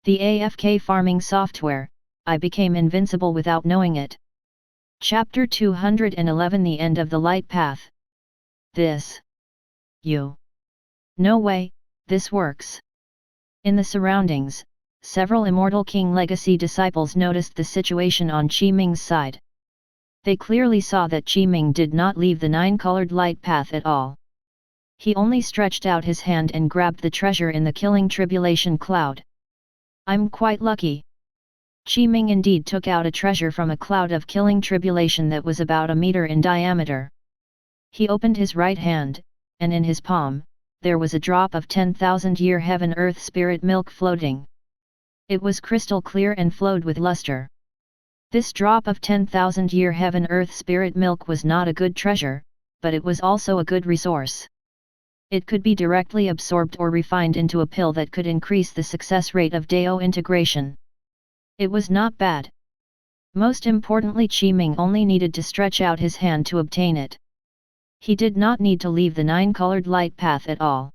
The AFK farming software, I became invincible without knowing it. Chapter 211 The End of the Light Path. This. You. No way, this works. In the surroundings, several Immortal King Legacy disciples noticed the situation on Qi Ming's side. They clearly saw that Qi Ming did not leave the nine-colored light path at all. He only stretched out his hand and grabbed the treasure in the killing tribulation cloud. I'm quite lucky. Qi Ming indeed took out a treasure from a cloud of killing tribulation that was about a meter in diameter. He opened his right hand, and in his palm, there was a drop of 10,000-year heaven earth spirit milk floating. It was crystal clear and flowed with luster. This drop of 10,000-year heaven earth spirit milk was not a good treasure, but it was also a good resource. It could be directly absorbed or refined into a pill that could increase the success rate of Dao integration. It was not bad. Most importantly, Qi Ming only needed to stretch out his hand to obtain it. He did not need to leave the nine-colored light path at all.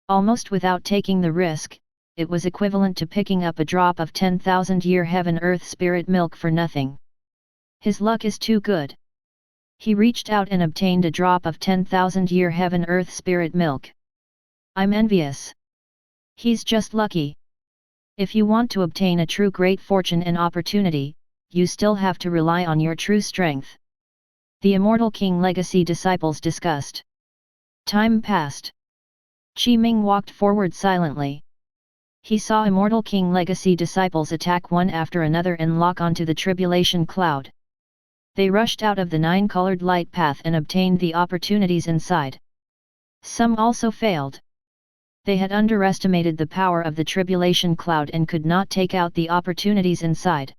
Almost without taking the risk, it was equivalent to picking up a drop of 10,000-year heaven earth spirit milk for nothing. His luck is too good. He reached out and obtained a drop of 10,000-year heaven earth spirit milk. I'm envious. He's just lucky. If you want to obtain a true great fortune and opportunity, you still have to rely on your true strength. The Immortal King Legacy disciples discussed. Time passed. Qi Ming walked forward silently. He saw Immortal King Legacy disciples attack one after another and lock onto the tribulation cloud. They rushed out of the nine-colored light path and obtained the opportunities inside. Some also failed. They had underestimated the power of the tribulation cloud and could not take out the opportunities inside.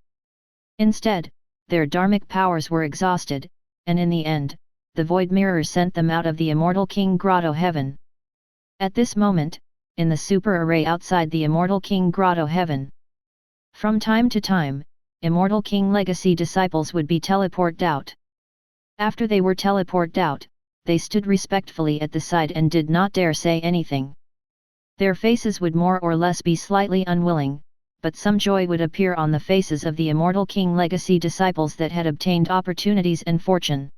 Instead, their dharmic powers were exhausted, and in the end, the Void Mirror sent them out of the Immortal King Grotto-Heaven. At this moment, in the super array outside the Immortal King Grotto-Heaven, from time to time, Immortal King Legacy disciples would be teleported out. After they were teleported out, they stood respectfully at the side and did not dare say anything. Their faces would more or less be slightly unwilling, but some joy would appear on the faces of the Immortal King Legacy disciples that had obtained opportunities and fortune.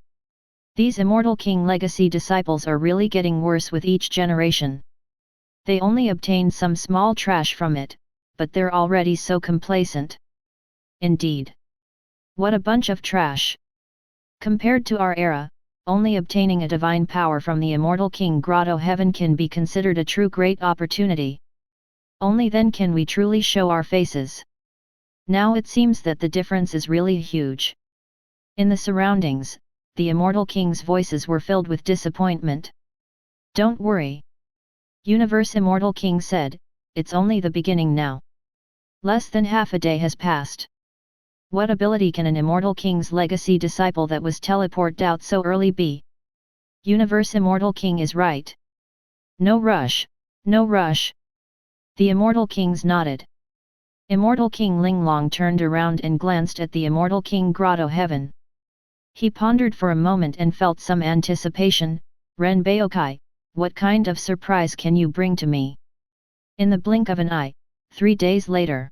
These Immortal King Legacy disciples are really getting worse with each generation. They only obtained some small trash from it, but they're already so complacent. Indeed. What a bunch of trash! Compared to our era, only obtaining a divine power from the Immortal King Grotto-Heaven can be considered a true great opportunity. Only then can we truly show our faces. Now it seems that the difference is really huge. In the surroundings, the Immortal King's voices were filled with disappointment. Don't worry. Universe Immortal King said, it's only the beginning now. Less than half a day has passed. What ability can an Immortal King's Legacy disciple that was teleported out so early be? Universe Immortal King is right. No rush, no rush. The Immortal Kings nodded. Immortal King Linglong turned around and glanced at the Immortal King Grotto-Heaven. He pondered for a moment and felt some anticipation. Ren Baoqi, what kind of surprise can you bring to me? In the blink of an eye, 3 days later.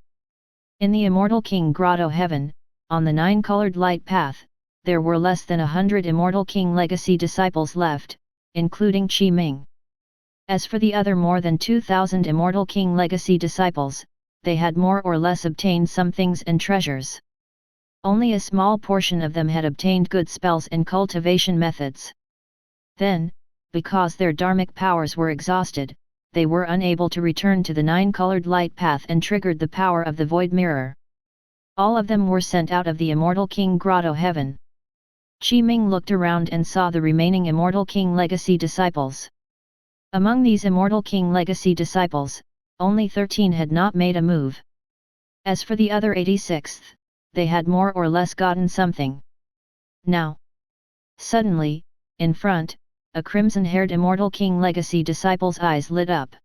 In the Immortal King Grotto-Heaven, on the nine-colored light path, there were less than 100 Immortal King Legacy disciples left, including Qi Ming. As for the other more than 2,000 Immortal King Legacy disciples, they had more or less obtained some things and treasures. Only a small portion of them had obtained good spells and cultivation methods. Then, because their dharmic powers were exhausted, they were unable to return to the nine-colored light path and triggered the power of the Void Mirror. All of them were sent out of the Immortal King Grotto-Heaven. Qi Ming looked around and saw the remaining Immortal King Legacy disciples. Among these Immortal King Legacy disciples, only 13 had not made a move. As for the other 86th, they had more or less gotten something. Now. Suddenly, in front, a crimson-haired Immortal King Legacy disciple's eyes lit up.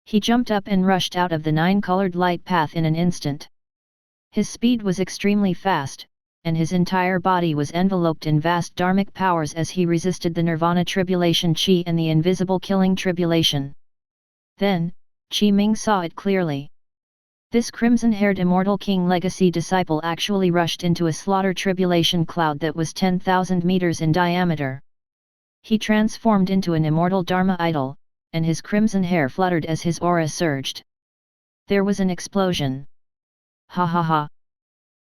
He jumped up and rushed out of the nine-colored light path in an instant. His speed was extremely fast, and his entire body was enveloped in vast dharmic powers as he resisted the Nirvana Tribulation Qi and the Invisible Killing Tribulation. Then, Qi Ming saw it clearly. This crimson-haired Immortal King Legacy disciple actually rushed into a slaughter tribulation cloud that was 10,000 meters in diameter. He transformed into an immortal Dharma idol, and his crimson hair fluttered as his aura surged. There was an explosion. Ha ha ha!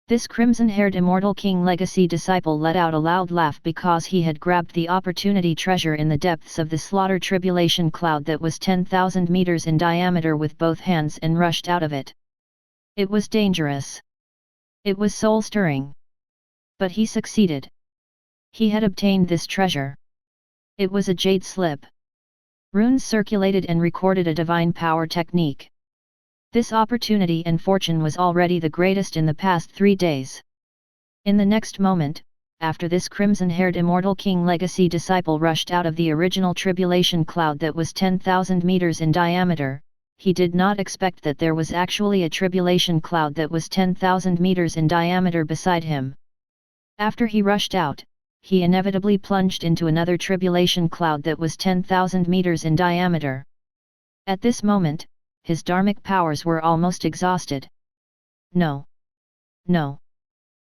This crimson-haired Immortal King Legacy disciple let out a loud laugh because he had grabbed the opportunity treasure in the depths of the slaughter tribulation cloud that was 10,000 meters in diameter with both hands and rushed out of it. It was dangerous. It was soul-stirring. But he succeeded. He had obtained this treasure. It was a jade slip. Runes circulated and recorded a divine power technique. This opportunity and fortune was already the greatest in the past 3 days. In the next moment, after this crimson-haired Immortal King Legacy disciple rushed out of the original tribulation cloud that was 10,000 meters in diameter, he did not expect that there was actually a tribulation cloud that was 10,000 meters in diameter beside him. After he rushed out, he inevitably plunged into another tribulation cloud that was 10,000 meters in diameter. At this moment, his dharmic powers were almost exhausted. No. No.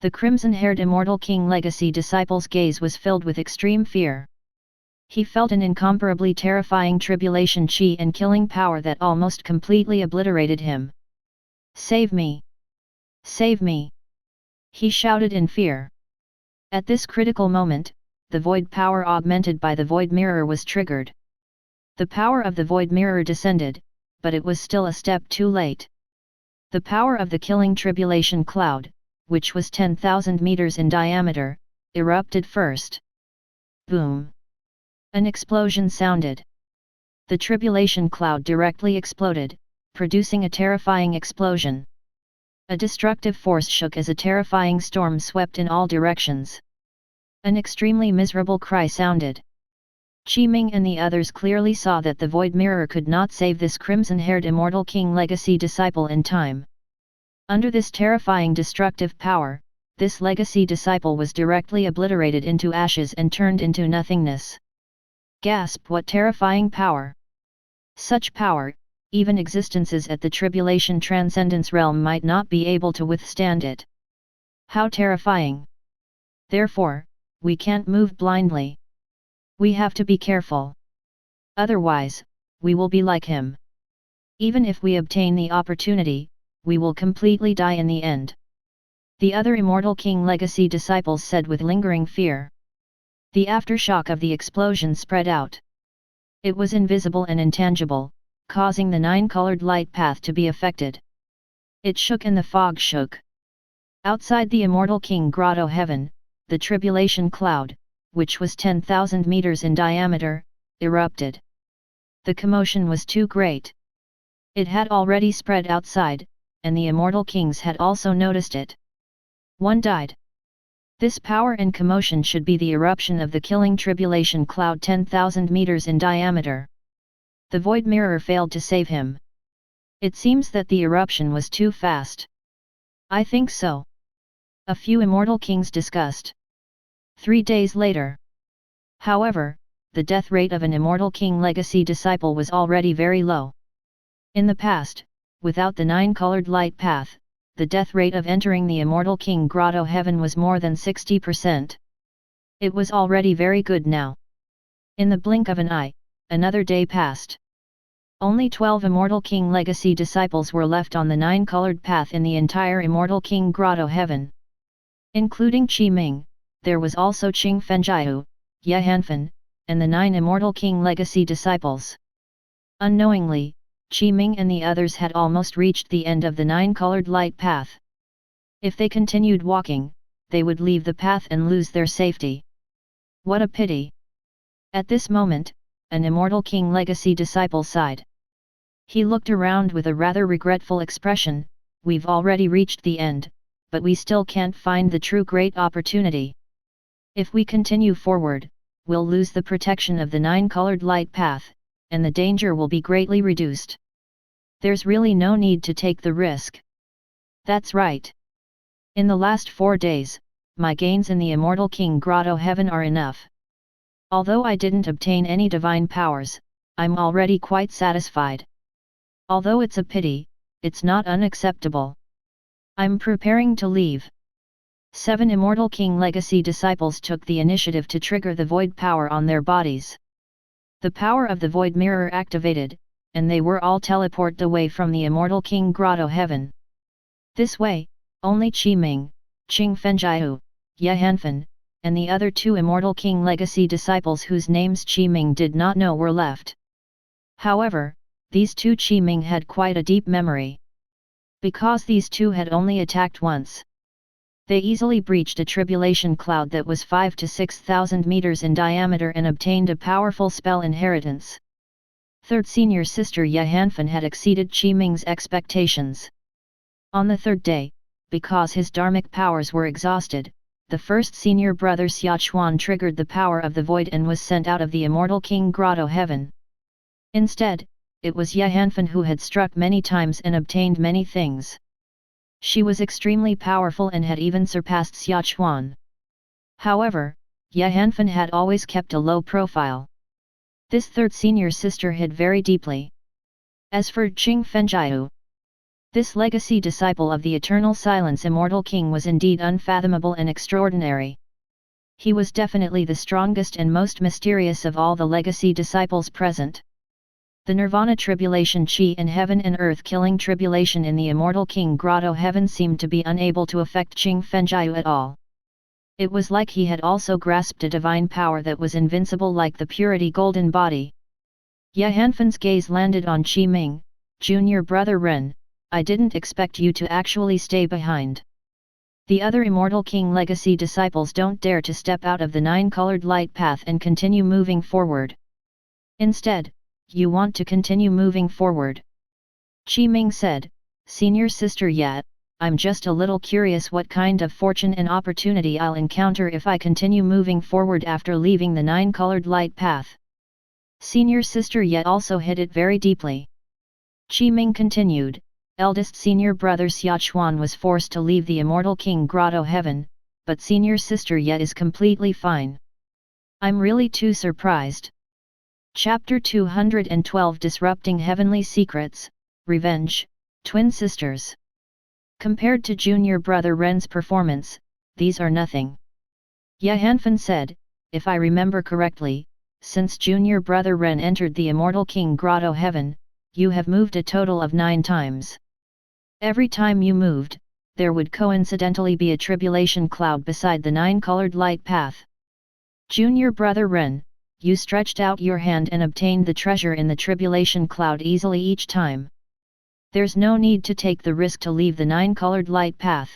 The crimson-haired Immortal King Legacy disciple's gaze was filled with extreme fear. He felt an incomparably terrifying tribulation chi and killing power that almost completely obliterated him. Save me! Save me! He shouted in fear. At this critical moment, the void power augmented by the void mirror was triggered. The power of the void mirror descended, but it was still a step too late. The power of the killing tribulation cloud, which was 10,000 meters in diameter, erupted first. Boom! An explosion sounded. The tribulation cloud directly exploded, producing a terrifying explosion. A destructive force shook as a terrifying storm swept in all directions. An extremely miserable cry sounded. Qi Ming and the others clearly saw that the void mirror could not save this crimson-haired Immortal King Legacy disciple in time. Under this terrifying destructive power, this legacy disciple was directly obliterated into ashes and turned into nothingness. Gasp! What terrifying power! Such power, even existences at the tribulation transcendence realm might not be able to withstand it. How terrifying! Therefore, we can't move blindly. We have to be careful. Otherwise, we will be like him. Even if we obtain the opportunity, we will completely die in the end. The other Immortal King Legacy disciples said with lingering fear. The aftershock of the explosion spread out. It was invisible and intangible, causing the 9-colored light path to be affected. It shook and the fog shook. Outside the Immortal King Grotto-Heaven, the tribulation cloud, which was 10,000 meters in diameter, erupted. The commotion was too great. It had already spread outside, and the Immortal Kings had also noticed it. One died. This power and commotion should be the eruption of the killing tribulation cloud 10,000 meters in diameter. The void mirror failed to save him. It seems that the eruption was too fast. I think so. A few Immortal Kings discussed. 3 days later. However, the death rate of an Immortal King Legacy disciple was already very low. In the past, without the 9-colored light path, the death rate of entering the Immortal King Grotto-Heaven was more than 60%. It was already very good now. In the blink of an eye, another day passed. Only 12 Immortal King Legacy disciples were left on the 9-colored path in the entire Immortal King Grotto-Heaven. Including Qi Ming, there was also Qing Fenjiu, Ye Hanfen, and the 9 Immortal King Legacy disciples. Unknowingly, Qi Ming and the others had almost reached the end of the 9-colored light path. If they continued walking, they would leave the path and lose their safety. What a pity! At this moment, an Immortal King Legacy disciple sighed. He looked around with a rather regretful expression. We've already reached the end, but we still can't find the true great opportunity. If we continue forward, we'll lose the protection of the 9-colored light path, and the danger will be greatly reduced. There's really no need to take the risk. That's right. In the last 4 days, my gains in the Immortal King Grotto-Heaven are enough. Although I didn't obtain any divine powers, I'm already quite satisfied. Although it's a pity, it's not unacceptable. I'm preparing to leave. 7 Immortal King Legacy disciples took the initiative to trigger the void power on their bodies. The power of the void mirror activated, and they were all teleported away from the Immortal King Grotto-Heaven. This way, only Qi Ming, Qing Fengjiu, Ye Hanfen, and the other 2 Immortal King Legacy disciples whose names Qi Ming did not know were left. However, these 2 Qi Ming had quite a deep memory. Because these 2 had only attacked once, they easily breached a tribulation cloud that was 5 to 6,000 meters in diameter and obtained a powerful spell inheritance. Third senior sister Ye Hanfen had exceeded Qi Ming's expectations. On the 3rd day, because his dharmic powers were exhausted, the first senior brother Xiachuan triggered the power of the void and was sent out of the Immortal King Grotto-Heaven. Instead, it was Ye Hanfen who had struck many times and obtained many things. She was extremely powerful and had even surpassed Xiachuan. However, Ye Hanfen had always kept a low profile. This third senior sister hid very deeply. As for Qing Fengjiu, this legacy disciple of the Eternal Silence Immortal King was indeed unfathomable and extraordinary. He was definitely the strongest and most mysterious of all the legacy disciples present. The Nirvana tribulation Qi and heaven and earth killing tribulation in the Immortal King Grotto-Heaven seemed to be unable to affect Qing Fengjiu at all. It was like he had also grasped a divine power that was invincible like the purity golden body. Ye Hanfen's gaze landed on Qi Ming, junior brother Ren. I didn't expect you to actually stay behind. The other Immortal King Legacy disciples don't dare to step out of the 9-colored light path and continue moving forward. Instead, you want to continue moving forward. Qi Ming said, Senior sister Ye, I'm just a little curious what kind of fortune and opportunity I'll encounter if I continue moving forward after leaving the 9-colored light path. Senior sister Ye also hid it very deeply. Qi Ming continued, eldest senior brother Xiachuan was forced to leave the Immortal King Grotto-Heaven, but senior sister Ye is completely fine. I'm really too surprised. Chapter 212 Disrupting Heavenly Secrets, Revenge, Twin Sisters. Compared to junior brother Ren's performance, these are nothing. Ye Hanfen said, if I remember correctly, since junior brother Ren entered the Immortal King Grotto-Heaven, you have moved a total of 9 times. Every time you moved, there would coincidentally be a tribulation cloud beside the 9-colored light path. Junior brother Ren, you stretched out your hand and obtained the treasure in the tribulation cloud easily each time. There's no need to take the risk to leave the 9-colored light path.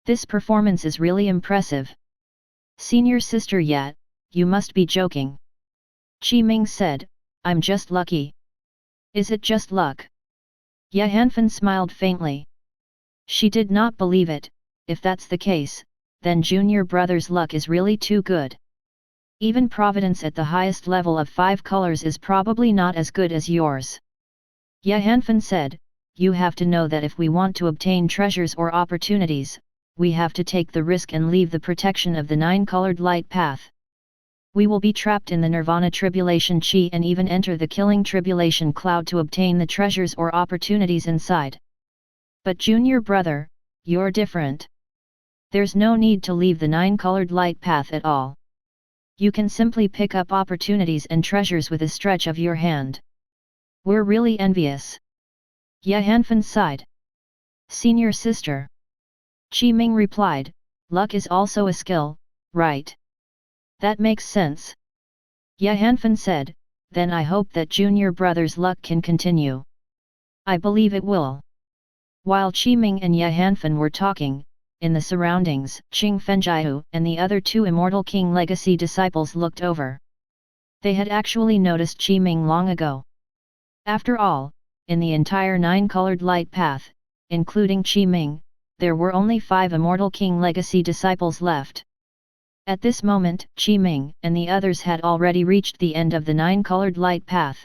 This performance is really impressive. Senior sister Ye, you must be joking. Qi Ming said, I'm just lucky. Is it just luck? Ye Hanfen smiled faintly. She did not believe it. If that's the case, then junior brother's luck is really too good. Even providence at the highest level of 5 colors is probably not as good as yours. Ye Hanfen said, you have to know that if we want to obtain treasures or opportunities, we have to take the risk and leave the protection of the 9-colored light path. We will be trapped in the Nirvana tribulation Qi and even enter the killing tribulation cloud to obtain the treasures or opportunities inside. But junior brother, you're different. There's no need to leave the 9-colored light path at all. You can simply pick up opportunities and treasures with a stretch of your hand. We're really envious. Ye Hanfen sighed. Senior sister. Qi Ming replied, luck is also a skill, right? That makes sense. Ye Hanfen said, then I hope that junior brother's luck can continue. I believe it will. While Qi Ming and Ye Hanfen were talking, in the surroundings, Qing Fengjiu and the other 2 Immortal King Legacy disciples looked over. They had actually noticed Qi Ming long ago. After all, in the entire 9-colored light path, including Qi Ming, there were only 5 Immortal King Legacy disciples left. At this moment, Qi Ming and the others had already reached the end of the 9-colored light path.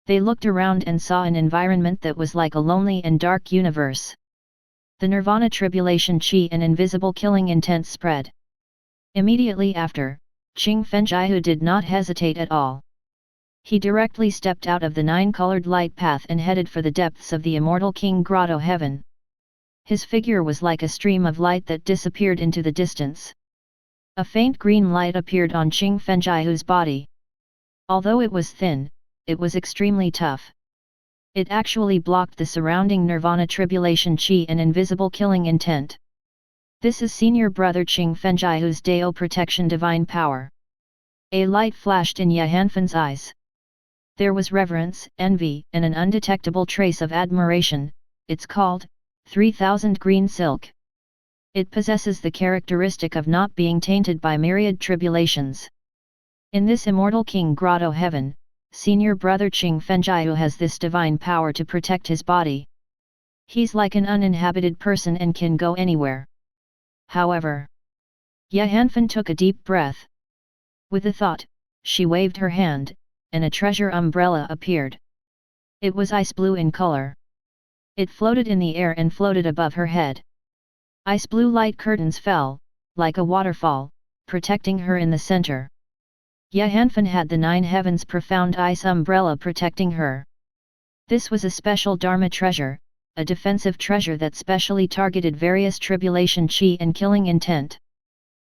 They looked around and saw an environment that was like a lonely and dark universe. The Nirvana tribulation Qi and invisible killing intent spread. Immediately after, Qing Fengjiu did not hesitate at all. He directly stepped out of the nine-colored light path and headed for the depths of the Immortal King Grotto-Heaven. His figure was like a stream of light that disappeared into the distance. A faint green light appeared on Qing Fengjiu's body. Although it was thin, it was extremely tough. It actually blocked the surrounding Nirvana Tribulation Chi and Invisible Killing Intent. This is Senior Brother Qing Fengjiu's Dao Protection Divine Power. A light flashed in Yahanfan's eyes. There was reverence, envy, and an undetectable trace of admiration. It's called 3000 Green Silk. It possesses the characteristic of not being tainted by myriad tribulations. In this Immortal King Grotto-Heaven, Senior Brother Qing Fengjiu has this divine power to protect his body. He's like an uninhabited person and can go anywhere. However, Yahanfan took a deep breath. With a thought, she waved her hand, and a treasure umbrella appeared. It was ice blue in color. It floated in the air and floated above her head. Ice blue light curtains fell, like a waterfall, protecting her in the center. Yahanfan had the nine heavens profound ice umbrella protecting her. This was a special Dharma treasure, a defensive treasure that specially targeted various tribulation chi and killing intent.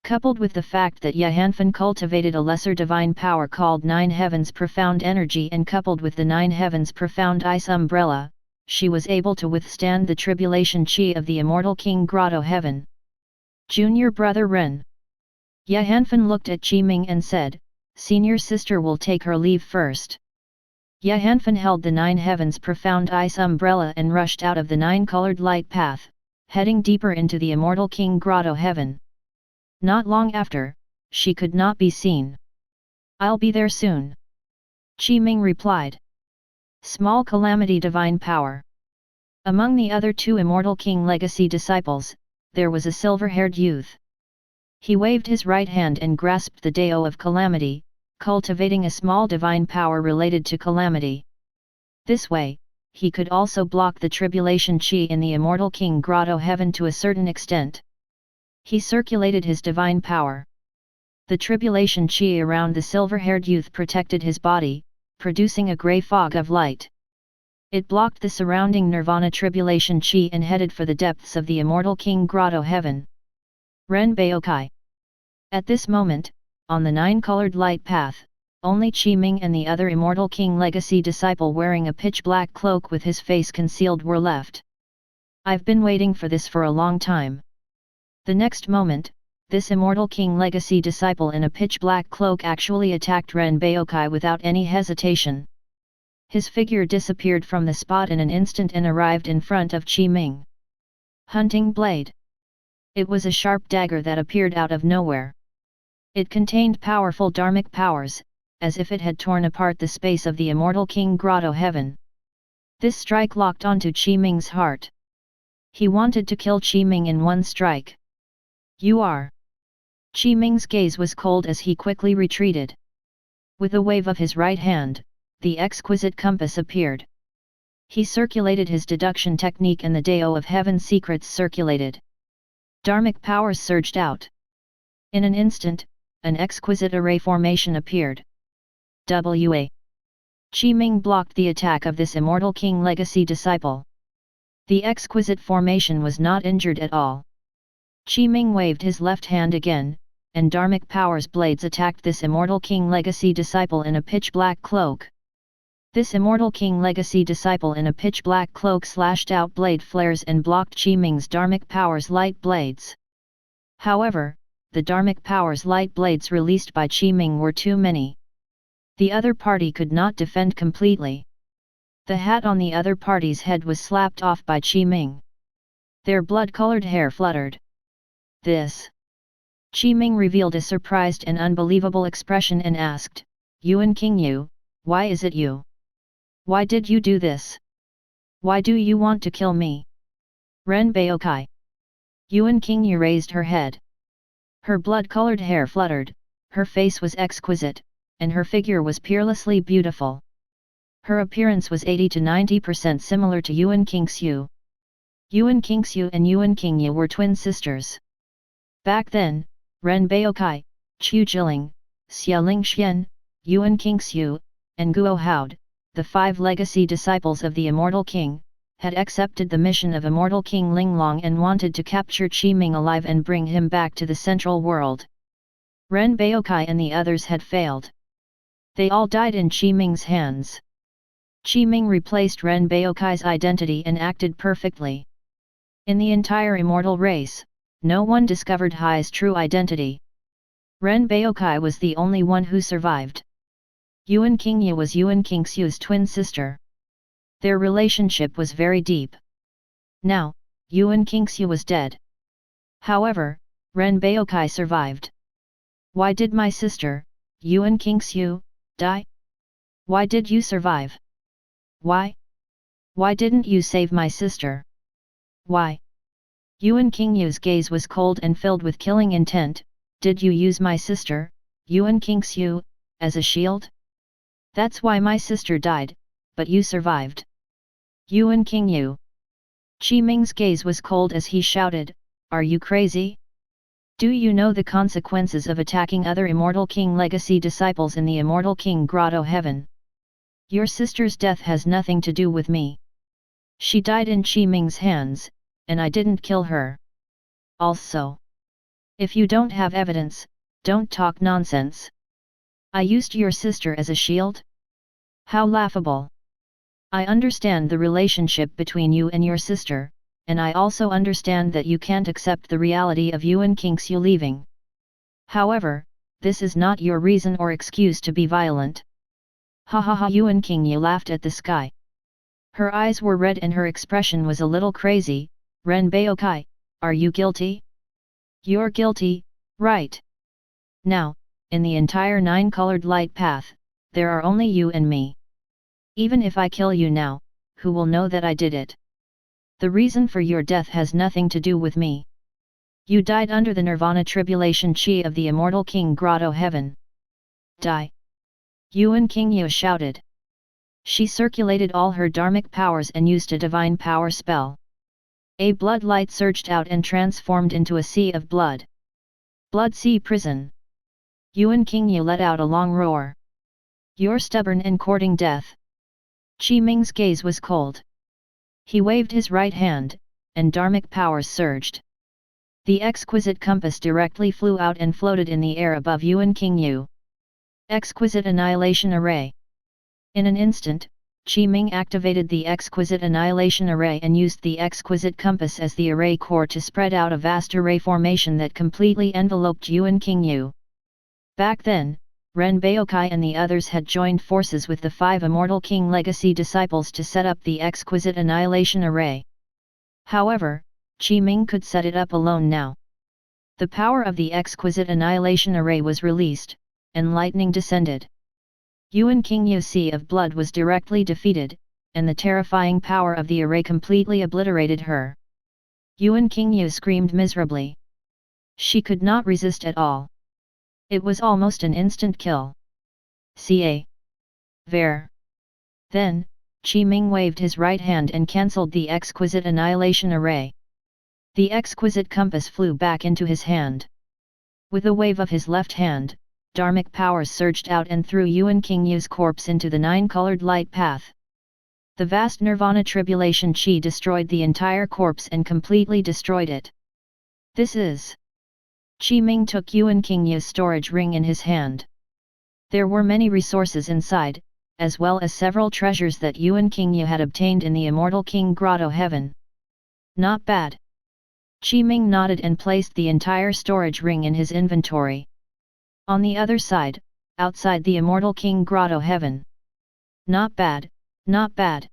Coupled with the fact that Yahanfan cultivated a lesser divine power called Nine Heavens Profound Energy and coupled with the Nine Heavens Profound Ice Umbrella, she was able to withstand the tribulation chi of the Immortal King Grotto-Heaven. Junior Brother Ren. Yahanfan looked at Qi Ming and said, Senior Sister will take her leave first. Yahanfan held the Nine Heavens Profound Ice Umbrella and rushed out of the nine-colored light path, heading deeper into the Immortal King Grotto-Heaven. Not long after, she could not be seen. I'll be there soon. Qi Ming replied. Small Calamity Divine Power. Among the other two Immortal King Legacy disciples, there was a silver-haired youth. He waved his right hand and grasped the Dao of Calamity, cultivating a small divine power related to calamity. This way, he could also block the tribulation chi in the Immortal King Grotto-Heaven to a certain extent. He circulated his divine power. The tribulation chi around the silver-haired youth protected his body, producing a grey fog of light. It blocked the surrounding Nirvana tribulation chi and headed for the depths of the Immortal King Grotto-Heaven. Ren Baoqi. At this moment, on the nine-colored light path, only Qi Ming and the other Immortal King Legacy disciple wearing a pitch-black cloak with his face concealed were left. I've been waiting for this for a long time. The next moment, this Immortal King Legacy disciple in a pitch-black cloak actually attacked Ren Baoqi without any hesitation. His figure disappeared from the spot in an instant and arrived in front of Qi Ming. Hunting blade. It was a sharp dagger that appeared out of nowhere. It contained powerful dharmic powers, as if it had torn apart the space of the Immortal King Grotto-Heaven. This strike locked onto Qi Ming's heart. He wanted to kill Qi Ming in one strike. You are. Qi Ming's gaze was cold as he quickly retreated. With a wave of his right hand, the exquisite compass appeared. He circulated his deduction technique and the Dao of Heaven secrets circulated. Dharmic powers surged out. In an instant, an exquisite array formation appeared. Qi Ming blocked the attack of this Immortal King Legacy disciple. The exquisite formation was not injured at all. Qi Ming waved his left hand again, and Dharmic powers blades attacked this Immortal King Legacy disciple in a pitch-black cloak. This Immortal King Legacy disciple in a pitch-black cloak slashed out blade flares and blocked Qi Ming's Dharmic powers light blades. However, the Dharmic powers light blades released by Qi Ming were too many. The other party could not defend completely. The hat on the other party's head was slapped off by Qi Ming. Their blood-colored hair fluttered. This. Qi Ming revealed a surprised and unbelievable expression and asked, Yuan King Yu, why is it you? Why did you do this? Why do you want to kill me? Ren Baoqi. Yuan King Yu raised her head. Her blood-colored hair fluttered, her face was exquisite, and her figure was peerlessly beautiful. Her appearance was 80 to 90% similar to Yuan Qingxiu. Yuan Qingxiu and Yuan Qingyu were twin sisters. Back then, Ren Baoqi, Chu Jiling, Xia Lingxian, Yuan Qingxiu, and Guo Haud, the 5 legacy disciples of the Immortal King, had accepted the mission of Immortal King Linglong and wanted to capture Qi Ming alive and bring him back to the central world. Ren Baoqi and the others had failed. They all died in Qi Ming's hands. Qi Ming replaced Ren Baoqi's identity and acted perfectly. In the entire immortal race, no one discovered Hai's true identity. Ren Baoqi was the only one who survived. Yuan Qingyu was Yuan Qingxiu's twin sister. Their relationship was very deep. Now, Yuan Qingxiu was dead. However, Ren Baoqi survived. Why did my sister, Yuan Qingxiu, die? Why did you survive? Why? Why didn't you save my sister? Why? Yuan Qingyu's gaze was cold and filled with killing intent. Did you use my sister, Yuan Qingxiu, as a shield? That's why my sister died, but you survived. Yuan Qingyu. Qi Ming's gaze was cold as he shouted, "Are you crazy? Do you know the consequences of attacking other Immortal King legacy disciples in the Immortal King Grotto-Heaven? Your sister's death has nothing to do with me. She died in Qi Ming's hands, and I didn't kill her. Also, if you don't have evidence, don't talk nonsense. I used your sister as a shield? How laughable. I understand the relationship between you and your sister, and I also understand that you can't accept the reality of Yuan Qingxiu leaving. However, this is not your reason or excuse to be violent." Ha ha ha! Yuan Qingyu laughed at the sky. Her eyes were red and her expression was a little crazy. "Ren Baoqi, are you guilty? You're guilty, right? Now, in the entire 9-colored light path, there are only you and me. Even if I kill you now, who will know that I did it? The reason for your death has nothing to do with me. You died under the Nirvana Tribulation Chi of the Immortal King Grotto-Heaven. Die!" Yuan Qingyu shouted. She circulated all her dharmic powers and used a divine power spell. A blood light surged out and transformed into a sea of blood. "Blood Sea Prison!" Yuan Qingyu let out a long roar. "You're stubborn and courting death." Qi Ming's gaze was cold. He waved his right hand, and dharmic powers surged. The exquisite compass directly flew out and floated in the air above Yuan Qingyu. Exquisite Annihilation Array. In an instant, Qi Ming activated the Exquisite Annihilation Array and used the Exquisite Compass as the array core to spread out a vast array formation that completely enveloped Yuan Qingyu. Back then, Ren Baoqi and the others had joined forces with the 5 Immortal King legacy disciples to set up the Exquisite Annihilation Array. However, Qi Ming could set it up alone now. The power of the Exquisite Annihilation Array was released, and lightning descended. Yuan Qingyu's sea of blood was directly defeated, and the terrifying power of the array completely obliterated her. Yuan Qingyu screamed miserably. She could not resist at all. It was almost an instant kill. Ca. Ver. Then, Qi Ming waved his right hand and cancelled the Exquisite Annihilation Array. The Exquisite Compass flew back into his hand. With a wave of his left hand, dharmic powers surged out and threw Yuan Qingyu's corpse into the 9-colored light path. The vast Nirvana Tribulation Chi destroyed the entire corpse and completely destroyed it. This is... Qi Ming took Yuan Qingyu's storage ring in his hand. There were many resources inside, as well as several treasures that Yuan Qingyu had obtained in the Immortal King Grotto-Heaven. Not bad. Qi Ming nodded and placed the entire storage ring in his inventory. On the other side, outside the Immortal King Grotto-Heaven. Not bad, not bad.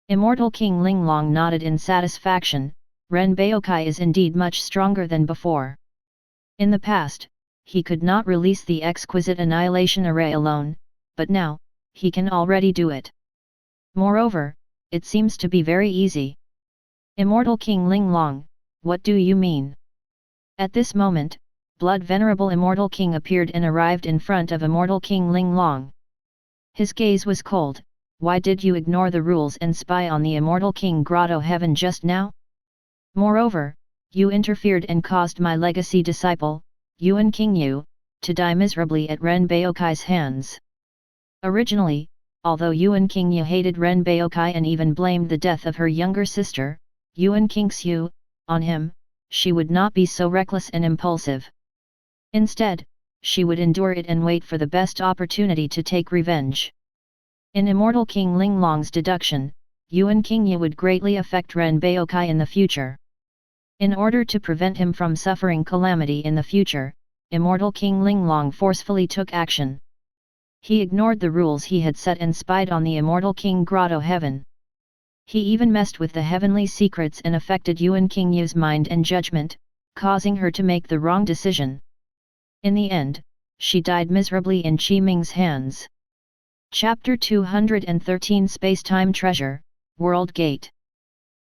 Immortal King Linglong nodded in satisfaction. Ren Baoqi is indeed much stronger than before. In the past, he could not release the Exquisite Annihilation Array alone, but now, he can already do it. Moreover, it seems to be very easy. Immortal King Linglong, what do you mean? At this moment, Blood Venerable Immortal King appeared and arrived in front of Immortal King Linglong. His gaze was cold. Why did you ignore the rules and spy on the Immortal King Grotto-Heaven just now? Moreover, you interfered and caused my legacy disciple, Yuan Qingyu, to die miserably at Ren Baoqi's hands. Originally, although Yuan Qingyu hated Ren Baoqi and even blamed the death of her younger sister, Yuan Qingxiu, on him, she would not be so reckless and impulsive. Instead, she would endure it and wait for the best opportunity to take revenge. In Immortal King Linglong's deduction, Yuan Qingyu would greatly affect Ren Baoqi in the future. In order to prevent him from suffering calamity in the future, Immortal King Linglong forcefully took action. He ignored the rules he had set and spied on the Immortal King Grotto-Heaven. He even messed with the heavenly secrets and affected Yuan Qingyu's mind and judgment, causing her to make the wrong decision. In the end, she died miserably in Qi Ming's hands. Chapter 213 Spacetime Treasure, World Gate.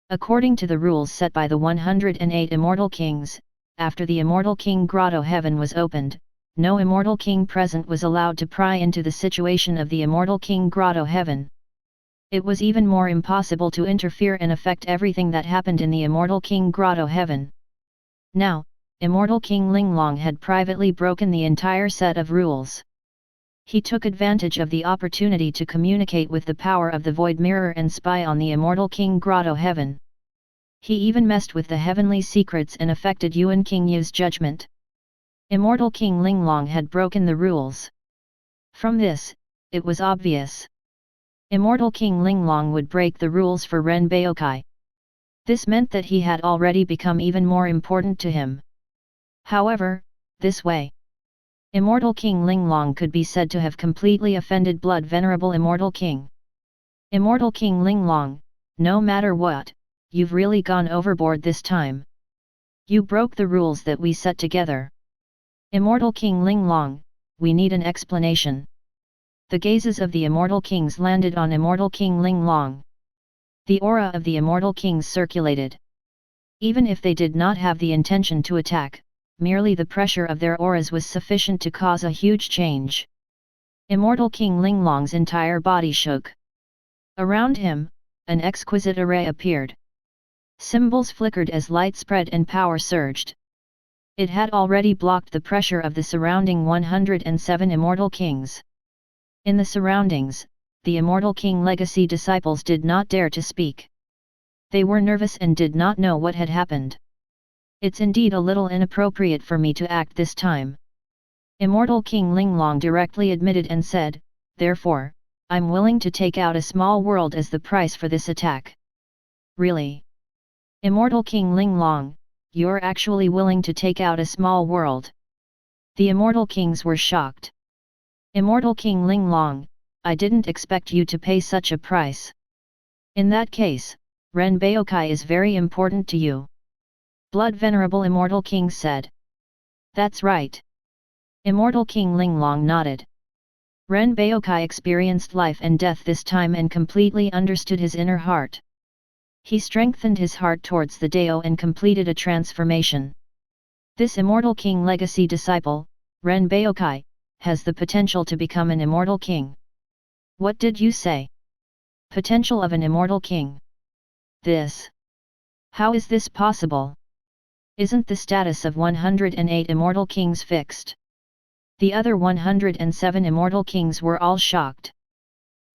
According to the rules set by the 108 Immortal Kings, after the Immortal King Grotto-Heaven was opened, no Immortal King present was allowed to pry into the situation of the Immortal King Grotto-Heaven. It was even more impossible to interfere and affect everything that happened in the Immortal King Grotto-Heaven. Now, Immortal King Linglong had privately broken the entire set of rules. He took advantage of the opportunity to communicate with the power of the Void Mirror and spy on the Immortal King Grotto-Heaven. He even messed with the heavenly secrets and affected Yuan Qingyu's judgment. Immortal King Linglong had broken the rules. From this, it was obvious. Immortal King Linglong would break the rules for Ren Baoqi. This meant that he had already become even more important to him. However, this way, Immortal King Linglong could be said to have completely offended Blood Venerable Immortal King. Immortal King Linglong, no matter what, you've really gone overboard this time. You broke the rules that we set together. Immortal King Linglong, we need an explanation. The gazes of the Immortal Kings landed on Immortal King Linglong. The aura of the Immortal Kings circulated. Even if they did not have the intention to attack, merely the pressure of their auras was sufficient to cause a huge change. Immortal King Linglong's entire body shook. Around him, an exquisite array appeared. Symbols flickered as light spread and power surged. It had already blocked the pressure of the surrounding 107 Immortal Kings. In the surroundings, the Immortal King legacy disciples did not dare to speak. They were nervous and did not know what had happened. It's indeed a little inappropriate for me to act this time. Immortal King Linglong directly admitted and said, therefore, I'm willing to take out a small world as the price for this attack. Really? Immortal King Linglong, you're actually willing to take out a small world? The Immortal Kings were shocked. Immortal King Linglong, I didn't expect you to pay such a price. In that case, Ren Baoqi is very important to you. Blood Venerable Immortal King said. That's right. Immortal King Linglong nodded. Ren Baoqi experienced life and death this time and completely understood his inner heart. He strengthened his heart towards the Dao and completed a transformation. This Immortal King legacy disciple, Ren Baoqi, has the potential to become an Immortal King. What did you say? Potential of an Immortal King. This. How is this possible? Isn't the status of 108 Immortal Kings fixed? The other 107 Immortal Kings were all shocked.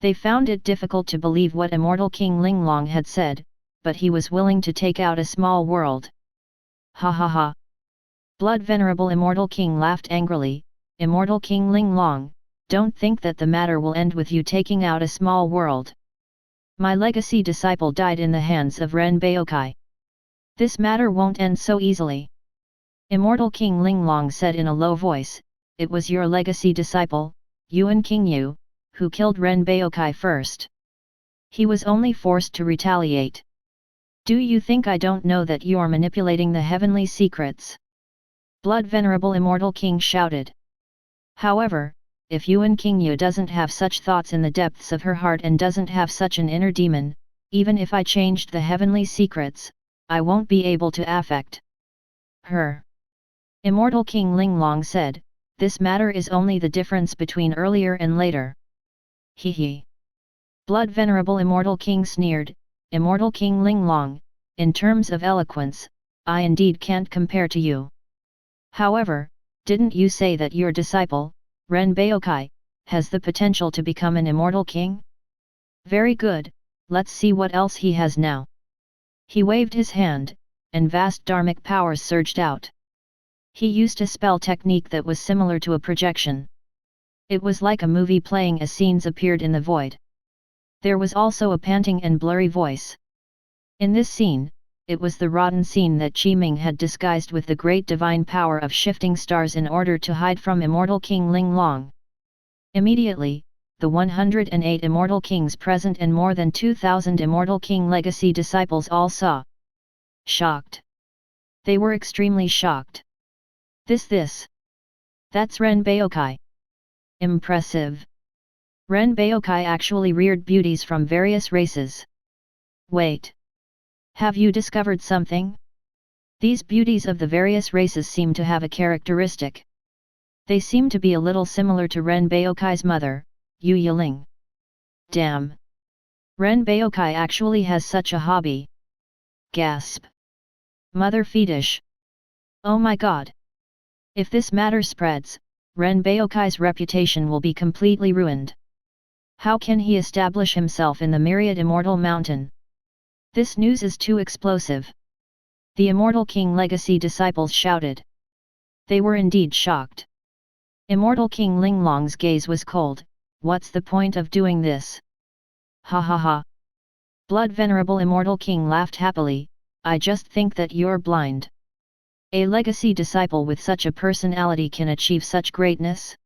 They found it difficult to believe what Immortal King Linglong had said, but he was willing to take out a small world. Ha ha ha. Blood Venerable Immortal King laughed angrily. Immortal King Linglong, don't think that the matter will end with you taking out a small world. My legacy disciple died in the hands of Ren Baoqi. This matter won't end so easily. Immortal King Linglong said in a low voice, it was your legacy disciple, Yuan Qingyu, who killed Ren Baoqi first. He was only forced to retaliate. Do you think I don't know that you are manipulating the heavenly secrets? Blood Venerable Immortal King shouted. However, if Yuan Qingyu doesn't have such thoughts in the depths of her heart and doesn't have such an inner demon, even if I changed the heavenly secrets, I won't be able to affect her. Immortal King Linglong said, this matter is only the difference between earlier and later. Hee hee. Blood Venerable Immortal King sneered, Immortal King Linglong, in terms of eloquence, I indeed can't compare to you. However, didn't you say that your disciple, Ren Baoqi, has the potential to become an immortal king? Very good, let's see what else he has now. He waved his hand, and vast dharmic powers surged out. He used a spell technique that was similar to a projection. It was like a movie playing as scenes appeared in the void. There was also a panting and blurry voice. In this scene, it was the rotten scene that Qiming had disguised with the great divine power of shifting stars in order to hide from immortal King Linglong. Immediately, the 108 immortal kings present and more than 2,000 immortal king legacy disciples all saw. Shocked. They were extremely shocked. That's Ren Baoqi. Impressive. Ren Baoqi actually reared beauties from various races. Wait. Have you discovered something? These beauties of the various races seem to have a characteristic. They seem to be a little similar to Ren Baoqi's mother, Yu Yiling. Damn. Ren Baoqi actually has such a hobby. Gasp. Mother fetish. Oh my god. If this matter spreads, Ren Baoqi's reputation will be completely ruined. How can he establish himself in the myriad immortal mountain? This news is too explosive. The immortal king legacy disciples shouted. They were indeed shocked. Immortal King Linglong's gaze was cold. What's the point of doing this? Ha ha ha. Blood Venerable Immortal King laughed happily. I just think that you're blind. A legacy disciple with such a personality can achieve such greatness?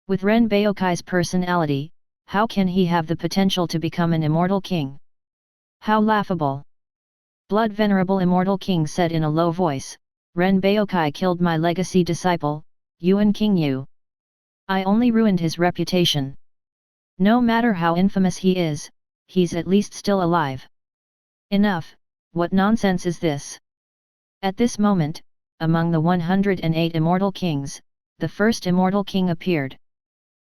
With Ren Baoqi's personality, how can he have the potential to become an immortal king? How laughable! Blood Venerable Immortal King said in a low voice, Ren Baoqi killed my legacy disciple, Yuan King Yu. I only ruined his reputation. No matter how infamous he is, he's at least still alive. Enough, what nonsense is this? At this moment, among the 108 immortal kings, the first immortal king appeared.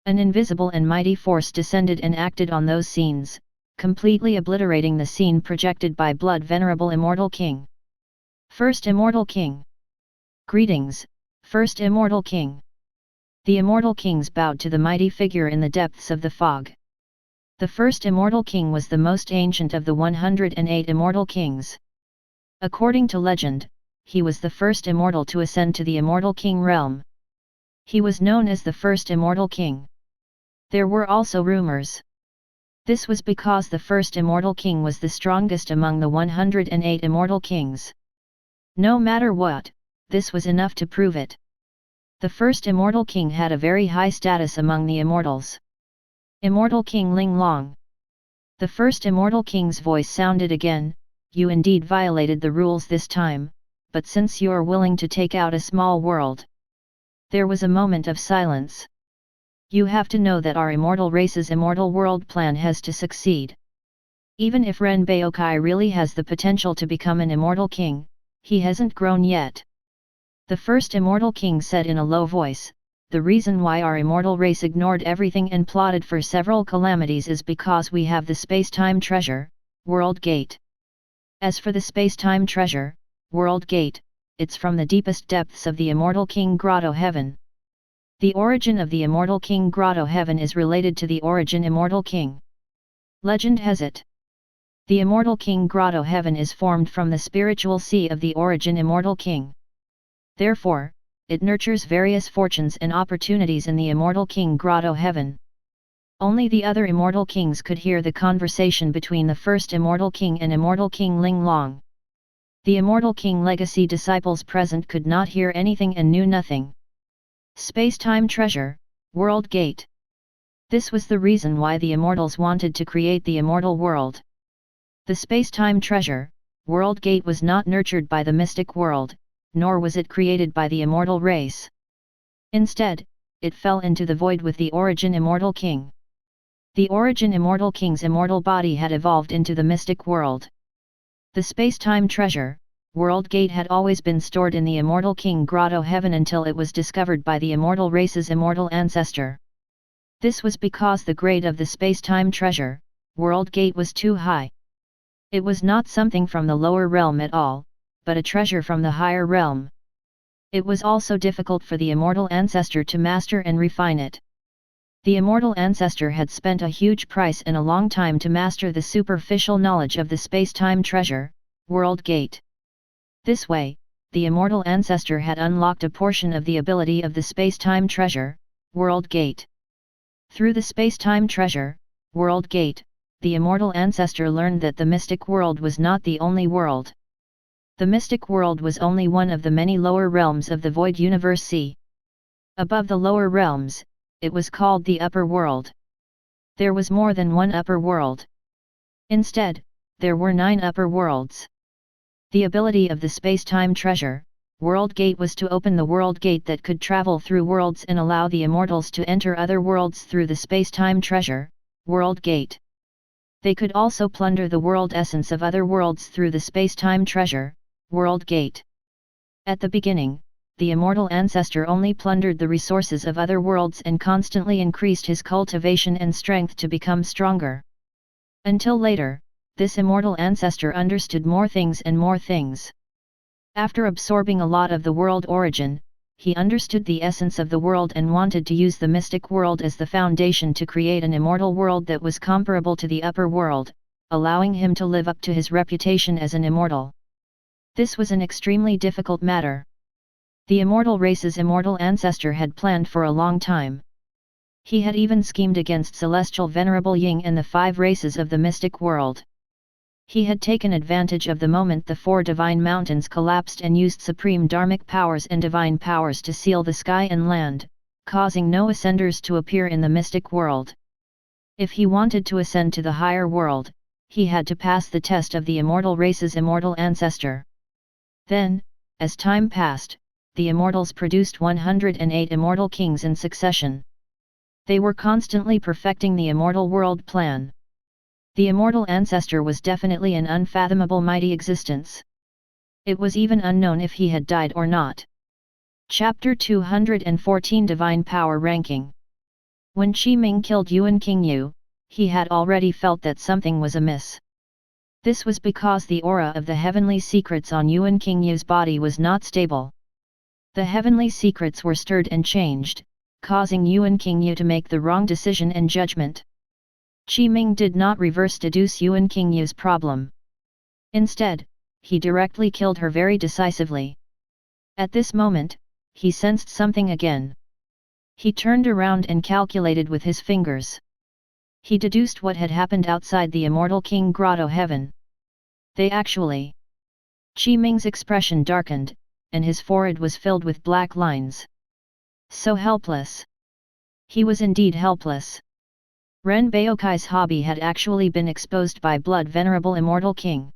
An invisible and mighty force descended and acted on those scenes, completely obliterating the scene projected by Blood Venerable Immortal King. First Immortal King. Greetings, First Immortal King. The immortal kings bowed to the mighty figure in the depths of the fog. The first immortal king was the most ancient of the 108 immortal kings. According to legend, he was the first immortal to ascend to the immortal king realm. He was known as the first immortal king. There were also rumors. This was because the first immortal king was the strongest among the 108 immortal kings. No matter what, this was enough to prove it. The first immortal king had a very high status among the immortals. Immortal King Linglong. The first immortal king's voice sounded again, you indeed violated the rules this time, but since you're willing to take out a small world. There was a moment of silence. You have to know that our immortal race's immortal world plan has to succeed. Even if Ren Baoqi really has the potential to become an immortal king, he hasn't grown yet. The first immortal king said in a low voice, the reason why our immortal race ignored everything and plotted for several calamities is because we have the Spacetime treasure, World Gate. As for the Spacetime treasure, World Gate, it's from the deepest depths of the immortal king Grotto-Heaven. The origin of the immortal king Grotto-Heaven is related to the origin immortal king. Legend has it. The immortal king Grotto-Heaven is formed from the spiritual sea of the origin immortal king. Therefore, it nurtures various fortunes and opportunities in the immortal king Grotto-Heaven. Only the other immortal kings could hear the conversation between the first immortal king and immortal king Linglong. The immortal king legacy disciples present could not hear anything and knew nothing. Spacetime treasure, World Gate. This was the reason why the immortals wanted to create the immortal world. The Spacetime treasure, World Gate was not nurtured by the mystic world, nor was it created by the immortal race. Instead, it fell into the void with the origin immortal king. The origin immortal king's immortal body had evolved into the mystic world. The Spacetime treasure, World Gate had always been stored in the immortal king Grotto-Heaven until it was discovered by the immortal race's immortal ancestor. This was because the grade of the Spacetime treasure, World Gate was too high. It was not something from the lower realm at all, but a treasure from the higher realm. It was also difficult for the immortal ancestor to master and refine it. The immortal ancestor had spent a huge price and a long time to master the superficial knowledge of the space-time treasure, World Gate. This way, the immortal ancestor had unlocked a portion of the ability of the space-time treasure, World Gate. Through the space-time treasure, World Gate, the immortal ancestor learned that the mystic world was not the only world. The mystic world was only one of the many lower realms of the void universe sea. Above the lower realms, it was called the upper world. There was more than one upper world. Instead, there were 9 upper worlds. The ability of the space-time treasure, World Gate, was to open the World Gate that could travel through worlds and allow the immortals to enter other worlds through the space-time treasure, World Gate. They could also plunder the world essence of other worlds through the space-time treasure, World Gate. At the beginning, the immortal ancestor only plundered the resources of other worlds and constantly increased his cultivation and strength to become stronger. Until later, this immortal ancestor understood more things and more things. After absorbing a lot of the world origin, he understood the essence of the world and wanted to use the mystic world as the foundation to create an immortal world that was comparable to the upper world, allowing him to live up to his reputation as an immortal. This was an extremely difficult matter. The immortal race's immortal ancestor had planned for a long time. He had even schemed against celestial venerable Ying and the 5 races of the mystic world. He had taken advantage of the moment the 4 divine mountains collapsed and used supreme dharmic powers and divine powers to seal the sky and land, causing no ascenders to appear in the mystic world. If he wanted to ascend to the higher world, he had to pass the test of the immortal race's immortal ancestor. Then, as time passed, the immortals produced 108 immortal kings in succession. They were constantly perfecting the immortal world plan. The immortal ancestor was definitely an unfathomable mighty existence. It was even unknown if he had died or not. Chapter 214 Divine Power Ranking. When Qi Ming killed Yuan Qingyu, he had already felt that something was amiss. This was because the aura of the heavenly secrets on Yuan Qingyu's body was not stable. The heavenly secrets were stirred and changed, causing Yuan Qingyu to make the wrong decision and judgment. Qi Ming did not reverse deduce Yuan Qingyu's problem. Instead, he directly killed her very decisively. At this moment, he sensed something again. He turned around and calculated with his fingers. He deduced what had happened outside the immortal king Grotto-Heaven. They actually... Qi Ming's expression darkened, and his forehead was filled with black lines. So helpless. He was indeed helpless. Ren Baoqi's hobby had actually been exposed by blood venerable immortal king.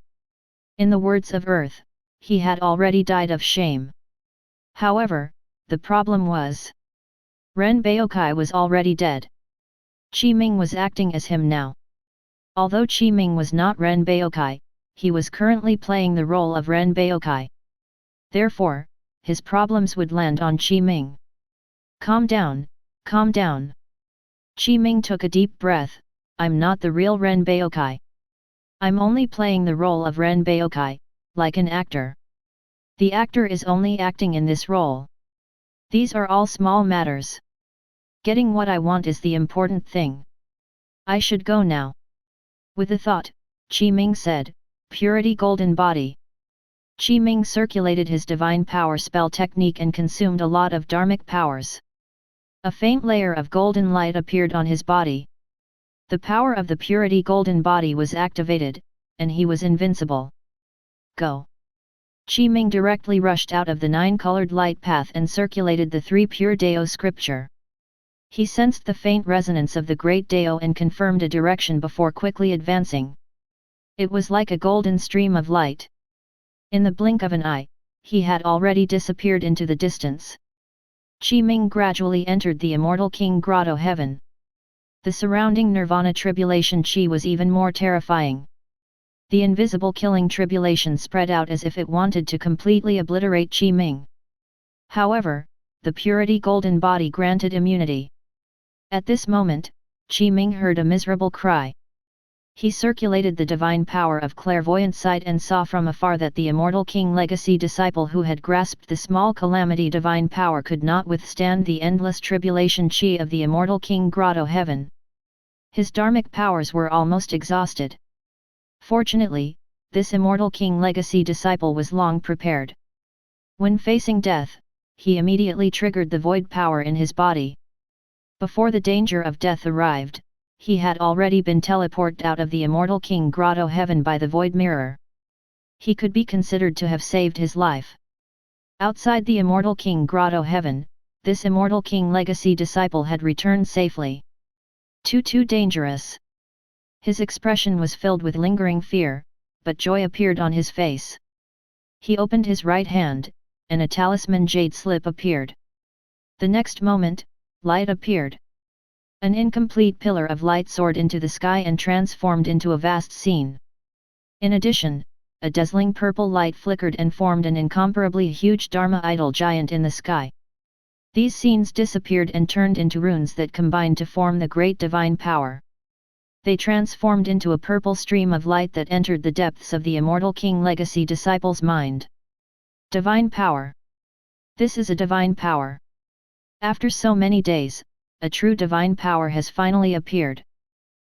In the words of Earth, he had already died of shame. However, the problem was... Ren Baoqi was already dead. Qi Ming was acting as him now. Although Qi Ming was not Ren Baoqi, he was currently playing the role of Ren Baoqi. Therefore, his problems would land on Qi Ming. Calm down, calm down. Qi Ming took a deep breath. I'm not the real Ren Baoqi. I'm only playing the role of Ren Baoqi, like an actor. The actor is only acting in this role. These are all small matters. Getting what I want is the important thing. I should go now. With a thought, Qi Ming said, Purity Golden Body. Qi Ming circulated his divine power spell technique and consumed a lot of dharmic powers. A faint layer of golden light appeared on his body. The power of the Purity Golden Body was activated, and he was invincible. Go! Qi Ming directly rushed out of the 9-colored light path and circulated the 3 pure Dao scripture. He sensed the faint resonance of the great Dao and confirmed a direction before quickly advancing. It was like a golden stream of light. In the blink of an eye, he had already disappeared into the distance. Qi Ming gradually entered the immortal king Grotto-Heaven. The surrounding nirvana tribulation Qi was even more terrifying. The invisible killing tribulation spread out as if it wanted to completely obliterate Qi Ming. However, the purity golden body granted immunity. At this moment, Qi Ming heard a miserable cry. He circulated the divine power of clairvoyant sight and saw from afar that the immortal king legacy disciple who had grasped the small calamity divine power could not withstand the endless tribulation chi of the immortal king Grotto-Heaven. His dharmic powers were almost exhausted. Fortunately, this immortal king legacy disciple was long prepared. When facing death, he immediately triggered the void power in his body. Before the danger of death arrived, he had already been teleported out of the immortal king Grotto-Heaven by the void mirror. He could be considered to have saved his life. Outside the immortal king Grotto-Heaven, this immortal king legacy disciple had returned safely. Too dangerous. His expression was filled with lingering fear, but joy appeared on his face. He opened his right hand, and a talisman jade slip appeared. The next moment, light appeared. An incomplete pillar of light soared into the sky and transformed into a vast scene. In addition, a dazzling purple light flickered and formed an incomparably huge Dharma idol giant in the sky. These scenes disappeared and turned into runes that combined to form the great divine power. They transformed into a purple stream of light that entered the depths of the immortal king legacy disciple's mind. Divine power. This is a divine power. After so many days, a true divine power has finally appeared.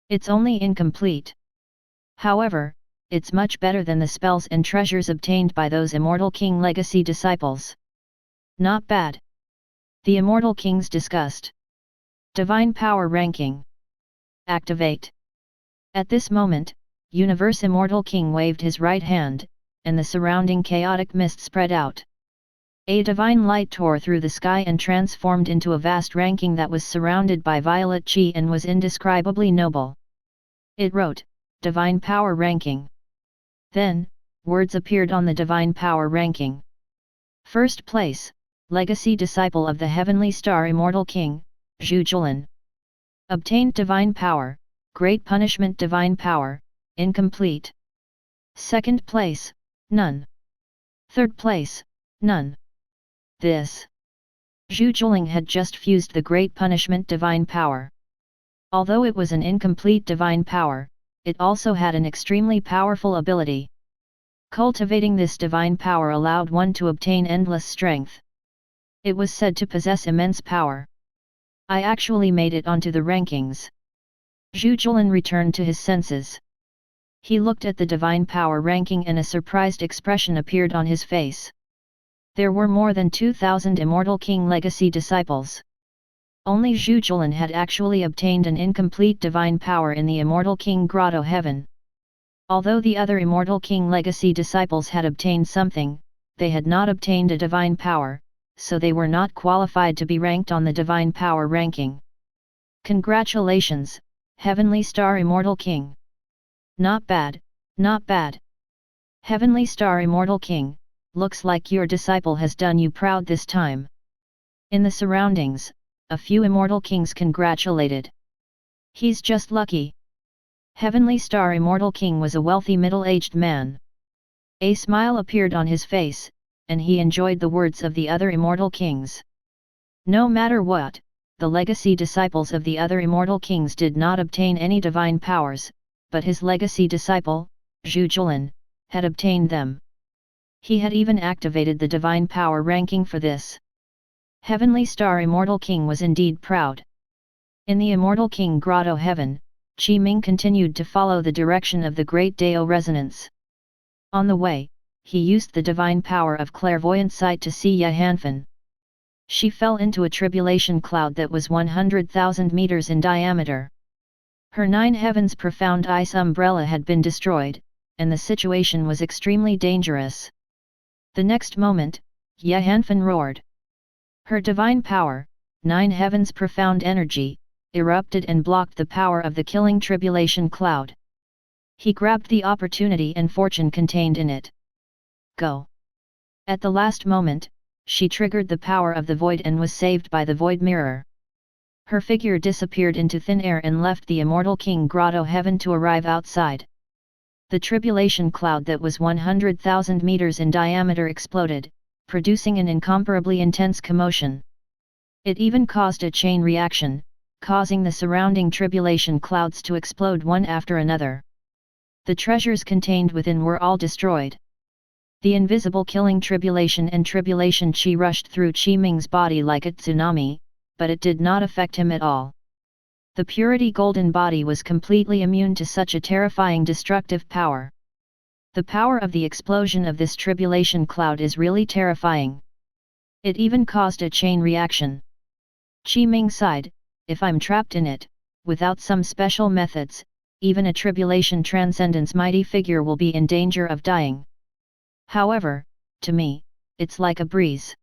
It's only incomplete. However, it's much better than the spells and treasures obtained by those immortal king legacy disciples. Not bad. The immortal kings discussed. Divine power ranking. Activate. At this moment, Universe Immortal King waved his right hand, and the surrounding chaotic mist spread out. A divine light tore through the sky and transformed into a vast ranking that was surrounded by violet chi and was indescribably noble. It wrote, Divine Power Ranking. Then, words appeared on the Divine Power Ranking. First place, Legacy Disciple of the Heavenly Star Immortal King, Zhu Julin. Obtained Divine Power, Great Punishment Divine Power, Incomplete. Second place, None. Third place, None. This. Zhu Juling had just fused the Great Punishment Divine Power. Although it was an incomplete divine power, it also had an extremely powerful ability. Cultivating this divine power allowed one to obtain endless strength. It was said to possess immense power. I actually made it onto the rankings. Zhu Julin returned to his senses. He looked at the divine power ranking and a surprised expression appeared on his face. There were more than 2,000 Immortal King Legacy disciples. Only Zhu Julin had actually obtained an incomplete divine power in the Immortal King Grotto-Heaven. Although the other Immortal King Legacy disciples had obtained something, they had not obtained a divine power, so they were not qualified to be ranked on the divine power ranking. Congratulations, Heavenly Star Immortal King! Not bad, not bad. Heavenly Star Immortal King, looks like your disciple has done you proud this time. In the surroundings, a few Immortal Kings congratulated. He's just lucky. Heavenly Star Immortal King was a wealthy middle-aged man. A smile appeared on his face, and he enjoyed the words of the other Immortal Kings. No matter what, the legacy disciples of the other Immortal Kings did not obtain any divine powers, but his legacy disciple, Zhu Julin, had obtained them. He had even activated the divine power ranking for this. Heavenly Star Immortal King was indeed proud. In the Immortal King Grotto-Heaven, Qi Ming continued to follow the direction of the Great Dao Resonance. On the way, he used the divine power of clairvoyant sight to see Yahanfen. She fell into a tribulation cloud that was 100,000 meters in diameter. Her 9 heavens profound ice umbrella had been destroyed, and the situation was extremely dangerous. The next moment, Yahanfen roared. Her divine power, 9 heavens profound energy, erupted and blocked the power of the killing tribulation cloud. He grabbed the opportunity and fortune contained in it. Go! At the last moment, she triggered the power of the void and was saved by the void mirror. Her figure disappeared into thin air and left the Immortal King Grotto-Heaven to arrive outside. The tribulation cloud that was 100,000 meters in diameter exploded, producing an incomparably intense commotion. It even caused a chain reaction, causing the surrounding tribulation clouds to explode one after another. The treasures contained within were all destroyed. The invisible killing tribulation and tribulation chi rushed through Qi Ming's body like a tsunami, but it did not affect him at all. The purity golden body was completely immune to such a terrifying destructive power. The power of the explosion of this tribulation cloud is really terrifying. It even caused a chain reaction. Qi Ming sighed, if I'm trapped in it, without some special methods, even a tribulation transcendence mighty figure will be in danger of dying. However, to me, it's like a breeze.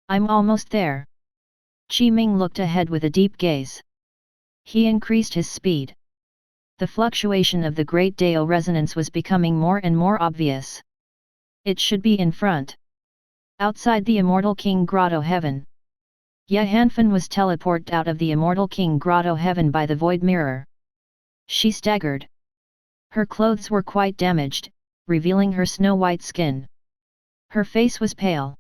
I'm almost there. Qi Ming looked ahead with a deep gaze. He increased his speed. The fluctuation of the Great Dao resonance was becoming more and more obvious. It should be in front. Outside the Immortal King Grotto-Heaven. Ye Hanfen was teleported out of the Immortal King Grotto-Heaven by the void mirror. She staggered. Her clothes were quite damaged, revealing her snow-white skin. Her face was pale.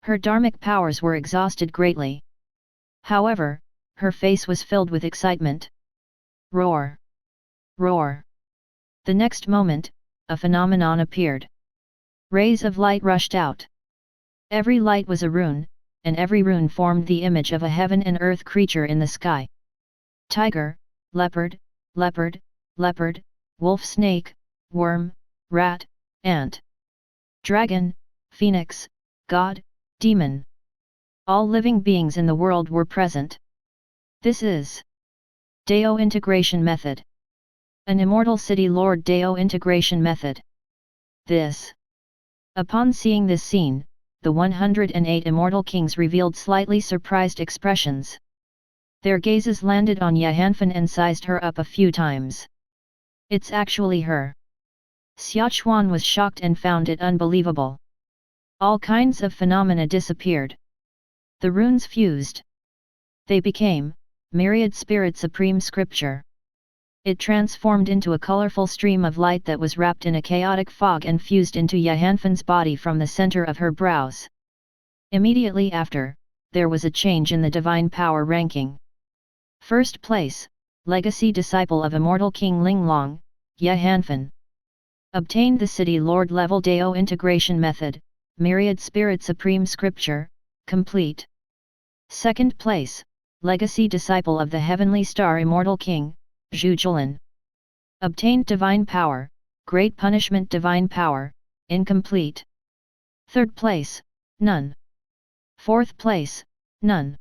Her dharmic powers were exhausted greatly. However, her face was filled with excitement. Roar! Roar! The next moment, a phenomenon appeared. Rays of light rushed out. Every light was a rune, and every rune formed the image of a heaven and earth creature in the sky. Tiger, leopard, leopard, leopard, wolf, snake, worm, rat, ant, dragon, phoenix, god, demon. All living beings in the world were present. This is Dao integration method. An immortal city lord Dao integration method. This. Upon seeing this scene, the 108 immortal kings revealed slightly surprised expressions. Their gazes landed on Ye Hanfen and sized her up a few times. It's actually her. Xiaochuan was shocked and found it unbelievable. All kinds of phenomena disappeared. The runes fused. They became myriad spirit supreme scripture. It transformed into a colorful stream of light that was wrapped in a chaotic fog and fused into Ye Hanfen's body from the center of her brows. Immediately after, there was a change in the divine power ranking. First place, Legacy Disciple of Immortal King Linglong, Ye Hanfen. Obtained the City Lord level Dao integration method, Myriad Spirit Supreme Scripture, complete. Second place, Legacy Disciple of the Heavenly Star Immortal King, Zhu Julan. Obtained Divine Power, Great Punishment Divine Power, incomplete. Third place, none. Fourth place, none.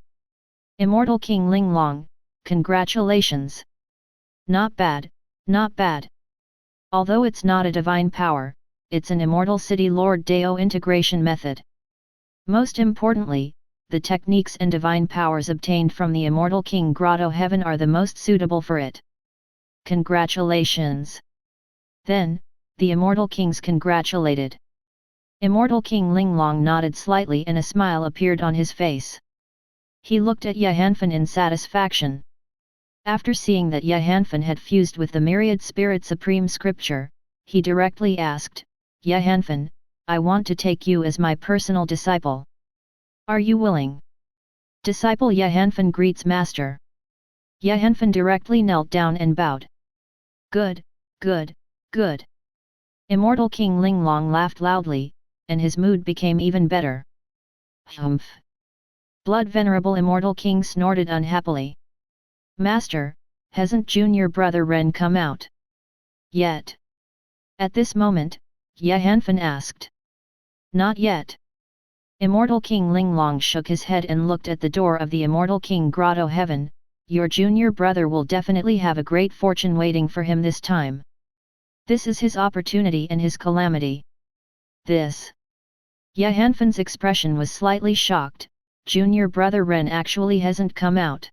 Immortal King Linglong, congratulations. Not bad, not bad. Although it's not a divine power, it's an Immortal City Lord Dao integration method. Most importantly, the techniques and divine powers obtained from the Immortal King Grotto-Heaven are the most suitable for it. Congratulations! Then, the Immortal Kings congratulated. Immortal King Linglong nodded slightly and a smile appeared on his face. He looked at Ye Hanfen in satisfaction. After seeing that Ye Hanfen had fused with the Myriad Spirit Supreme Scripture, he directly asked, Ye Hanfen, I want to take you as my personal disciple. Are you willing? Disciple Ye Hanfen greets Master. Ye Hanfen directly knelt down and bowed. Good, good, good. Immortal King Linglong laughed loudly, and his mood became even better. Humph! Blood Venerable Immortal King snorted unhappily. Master, hasn't junior brother Ren come out? Yet. At this moment, Ye Hanfen asked. Not yet. Immortal King Linglong shook his head and looked at the door of the Immortal King Grotto-Heaven. Your junior brother will definitely have a great fortune waiting for him this time. This is his opportunity and his calamity. This. Ye Hanfen's expression was slightly shocked. Junior brother Ren actually hasn't come out.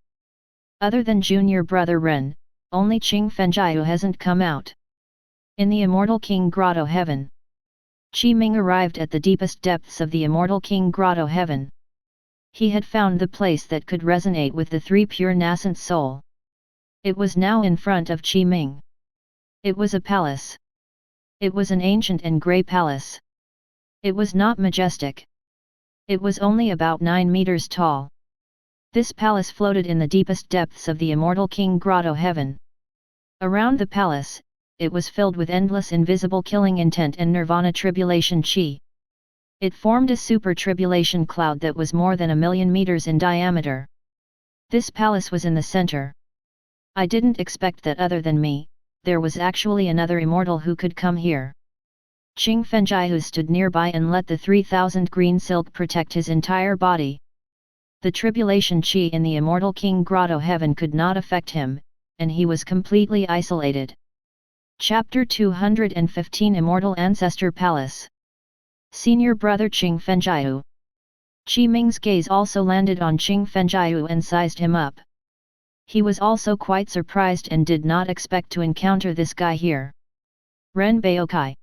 Other than junior brother Ren, only Qing Fenjiu hasn't come out. In the Immortal King Grotto-Heaven. Qi Ming arrived at the deepest depths of the Immortal King Grotto-Heaven. He had found the place that could resonate with the three pure nascent soul. It was now in front of Qi Ming. It was a palace. It was an ancient and grey palace. It was not majestic. It was only about 9 meters tall. This palace floated in the deepest depths of the Immortal King Grotto-Heaven. Around the palace, it was filled with endless invisible killing intent and nirvana tribulation chi. It formed a super tribulation cloud that was more than 1,000,000 meters in diameter. This palace was in the center. I didn't expect that other than me, there was actually another immortal who could come here. Qing Fengjihu stood nearby and let the 3,000 green silk protect his entire body. The tribulation chi in the immortal King Grotto-Heaven could not affect him, and he was completely isolated. Chapter 215 Immortal Ancestor Palace. Senior Brother Qing Fengjihu. Qi Ming's gaze also landed on Qing Fengjihu and sized him up. He was also quite surprised and did not expect to encounter this guy here. Ren Baoqi.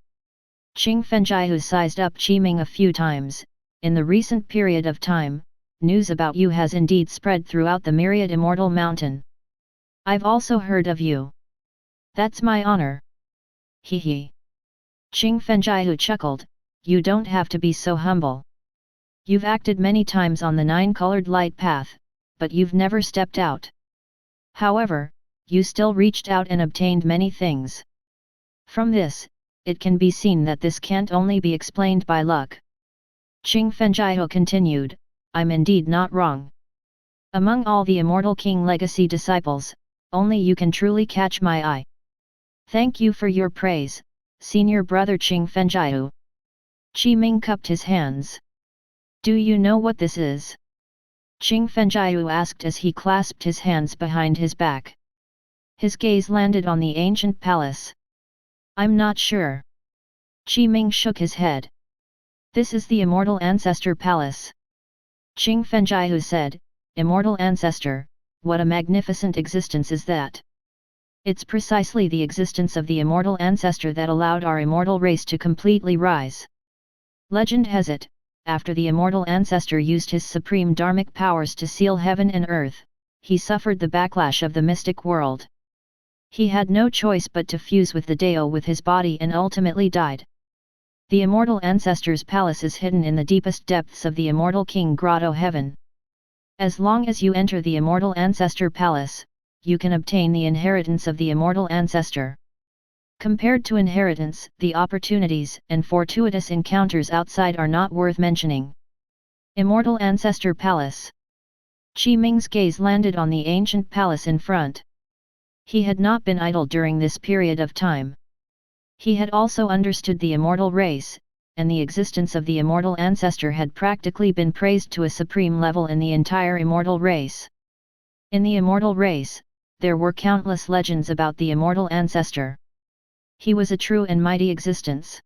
Qing Fengjihu sized up Qi Ming a few times. In the recent period of time, news about you has indeed spread throughout the myriad immortal mountain. I've also heard of you. That's my honor. Hee hee. Qing Fengjihu chuckled, you don't have to be so humble. You've acted many times on the 9-colored light path, but you've never stepped out. However, you still reached out and obtained many things. From this, it can be seen that this can't only be explained by luck. Qing Fengjihu continued, I'm indeed not wrong. Among all the immortal king legacy disciples, only you can truly catch my eye. Thank you for your praise, senior brother Qing Fengjihu. Qi Ming cupped his hands. Do you know what this is? Qing Fengjihu asked as he clasped his hands behind his back. His gaze landed on the ancient palace. I'm not sure. Qi Ming shook his head. This is the Immortal Ancestor Palace. Qing Fengjihu said, Immortal Ancestor, what a magnificent existence is that. It's precisely the existence of the Immortal Ancestor that allowed our immortal race to completely rise. Legend has it, after the Immortal Ancestor used his supreme dharmic powers to seal heaven and earth, he suffered the backlash of the mystic world. He had no choice but to fuse with the Dao with his body and ultimately died. The Immortal Ancestor's palace is hidden in the deepest depths of the Immortal King Grotto-Heaven. As long as you enter the Immortal Ancestor Palace, you can obtain the inheritance of the Immortal Ancestor. Compared to inheritance, the opportunities and fortuitous encounters outside are not worth mentioning. Immortal Ancestor Palace. Qi Ming's gaze landed on the ancient palace in front. He had not been idle during this period of time. He had also understood the immortal race, and the existence of the Immortal Ancestor had practically been praised to a supreme level in the entire immortal race. In the immortal race, there were countless legends about the Immortal Ancestor. He was a true and mighty existence.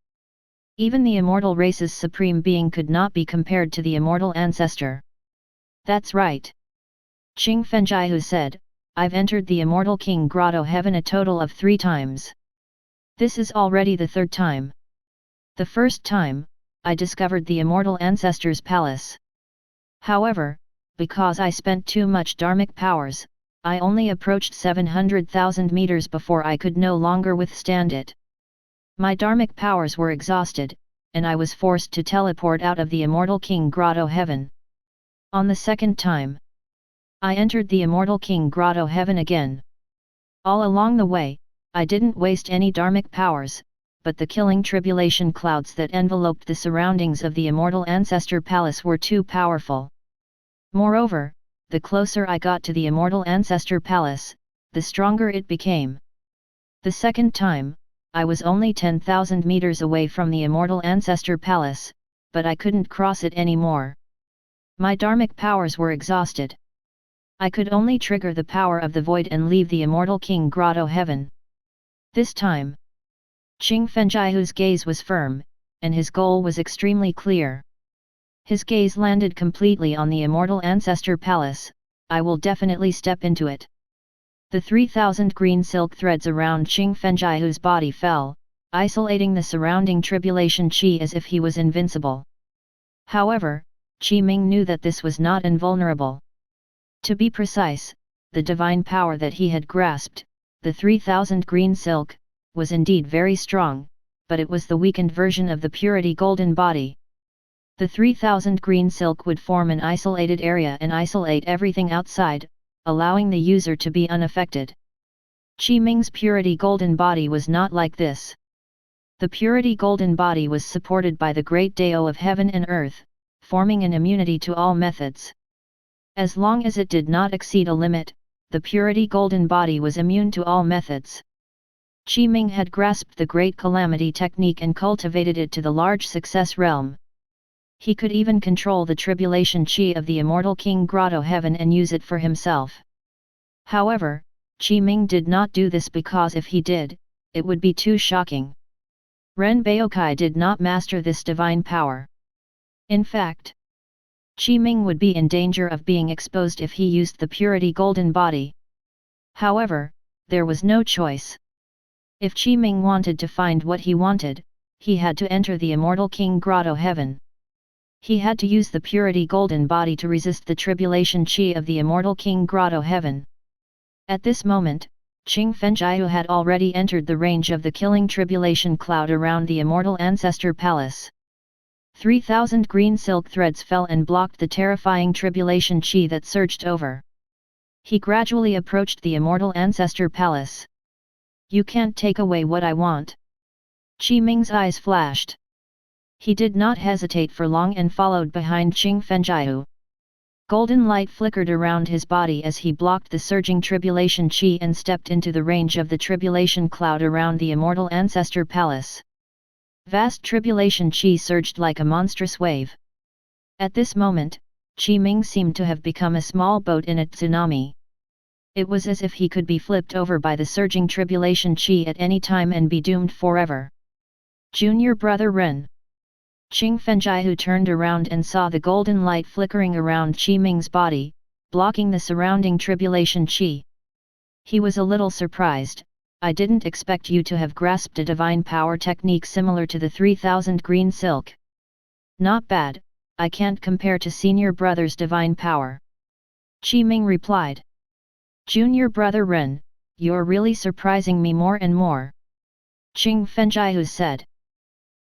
Even the immortal race's supreme being could not be compared to the Immortal Ancestor. That's right. Qing Fengjihu said, I've entered the Immortal King Grotto-Heaven a total of 3 times. This is already the 3rd time. The first time, I discovered the Immortal Ancestor's palace. However, because I spent too much dharmic powers, I only approached 700,000 meters before I could no longer withstand it. My dharmic powers were exhausted, and I was forced to teleport out of the Immortal King Grotto-Heaven. On the 2nd time, I entered the Immortal King Grotto-Heaven again. All along the way, I didn't waste any dharmic powers, but the killing tribulation clouds that enveloped the surroundings of the Immortal Ancestor Palace were too powerful. Moreover, the closer I got to the Immortal Ancestor Palace, the stronger it became. The 2nd time, I was only 10,000 meters away from the Immortal Ancestor Palace, but I couldn't cross it anymore. My dharmic powers were exhausted. I could only trigger the power of the void and leave the Immortal King Grotto-Heaven. This time, Qing Fengjihu's gaze was firm, and his goal was extremely clear. His gaze landed completely on the Immortal Ancestor Palace. I will definitely step into it. The 3,000 green silk threads around Qing Fengjihu's body fell, isolating the surrounding tribulation chi as if he was invincible. However, Qi Ming knew that this was not invulnerable. To be precise, the divine power that he had grasped, the 3,000 green silk, was indeed very strong, but it was the weakened version of the purity golden body. The 3,000 green silk would form an isolated area and isolate everything outside, allowing the user to be unaffected. Qi Ming's purity golden body was not like this. The purity golden body was supported by the great Dao of heaven and earth, forming an immunity to all methods. As long as it did not exceed a limit, the purity golden body was immune to all methods. Qi Ming had grasped the great calamity technique and cultivated it to the large success realm. He could even control the tribulation qi of the immortal king Grotto-Heaven and use it for himself. However, Qi Ming did not do this because if he did, it would be too shocking. Ren Baoqi did not master this divine power. In fact, Qi Ming would be in danger of being exposed if he used the purity golden body. However, there was no choice. If Qi Ming wanted to find what he wanted, he had to enter the immortal king Grotto-Heaven. He had to use the purity golden body to resist the tribulation qi of the immortal king Grotto-Heaven. At this moment, Qing Fengjiu had already entered the range of the killing tribulation cloud around the immortal Ancestor palace. 3,000 green silk threads fell and blocked the terrifying tribulation qi that surged over. He gradually approached the immortal Ancestor palace. "You can't take away what I want." Qi Ming's eyes flashed. He did not hesitate for long and followed behind Qing Fengjiu. Golden light flickered around his body as he blocked the surging tribulation qi and stepped into the range of the tribulation cloud around the immortal Ancestor palace. Vast tribulation qi surged like a monstrous wave. At this moment, Qi Ming seemed to have become a small boat in a tsunami. It was as if he could be flipped over by the surging tribulation qi at any time and be doomed forever. "Junior brother Ren." Qing Fengjiu turned around and saw the golden light flickering around Qi Ming's body, blocking the surrounding tribulation qi. He was a little surprised. "I didn't expect you to have grasped a divine power technique similar to the 3,000 green silk." "Not bad, I can't compare to senior brother's divine power." Qi Ming replied. "Junior brother Ren, you're really surprising me more and more," Qing Fengjiu said.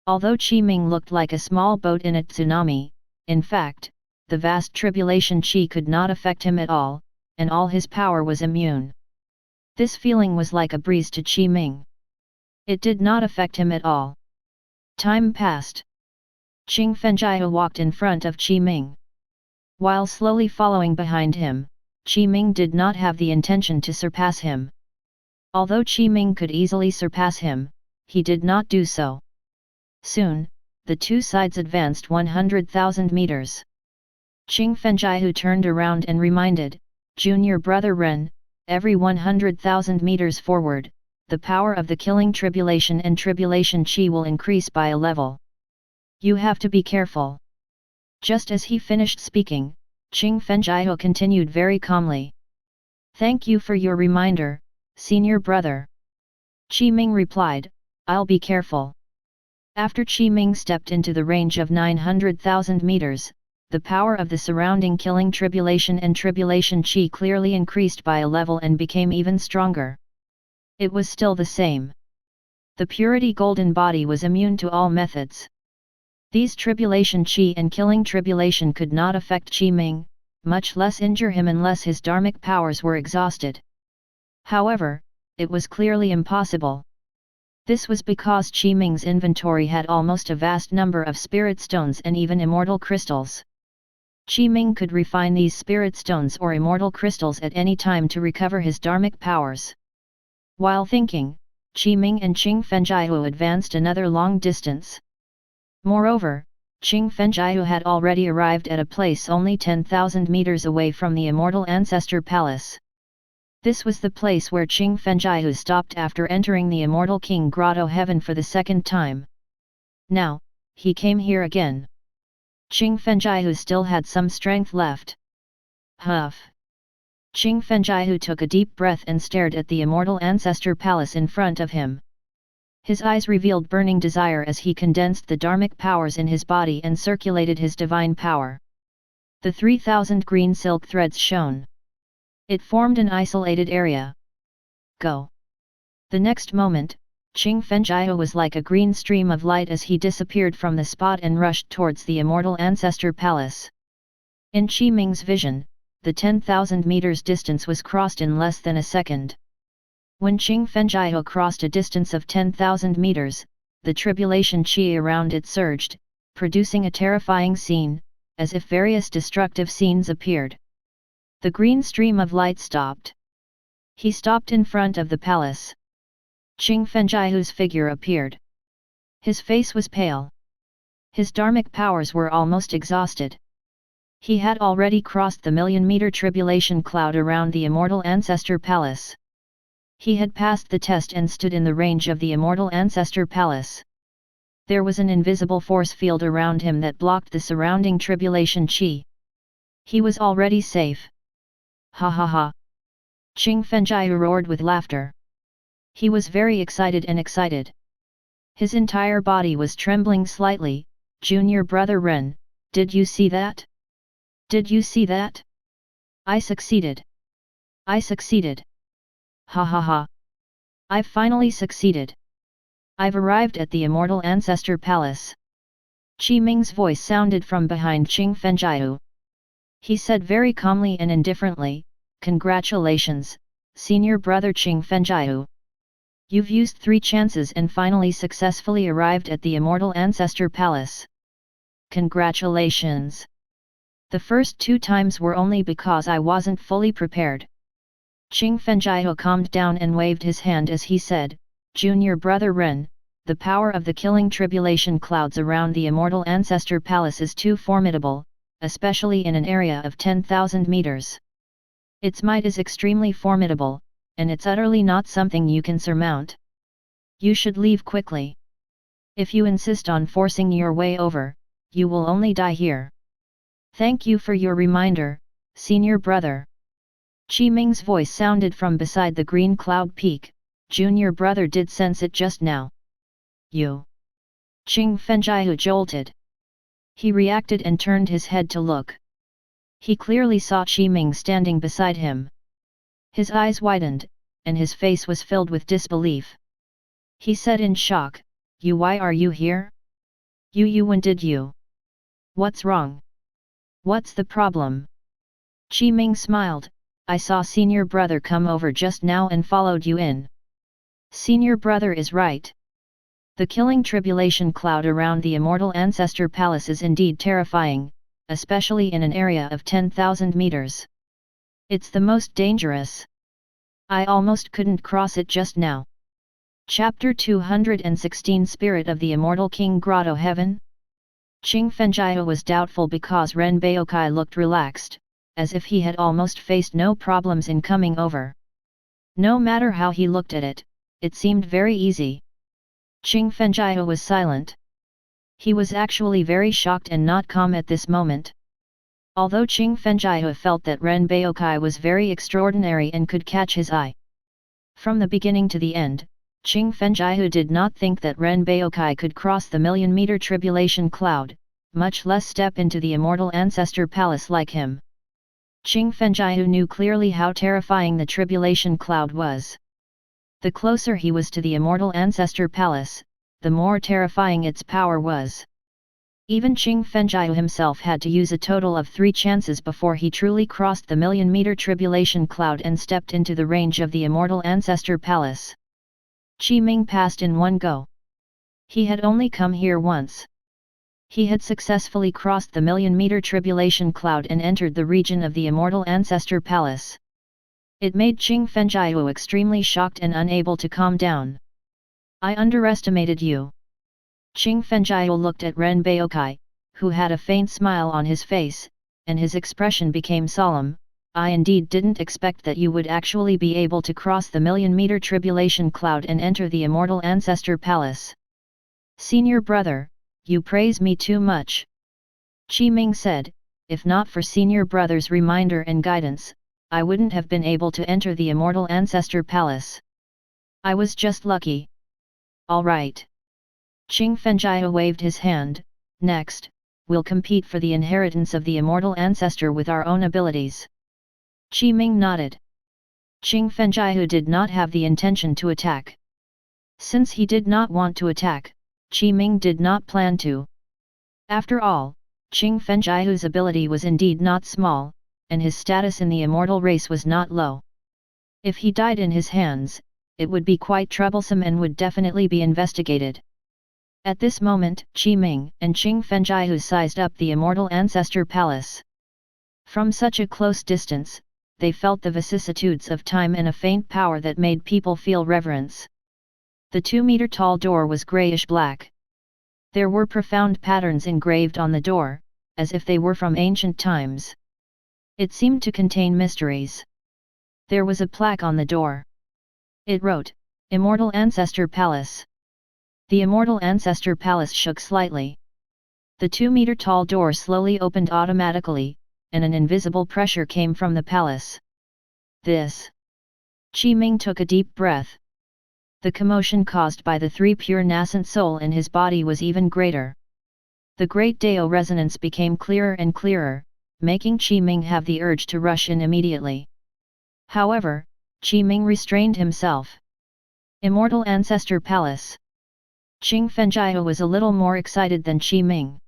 Although Qi Ming looked like a small boat in a tsunami, in fact, the vast tribulation qi could not affect him at all, and all his power was immune. This feeling was like a breeze to Qi Ming. It did not affect him at all. Time passed. Qing Fengjiu walked in front of Qi Ming. While slowly following behind him, Qi Ming did not have the intention to surpass him. Although Qi Ming could easily surpass him, he did not do so. Soon, the two sides advanced 100,000 meters. Qing Fengjiu turned around and reminded, "Junior brother Ren, every 100,000 meters forward, the power of the killing tribulation and tribulation qi will increase by a level. You have to be careful." Just as he finished speaking, Qing Fengjiu continued very calmly. "Thank you for your reminder, senior brother." Qi Ming replied, "I'll be careful." After Qi Ming stepped into the range of 900,000 meters, the power of the surrounding killing tribulation and tribulation qi clearly increased by a level and became even stronger. It was still the same. The purity golden body was immune to all methods. These tribulation qi and killing tribulation could not affect Qi Ming, much less injure him unless his dharmic powers were exhausted. However, it was clearly impossible. This was because Qi Ming's inventory had almost a vast number of spirit stones and even immortal crystals. Qi Ming could refine these spirit stones or immortal crystals at any time to recover his dharmic powers. While thinking, Qi Ming and Qing Fengjiu advanced another long distance. Moreover, Qing Fengjiu had already arrived at a place only 10,000 meters away from the immortal Ancestor palace. This was the place where Qing Fengjiu stopped after entering the immortal king Grotto-Heaven for the second time. Now, he came here again. Qing Fengjiu still had some strength left. Huff! Qing Fengjiu took a deep breath and stared at the immortal Ancestor palace in front of him. His eyes revealed burning desire as he condensed the dharmic powers in his body and circulated his divine power. The 3,000 green silk threads shone. It formed an isolated area. Go! The next moment, Qing Fengjiu was like a green stream of light as he disappeared from the spot and rushed towards the immortal Ancestor palace. In Qi Ming's vision, the 10,000 meters distance was crossed in less than a second. When Qing Fengjiao crossed a distance of 10,000 meters, the tribulation qi around it surged, producing a terrifying scene, as if various destructive scenes appeared. The green stream of light stopped. He stopped in front of the palace. Qing Fengjiao's figure appeared. His face was pale. His dharmic powers were almost exhausted. He had already crossed the million-meter tribulation cloud around the Immortal Ancestor Palace. He had passed the test and stood in the range of the Immortal Ancestor Palace. There was an invisible force field around him that blocked the surrounding tribulation qi. He was already safe. Ha ha ha! Qing Fengjiao roared with laughter. He was very excited. His entire body was trembling slightly. Junior brother Ren, did you see that? Did you see that? I succeeded. I succeeded. Ha ha ha. I've finally succeeded. I've arrived at the Immortal Ancestor Palace. Qi Ming's voice sounded from behind Qing Fengjiao. He said very calmly and indifferently, "Congratulations, senior brother Qing Fengjiao. You've used 3 chances and finally successfully arrived at the Immortal Ancestor Palace. Congratulations. The first 2 times were only because I wasn't fully prepared." Qing Fengjiao calmed down and waved his hand as he said, "Junior brother Ren, the power of the killing tribulation clouds around the Immortal Ancestor Palace is too formidable, especially in an area of 10,000 meters. Its might is extremely formidable, and it's utterly not something you can surmount. You should leave quickly. If you insist on forcing your way over, you will only die here. Thank you for your reminder, senior brother." Qi Ming's voice sounded from beside the green cloud peak. Junior brother did sense it just now. You. Qing Fengjiao jolted. He reacted and turned his head to look. He clearly saw Qi Ming standing beside him. His eyes widened, and his face was filled with disbelief. He said in shock, Why are you here? When did you? What's wrong? What's the problem?" Qi Ming smiled, "I saw senior brother come over just now and followed you in. Senior brother is right. The killing tribulation cloud around the Immortal Ancestor Palace is indeed terrifying, especially in an area of 10,000 meters. It's the most dangerous. I almost couldn't cross it just now." Chapter 216 Spirit of the Immortal King Grotto-Heaven. Qing Fengjiao was doubtful because Ren Baoqi looked relaxed, as if he had almost faced no problems in coming over. No matter how he looked at it, it seemed very easy. Qing Fengjiao was silent. He was actually very shocked and not calm at this moment. Although Qing Fengjiao felt that Ren Baoqi was very extraordinary and could catch his eye. From the beginning to the end, Qing Fengjiao did not think that Ren Baoqi could cross the million-meter tribulation cloud, much less step into the Immortal Ancestor Palace like him. Qing Fengjiao knew clearly how terrifying the tribulation cloud was. The closer he was to the Immortal Ancestor Palace, the more terrifying its power was. Even Qing Fengjiao himself had to use a total of 3 chances before he truly crossed the million-meter tribulation cloud and stepped into the range of the Immortal Ancestor Palace. Qi Ming passed in one go. He had only come here once. He had successfully crossed the million-meter tribulation cloud and entered the region of the Immortal Ancestor Palace. It made Qing Fengjiao extremely shocked and unable to calm down. "I underestimated you." Qing Fengjiao looked at Ren Baoqi, who had a faint smile on his face, and his expression became solemn. "I indeed didn't expect that you would actually be able to cross the million-meter tribulation cloud and enter the Immortal Ancestor Palace. Senior brother, you praise me too much." Qi Ming said, "If not for senior brother's reminder and guidance, I wouldn't have been able to enter the Immortal Ancestor Palace. I was just lucky." "All right." Qing Fengjiao waved his hand. "Next, we'll compete for the inheritance of the Immortal Ancestor with our own abilities." Qi Ming nodded. Qing Fengjiao did not have the intention to attack. Since he did not want to attack, Qi Ming did not plan to. After all, Qing Fengjiao's ability was indeed not small, and his status in the immortal race was not low. If he died in his hands, it would be quite troublesome and would definitely be investigated. At this moment, Qi Ming and Qing Fengjiu sized up the Immortal Ancestor Palace. From such a close distance, they felt the vicissitudes of time and a faint power that made people feel reverence. The 2-meter-tall door was grayish-black. There were profound patterns engraved on the door, as if they were from ancient times. It seemed to contain mysteries. There was a plaque on the door. It wrote, "Immortal Ancestor Palace." The Immortal Ancestor Palace shook slightly. The 2-meter-tall door slowly opened automatically, and an invisible pressure came from the palace. This. Qi Ming took a deep breath. The commotion caused by the 3 pure nascent soul in his body was even greater. The great Dao resonance became clearer and clearer, making Qi Ming have the urge to rush in immediately. However, Qi Ming restrained himself. Immortal Ancestor Palace. Qing Fengjiu was a little more excited than Qi Ming.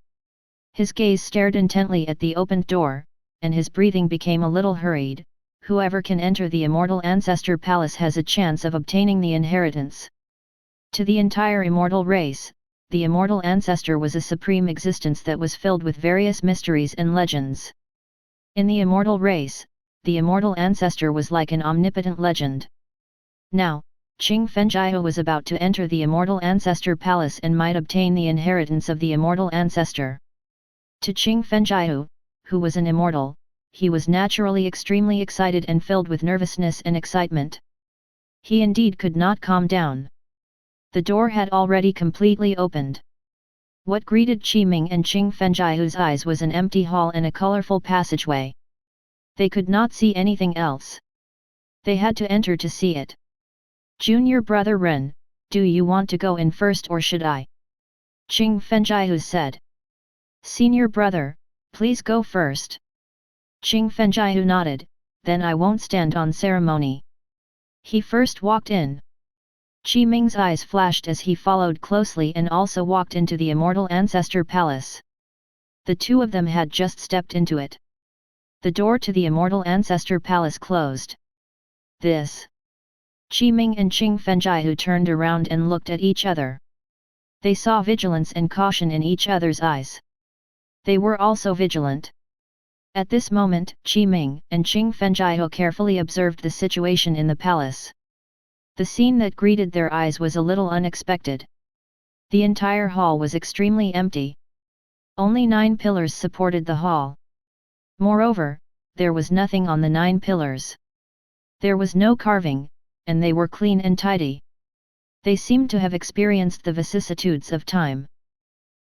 His gaze stared intently at the opened door, and his breathing became a little hurried. Whoever can enter the Immortal Ancestor Palace has a chance of obtaining the inheritance. To the entire immortal race, the Immortal Ancestor was a supreme existence that was filled with various mysteries and legends. In the immortal race, the Immortal Ancestor was like an omnipotent legend. Now, Qing Fengjiu was about to enter the Immortal Ancestor Palace and might obtain the inheritance of the Immortal Ancestor. To Qing Fengjiu, who was an immortal, he was naturally extremely excited and filled with nervousness and excitement. He indeed could not calm down. The door had already completely opened. What greeted Qi Ming and Qing Fengjiu's eyes was an empty hall and a colorful passageway. They could not see anything else. They had to enter to see it. "Junior brother Ren, do you want to go in first or should I?" Qing Fengjiu said. "Senior brother, please go first." Qing Fengjiu nodded, "Then I won't stand on ceremony." He first walked in. Qi Ming's eyes flashed as he followed closely and also walked into the Immortal Ancestor Palace. The two of them had just stepped into it. The door to the Immortal Ancestor Palace closed. This. Qi Ming and Qing Fengjiu turned around and looked at each other. They saw vigilance and caution in each other's eyes. They were also vigilant. At this moment, Qi Ming and Qing Fengjiu carefully observed the situation in the palace. The scene that greeted their eyes was a little unexpected. The entire hall was extremely empty. Only 9 pillars supported the hall. Moreover, there was nothing on the 9 pillars. There was no carving, and they were clean and tidy. They seemed to have experienced the vicissitudes of time.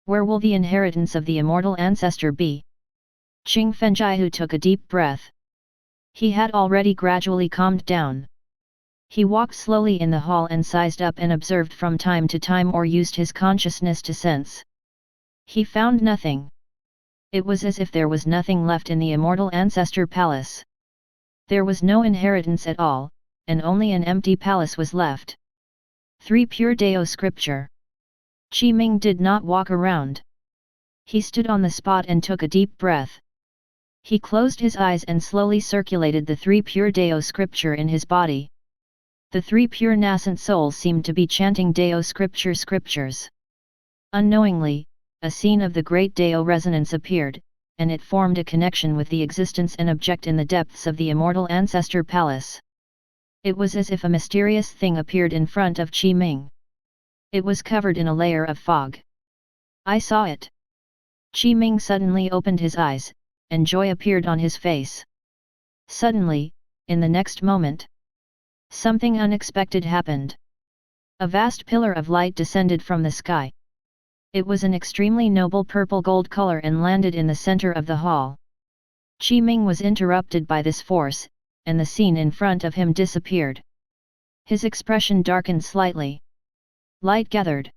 Where will the inheritance of the Immortal Ancestor be? Qing Fengjiu took a deep breath. He had already gradually calmed down. He walked slowly in the hall and sized up and observed from time to time or used his consciousness to sense. He found nothing. It was as if there was nothing left in the Immortal Ancestor Palace. There was no inheritance at all, and only an empty palace was left. 3 Pure Dao Scripture. Qi Ming did not walk around. He stood on the spot and took a deep breath. He closed his eyes and slowly circulated the 3 Pure Dao Scripture in his body. The 3 pure nascent souls seemed to be chanting Dao scriptures. Unknowingly, a scene of the great Dao resonance appeared, and it formed a connection with the existence and object in the depths of the Immortal Ancestor Palace. It was as if a mysterious thing appeared in front of Qi Ming. It was covered in a layer of fog. "I saw it." Qi Ming suddenly opened his eyes, and joy appeared on his face. Suddenly, in the next moment, something unexpected happened. A vast pillar of light descended from the sky. It was an extremely noble purple gold color and landed in the center of the hall. Qi Ming was interrupted by this force, and the scene in front of him disappeared. His expression darkened slightly. Light gathered.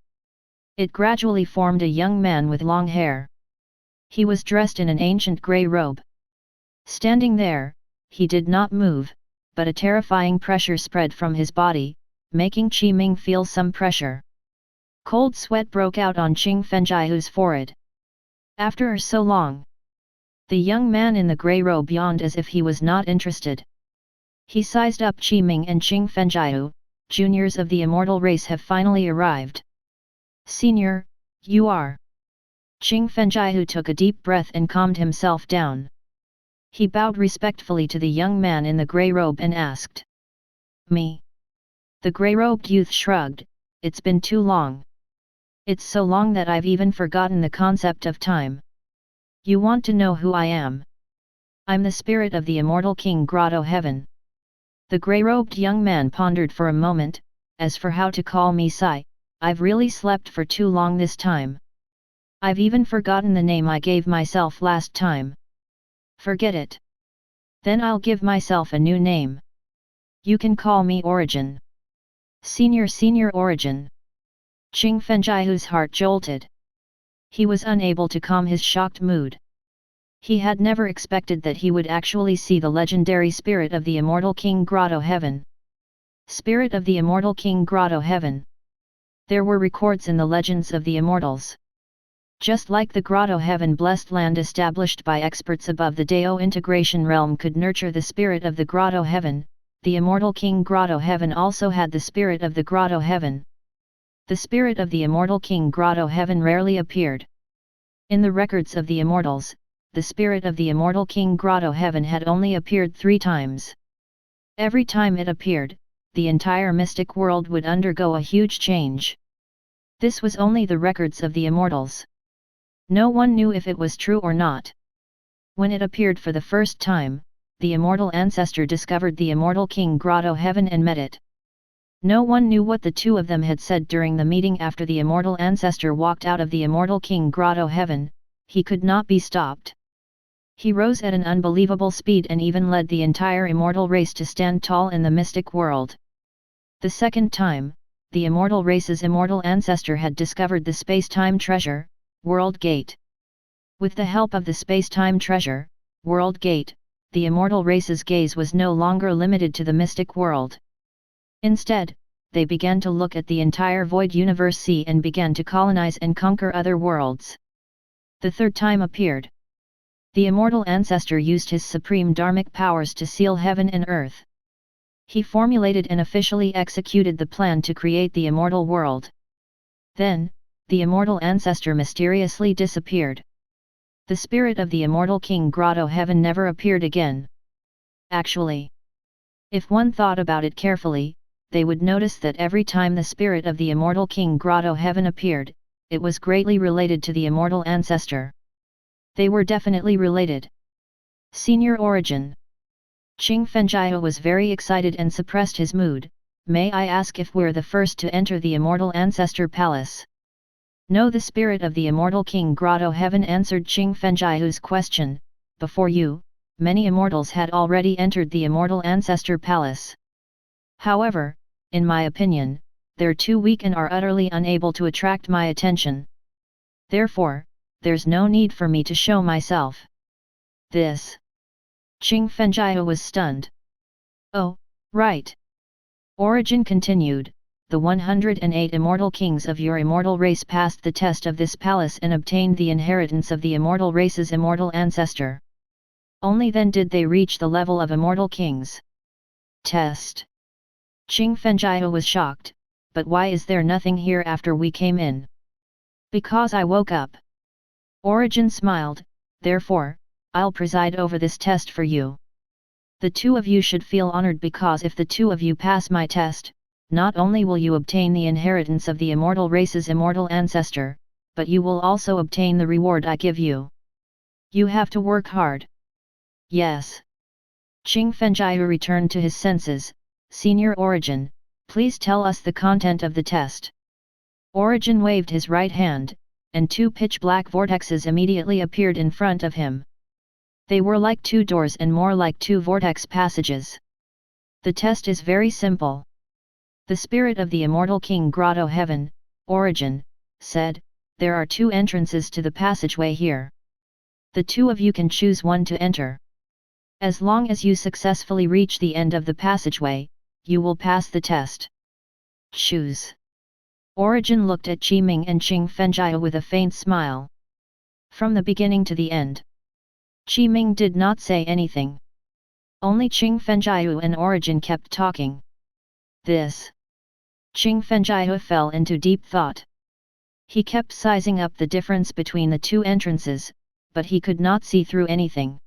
It gradually formed a young man with long hair. He was dressed in an ancient grey robe. Standing there, he did not move, but a terrifying pressure spread from his body, making Qi Ming feel some pressure. Cold sweat broke out on Qing Fengjiu's forehead. After so long, the young man in the grey robe yawned as if he was not interested. He sized up Qi Ming and Qing Fengjiu, juniors of the immortal race have finally arrived. Senior, you are. Qing Fenjiahu took a deep breath and calmed himself down. He bowed respectfully to the young man in the grey robe and asked. Me? The grey-robed youth shrugged, it's been too long. It's so long that I've even forgotten the concept of time. You want to know who I am? I'm the spirit of the immortal king Grotto-Heaven. The grey-robed young man pondered for a moment. As for how to call me Sai, I've really slept for too long this time. I've even forgotten the name I gave myself last time. Forget it. Then I'll give myself a new name. You can call me Origin. Senior Origin. Qing Fenjiahu's heart jolted. He was unable to calm his shocked mood. He had never expected that he would actually see the legendary spirit of the immortal king Grotto-Heaven. Spirit of the immortal king Grotto-Heaven. There were records in the legends of the immortals. Just like the Grotto-Heaven blessed land established by experts above the Dao integration realm could nurture the spirit of the Grotto-Heaven, the immortal king Grotto-Heaven also had the spirit of the Grotto-Heaven. The spirit of the immortal king Grotto-Heaven rarely appeared. In the records of the immortals, the spirit of the immortal king Grotto-Heaven had only appeared 3 times. Every time it appeared, the entire mystic world would undergo a huge change. This was only the records of the immortals. No one knew if it was true or not. When it appeared for the first time, the immortal ancestor discovered the immortal king Grotto-Heaven and met it. No one knew what the two of them had said during the meeting after the immortal ancestor walked out of the immortal king Grotto-Heaven. He could not be stopped. He rose at an unbelievable speed and even led the entire immortal race to stand tall in the mystic world. The second time, the immortal race's immortal ancestor had discovered the space-time treasure, World Gate. With the help of the space-time treasure, World Gate, the immortal race's gaze was no longer limited to the mystic world. Instead, they began to look at the entire void universe sea and began to colonize and conquer other worlds. The third time appeared. The immortal ancestor used his supreme dharmic powers to seal heaven and earth. He formulated and officially executed the plan to create the immortal world. Then, the immortal ancestor mysteriously disappeared. The spirit of the immortal king Grotto-Heaven never appeared again. Actually, if one thought about it carefully, they would notice that every time the spirit of the immortal king Grotto-Heaven appeared, it was greatly related to the immortal ancestor. They were definitely related. Senior Origin. Qing Fenjiahu was very excited and suppressed his mood. May I ask if we're the first to enter the immortal ancestor palace? No, the spirit of the immortal king Grotto-Heaven answered Qing Fenjiahu's question. Before you, many immortals had already entered the immortal ancestor palace. However, in my opinion, they're too weak and are utterly unable to attract my attention. Therefore, there's no need for me to show myself. This. Qing Fenjiahu was stunned. Oh, right. Origin continued. The 108 immortal kings of your immortal race passed the test of this palace and obtained the inheritance of the immortal race's immortal ancestor. Only then did they reach the level of immortal kings. Test. Qing Fenjiahu was shocked, but why is there nothing here after we came in? Because I woke up. Origin smiled, therefore, I'll preside over this test for you. The two of you should feel honored because if the two of you pass my test, not only will you obtain the inheritance of the immortal race's immortal ancestor, but you will also obtain the reward I give you. You have to work hard. Yes. Qing Fenjiahu returned to his senses. Senior Origin, please tell us the content of the test. Origin waved his right hand, and 2 pitch-black vortexes immediately appeared in front of him. They were like 2 doors and more like 2 vortex passages. The test is very simple. The spirit of the immortal king Grotto-Heaven, Origin, said, there are 2 entrances to the passageway here. The two of you can choose one to enter. As long as you successfully reach the end of the passageway, you will pass the test. Choose. Origin looked at Qi Ming and Qing Fenjiahu with a faint smile. From the beginning to the end, Qi Ming did not say anything. Only Qing Fenjiahu and Origin kept talking. This. Qing Fengjiu fell into deep thought. He kept sizing up the difference between the two entrances, but he could not see through anything.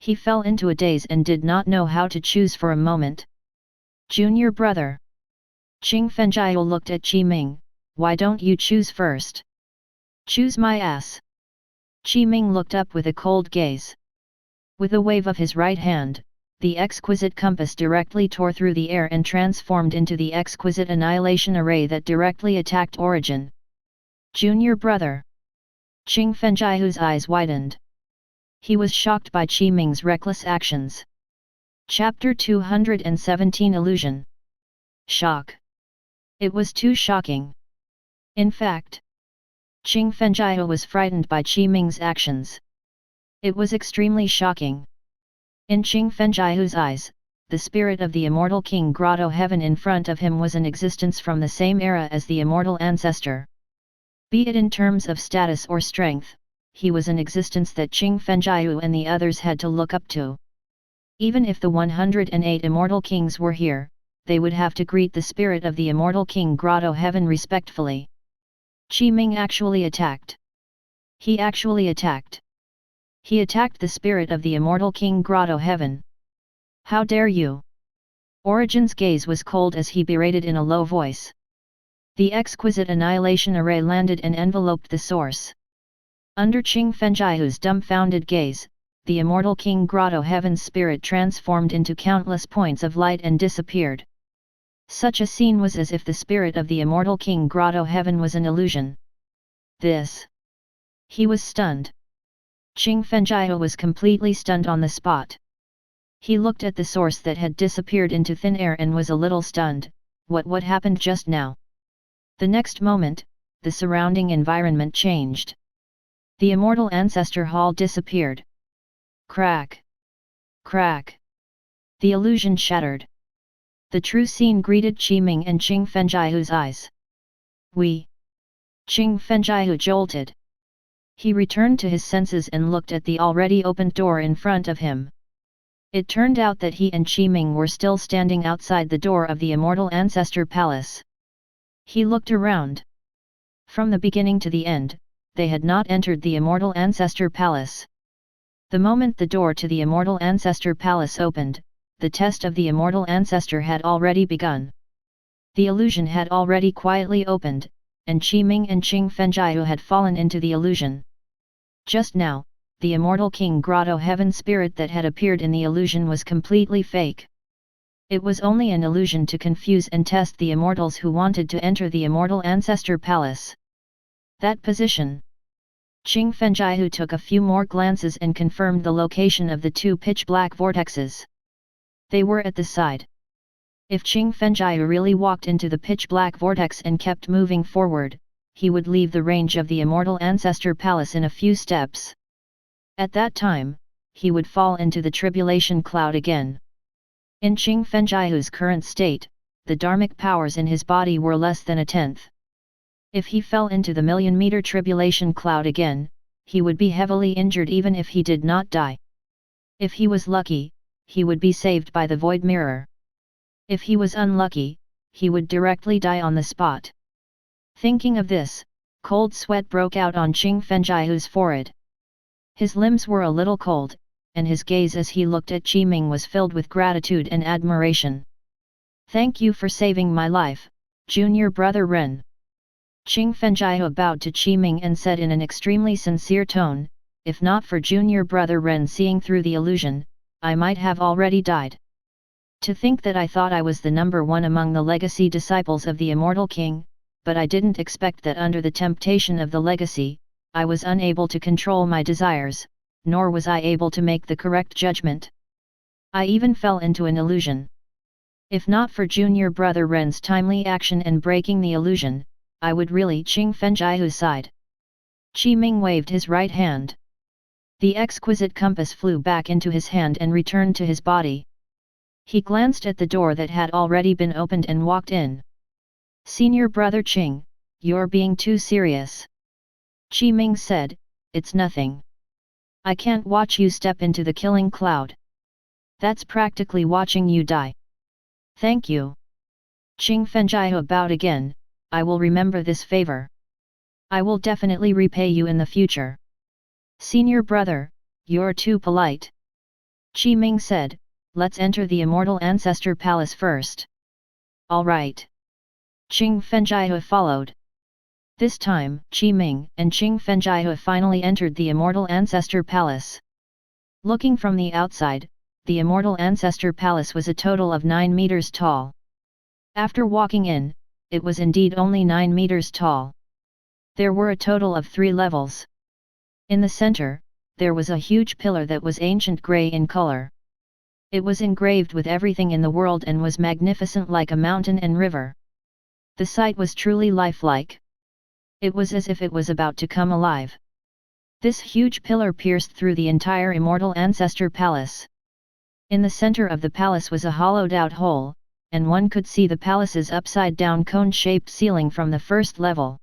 He fell into a daze and did not know how to choose for a moment. Junior brother. Qing Fengjiu looked at Qi Ming. Why don't you choose first? Choose my ass. Qi Ming looked up with a cold gaze. With a wave of his right hand, the exquisite compass directly tore through the air and transformed into the exquisite annihilation array that directly attacked Origin. Junior brother. Qing Fengjiu's eyes widened. He was shocked by Qi Ming's reckless actions. Chapter 217 Illusion. Shock. It was too shocking. In fact, Qing Fengjiu was frightened by Qi Ming's actions. It was extremely shocking. In Qing Fengjiu's eyes, the spirit of the immortal king Grotto-Heaven in front of him was an existence from the same era as the immortal ancestor. Be it in terms of status or strength, he was an existence that Qing Fengjiu and the others had to look up to. Even if the 108 immortal kings were here, they would have to greet the spirit of the immortal king Grotto-Heaven respectfully. Qi Ming actually attacked. He actually attacked. He attacked the spirit of the immortal king Grotto-Heaven. How dare you? Origin's gaze was cold as he berated in a low voice. The exquisite annihilation array landed and enveloped the source. Under Qing Fengjiu's dumbfounded gaze, the immortal king Grotto-Heaven's spirit transformed into countless points of light and disappeared. Such a scene was as if the spirit of the immortal king Grotto-Heaven was an illusion. This. He was stunned. Qing Fengjiu was completely stunned on the spot. He looked at the source that had disappeared into thin air and was a little stunned. What happened just now? The next moment, the surrounding environment changed. The immortal ancestor hall disappeared. Crack! Crack! The illusion shattered. The true scene greeted Qi Ming and Qing Fengjiu's eyes. We. Qing Fengjiu jolted. He returned to his senses and looked at the already opened door in front of him. It turned out that he and Qi Ming were still standing outside the door of the immortal ancestor palace. He looked around. From the beginning to the end, they had not entered the immortal ancestor palace. The moment the door to the immortal ancestor palace opened, the test of the immortal ancestor had already begun. The illusion had already quietly opened, and Qi Ming and Qing Fengjiu had fallen into the illusion. Just now, the immortal king Grotto-Heaven spirit that had appeared in the illusion was completely fake. It was only an illusion to confuse and test the immortals who wanted to enter the immortal ancestor palace. That position. Qing Fengjiu took a few more glances and confirmed the location of the two pitch-black vortexes. They were at the side. If Qing Fengjiu really walked into the pitch-black vortex and kept moving forward, he would leave the range of the immortal ancestor palace in a few steps. At that time, he would fall into the tribulation cloud again. In Qing Fengjiu's current state, the dharmic powers in his body were less than a tenth. If he fell into the million-meter tribulation cloud again, he would be heavily injured even if he did not die. If he was lucky, he would be saved by the void mirror. If he was unlucky, he would directly die on the spot. Thinking of this, cold sweat broke out on Qing Fengjiu's forehead. His limbs were a little cold, and his gaze as he looked at Qi Ming was filled with gratitude and admiration. Thank you for saving my life, junior brother Ren. Qing Fengjiu bowed to Qi Ming and said in an extremely sincere tone, if not for junior brother Ren seeing through the illusion, I might have already died. To think that I thought I was the number one among the legacy disciples of the immortal king, but I didn't expect that under the temptation of the legacy, I was unable to control my desires, nor was I able to make the correct judgment. I even fell into an illusion. If not for junior brother Ren's timely action and breaking the illusion, I would really Qing Fengjiu sighed. Qi Ming waved his right hand. The exquisite compass flew back into his hand and returned to his body. He glanced at the door that had already been opened and walked in. Senior brother Qing, you're being too serious. Qi Ming said, it's nothing. I can't watch you step into the killing cloud. That's practically watching you die. Thank you. Qing Fenjiao bowed again, I will remember this favor. I will definitely repay you in the future. Senior brother, you're too polite. Qi Ming said, let's enter the Immortal Ancestor Palace first. All right. Qing Fenjiao followed. This time, Qi Ming and Qing Fenjiao finally entered the Immortal Ancestor Palace. Looking from the outside, the Immortal Ancestor Palace was a total of 9 meters tall. After walking in, it was indeed only 9 meters tall. There were a total of 3 levels. In the center, there was a huge pillar that was ancient grey in color. It was engraved with everything in the world and was magnificent like a mountain and river. The sight was truly lifelike. It was as if it was about to come alive. This huge pillar pierced through the entire Immortal Ancestor Palace. In the center of the palace was a hollowed-out hole, and one could see the palace's upside-down cone-shaped ceiling from the first level.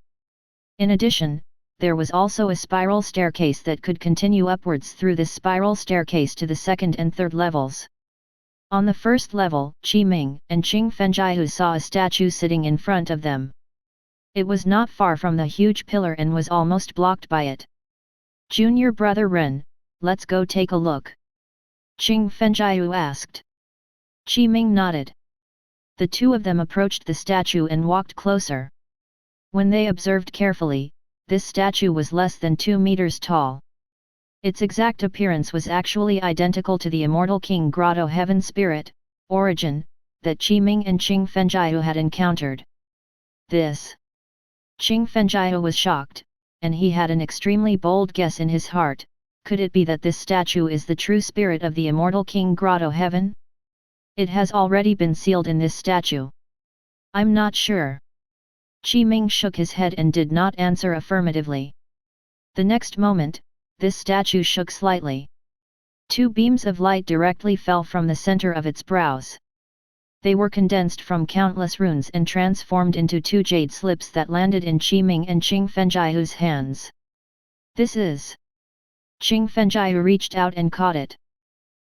In addition, there was also a spiral staircase that could continue upwards through this spiral staircase to the second and third levels. On the first level, Qi Ming and Qing Fenjiao saw a statue sitting in front of them. It was not far from the huge pillar and was almost blocked by it. Junior brother Ren, let's go take a look. Qing Fenjiao asked. Qi Ming nodded. The two of them approached the statue and walked closer. When they observed carefully, this statue was less than 2 meters tall. Its exact appearance was actually identical to the immortal King Grotto-Heaven spirit, origin, that Qi Ming and Qing Fenjiao had encountered. This. Qing Fenjiao was shocked, and he had an extremely bold guess in his heart. Could it be that this statue is the true spirit of the immortal King Grotto-Heaven? It has already been sealed in this statue. I'm not sure. Qi Ming shook his head and did not answer affirmatively. The next moment, this statue shook slightly. 2 beams of light directly fell from the center of its brows. They were condensed from countless runes and transformed into 2 jade slips that landed in Qi Ming and Qing Fenjiao's hands. This is... Qing Fenjiao reached out and caught it.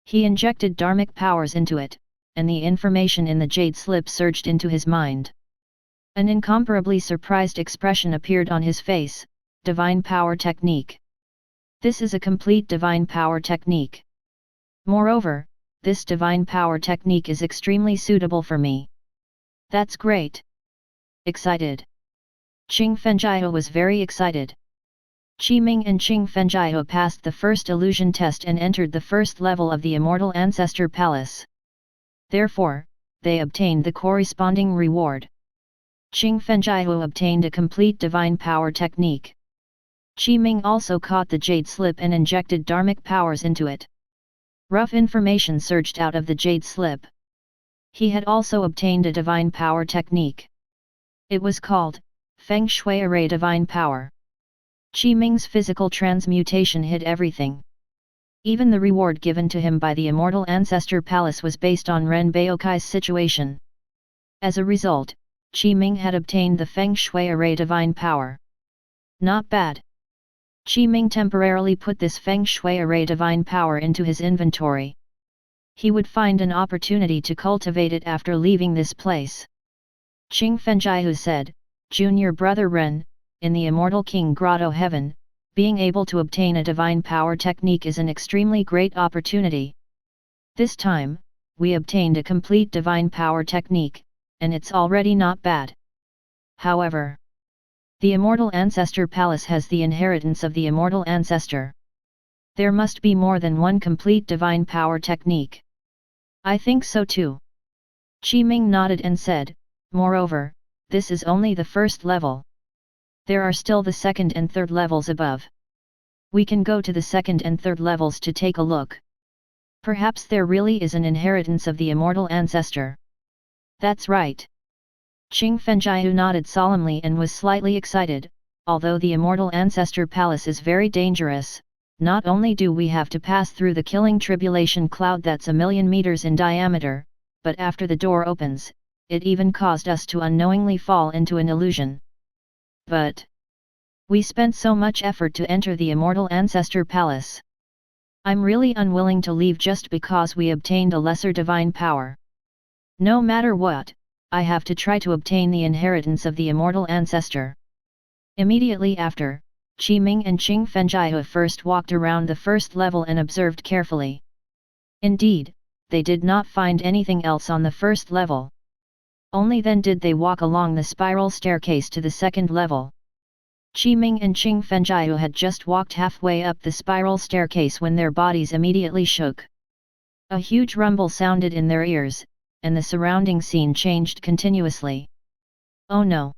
He injected dharmic powers into it, and the information in the jade slip surged into his mind. An incomparably surprised expression appeared on his face. Divine power technique. This is a complete divine power technique. Moreover, this divine power technique is extremely suitable for me. That's great. Excited. Qing Fenjiao was very excited. Qi Ming and Qing Fenjiao passed the first illusion test and entered the first level of the Immortal Ancestor Palace. Therefore, they obtained the corresponding reward. Qing Fenjiao obtained a complete divine power technique. Qi Ming also caught the jade slip and injected dharmic powers into it. Rough information surged out of the jade slip. He had also obtained a divine power technique. It was called Feng Shui Array Divine Power. Qi Ming's physical transmutation hid everything. Even the reward given to him by the Immortal Ancestor Palace was based on Ren Baoqi's situation. As a result, Qi Ming had obtained the Feng Shui Array Divine Power. Not bad. Qi Ming temporarily put this Feng Shui Array Divine Power into his inventory. He would find an opportunity to cultivate it after leaving this place. Qing Fenjiao said, Junior brother Ren, in the Immortal King Grotto-Heaven, being able to obtain a divine power technique is an extremely great opportunity. This time, we obtained a complete divine power technique, and it's already not bad. However, the Immortal Ancestor Palace has the inheritance of the Immortal Ancestor. There must be more than one complete divine power technique. I think so too. Qi Ming nodded and said, moreover, this is only the first level. There are still the second and third levels above. We can go to the second and third levels to take a look. Perhaps there really is an inheritance of the Immortal Ancestor. That's right. Qing Fenjiao nodded solemnly and was slightly excited. Although the Immortal Ancestor Palace is very dangerous, not only do we have to pass through the killing tribulation cloud that's 1,000,000 meters in diameter, but after the door opens, it even caused us to unknowingly fall into an illusion. But we spent so much effort to enter the Immortal Ancestor Palace. I'm really unwilling to leave just because we obtained a lesser divine power. No matter what, I have to try to obtain the inheritance of the immortal ancestor. Immediately after, Qi Ming and Qing Fengjiu first walked around the first level and observed carefully. Indeed, they did not find anything else on the first level. Only then did they walk along the spiral staircase to the second level. Qi Ming and Qing Fengjiu had just walked halfway up the spiral staircase when their bodies immediately shook. A huge rumble sounded in their ears, and the surrounding scene changed continuously. "Oh no!"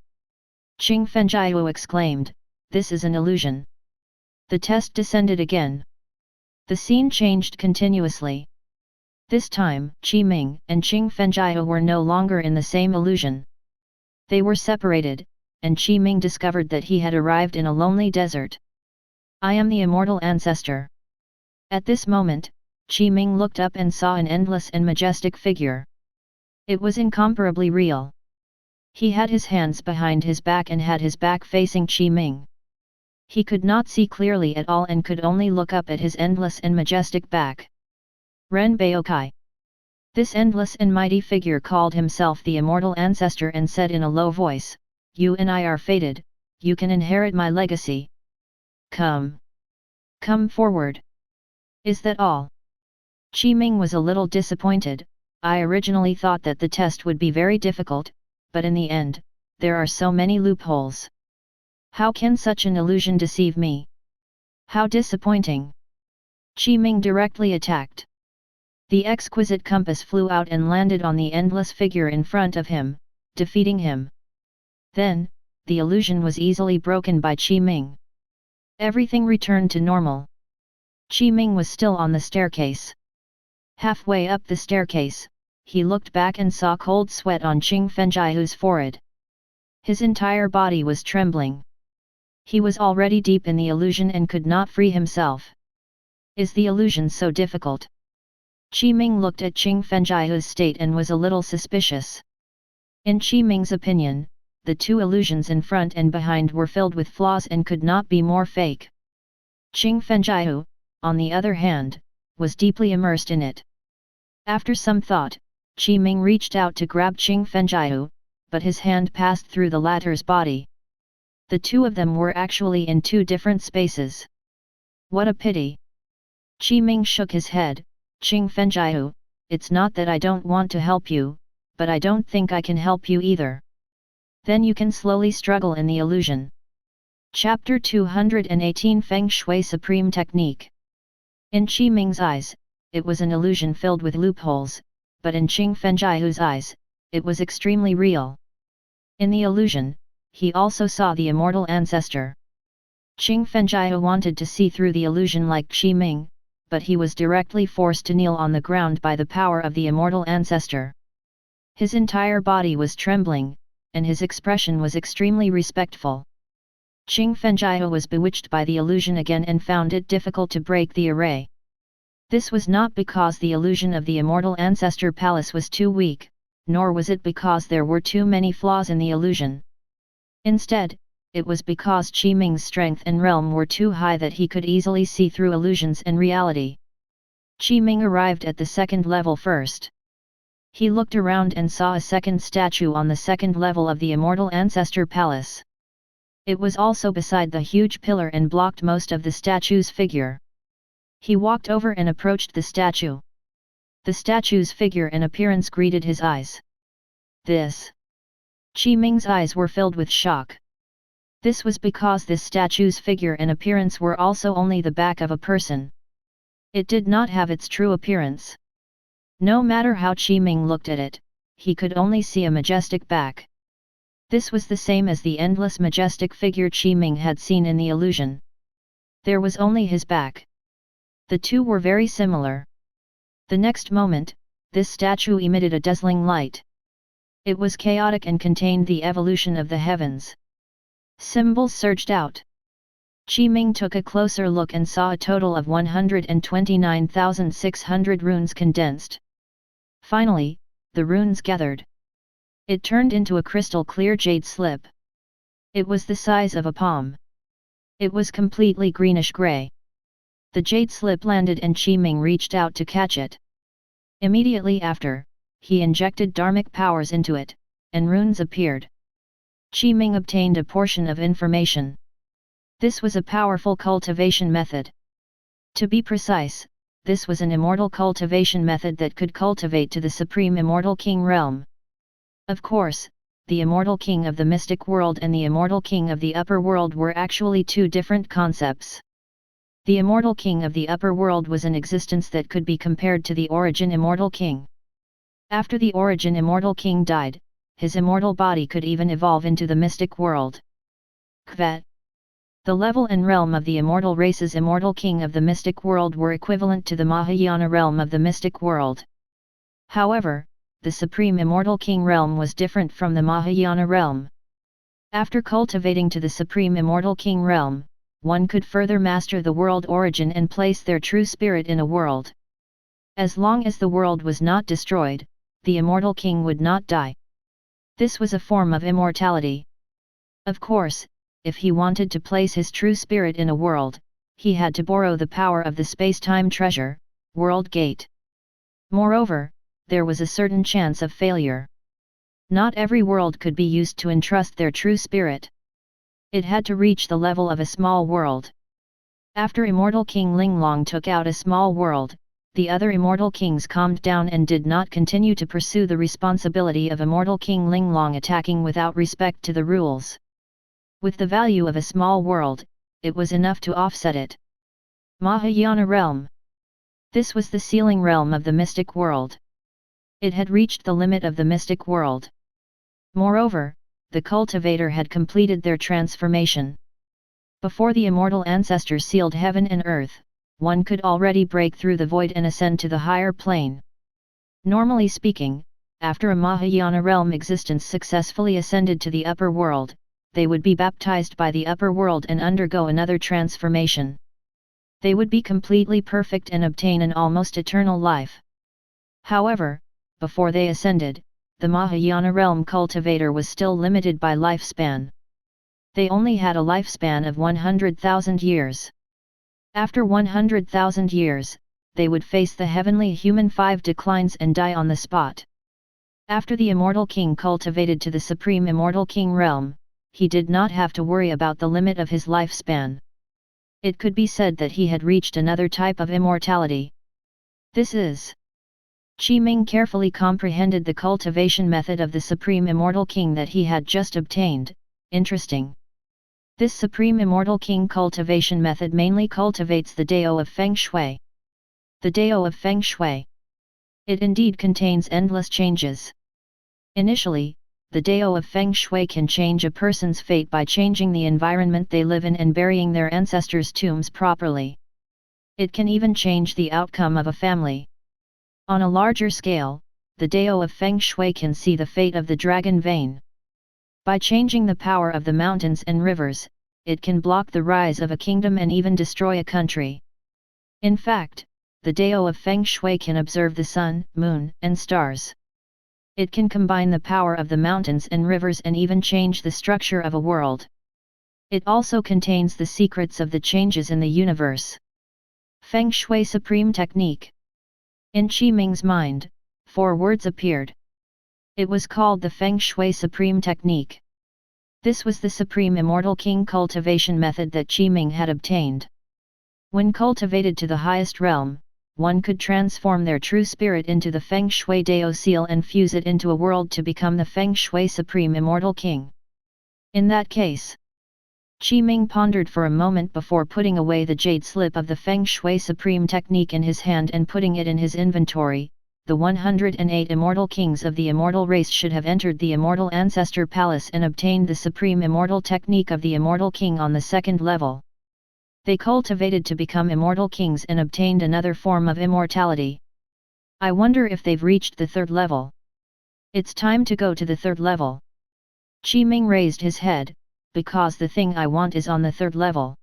Qing Fengjiu exclaimed, "This is an illusion." The test descended again. The scene changed continuously. This time, Qi Ming and Qing Fengjiu were no longer in the same illusion. They were separated, and Qi Ming discovered that he had arrived in a lonely desert. "I am the immortal ancestor." At this moment, Qi Ming looked up and saw an endless and majestic figure. It was incomparably real. He had his hands behind his back and had his back facing Qi Ming. He could not see clearly at all and could only look up at his endless and majestic back. Ren Baoqi. This endless and mighty figure called himself the immortal ancestor and said in a low voice, "You and I are fated, you can inherit my legacy. Come. Come forward." "Is that all?" Qi Ming was a little disappointed. "I originally thought that the test would be very difficult, but in the end, there are so many loopholes. How can such an illusion deceive me? How disappointing!" Qi Ming directly attacked. The exquisite compass flew out and landed on the endless figure in front of him, defeating him. Then, the illusion was easily broken by Qi Ming. Everything returned to normal. Qi Ming was still on the staircase. Halfway up the staircase, he looked back and saw cold sweat on Qing Fengjiu's forehead. His entire body was trembling. He was already deep in the illusion and could not free himself. Is the illusion so difficult? Qi Ming looked at Qing Fengjiu's state and was a little suspicious. In Qi Ming's opinion, the two illusions in front and behind were filled with flaws and could not be more fake. Qing Fengjiu, on the other hand, was deeply immersed in it. After some thought, Qi Ming reached out to grab Qing Fengjiu, but his hand passed through the latter's body. The two of them were actually in two different spaces. What a pity! Qi Ming shook his head. "Qing Fengjiu, it's not that I don't want to help you, but I don't think I can help you either. Then you can slowly struggle in the illusion." Chapter 218 Feng Shui Supreme Technique. In Qi Ming's eyes, it was an illusion filled with loopholes, but in Qing Fengjiu's eyes, it was extremely real. In the illusion, he also saw the immortal ancestor. Qing Fengjiu wanted to see through the illusion like Qi Ming, but he was directly forced to kneel on the ground by the power of the immortal ancestor. His entire body was trembling, and his expression was extremely respectful. Qing Fengjiu was bewitched by the illusion again and found it difficult to break the array. This was not because the illusion of the immortal ancestor palace was too weak, nor was it because there were too many flaws in the illusion. Instead, it was because Qi Ming's strength and realm were too high that he could easily see through illusions and reality. Qi Ming arrived at the second level first. He looked around and saw a second statue on the second level of the immortal ancestor palace. It was also beside the huge pillar and blocked most of the statue's figure. He walked over and approached the statue. The statue's figure and appearance greeted his eyes. This. Qi Ming's eyes were filled with shock. This was because this statue's figure and appearance were also only the back of a person. It did not have its true appearance. No matter how Qi Ming looked at it, he could only see a majestic back. This was the same as the endless majestic figure Qi Ming had seen in the illusion. There was only his back. The two were very similar. The next moment, this statue emitted a dazzling light. It was chaotic and contained the evolution of the heavens. Symbols surged out. Qi Ming took a closer look and saw a total of 129,600 runes condensed. Finally, the runes gathered. It turned into a crystal-clear jade slip. It was the size of a palm. It was completely greenish-gray. The jade slip landed and Qi Ming reached out to catch it. Immediately after, he injected dharmic powers into it, and runes appeared. Qi Ming obtained a portion of information. This was a powerful cultivation method. To be precise, this was an immortal cultivation method that could cultivate to the supreme immortal king realm. Of course, the immortal king of the mystic world and the immortal king of the upper world were actually two different concepts. The immortal king of the upper world was an existence that could be compared to the origin immortal king. After the origin immortal king died, his immortal body could even evolve into the mystic world. Kvet. The level and realm of the immortal race's immortal king of the mystic world were equivalent to the Mahayana realm of the mystic world. However, the supreme immortal king realm was different from the Mahayana realm. After cultivating to the supreme immortal king realm, one could further master the world origin and place their true spirit in a world. As long as the world was not destroyed, the immortal king would not die. This was a form of immortality. Of course, if he wanted to place his true spirit in a world, he had to borrow the power of the space-time treasure, World Gate. Moreover, there was a certain chance of failure. Not every world could be used to entrust their true spirit. It had to reach the level of a small world. After Immortal King Linglong took out a small world, the other immortal kings calmed down and did not continue to pursue the responsibility of Immortal King Linglong attacking without respect to the rules. With the value of a small world, it was enough to offset it. Mahayana realm. This was the ceiling realm of the mystic world. It had reached the limit of the mystic world. Moreover, the cultivator had completed their transformation. Before the immortal ancestor sealed heaven and earth, one could already break through the void and ascend to the higher plane. Normally speaking, after a Mahayana realm existence successfully ascended to the upper world, they would be baptized by the upper world and undergo another transformation. They would be completely perfect and obtain an almost eternal life. However, before they ascended, the Mahayana realm cultivator was still limited by lifespan. They only had a lifespan of 100,000 years. After 100,000 years, they would face the heavenly human 5 declines and die on the spot. After the immortal king cultivated to the supreme immortal king realm, he did not have to worry about the limit of his lifespan. It could be said that he had reached another type of immortality. This is. Qi Ming carefully comprehended the cultivation method of the supreme immortal king that he had just obtained. Interesting. This supreme immortal king cultivation method mainly cultivates the Dao of Feng Shui. The Dao of Feng Shui. It indeed contains endless changes. Initially, the Dao of Feng Shui can change a person's fate by changing the environment they live in and burying their ancestors' tombs properly. It can even change the outcome of a family. On a larger scale, the Dao of Feng Shui can see the fate of the dragon vein. By changing the power of the mountains and rivers, it can block the rise of a kingdom and even destroy a country. In fact, the Dao of Feng Shui can observe the sun, moon, and stars. It can combine the power of the mountains and rivers and even change the structure of a world. It also contains the secrets of the changes in the universe. Feng Shui Supreme Technique. In Qi Ming's mind, 4 words appeared. It was called the Feng Shui Supreme Technique. This was the supreme immortal king cultivation method that Qi Ming had obtained. When cultivated to the highest realm, one could transform their true spirit into the Feng Shui Dao seal and fuse it into a world to become the Feng Shui Supreme Immortal King. In that case, Qi Ming pondered for a moment before putting away the jade slip of the Feng Shui Supreme Technique in his hand and putting it in his inventory. The 108 immortal kings of the immortal race should have entered the immortal ancestor palace and obtained the supreme immortal technique of the immortal king on the 2nd level. They cultivated to become immortal kings and obtained another form of immortality. I wonder if they've reached the 3rd level. It's time to go to the 3rd level. Qi Ming raised his head, because the thing I want is on the 3rd level.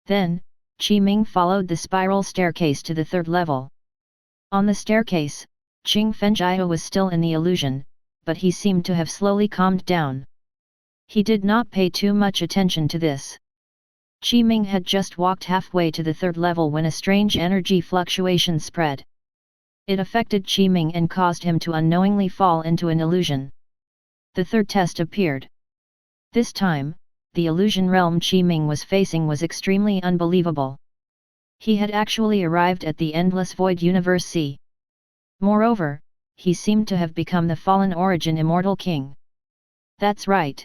Then, Qi Ming followed the spiral staircase to the 3rd level. On the staircase, Qing Fengjia was still in the illusion, but he seemed to have slowly calmed down. He did not pay too much attention to this. Qi Ming had just walked halfway to the 3rd level when a strange energy fluctuation spread. It affected Qi Ming and caused him to unknowingly fall into an illusion. The third test appeared. This time, the illusion realm Qi Ming was facing was extremely unbelievable. He had actually arrived at the endless void universe C. Moreover, he seemed to have become the fallen origin immortal king. That's right.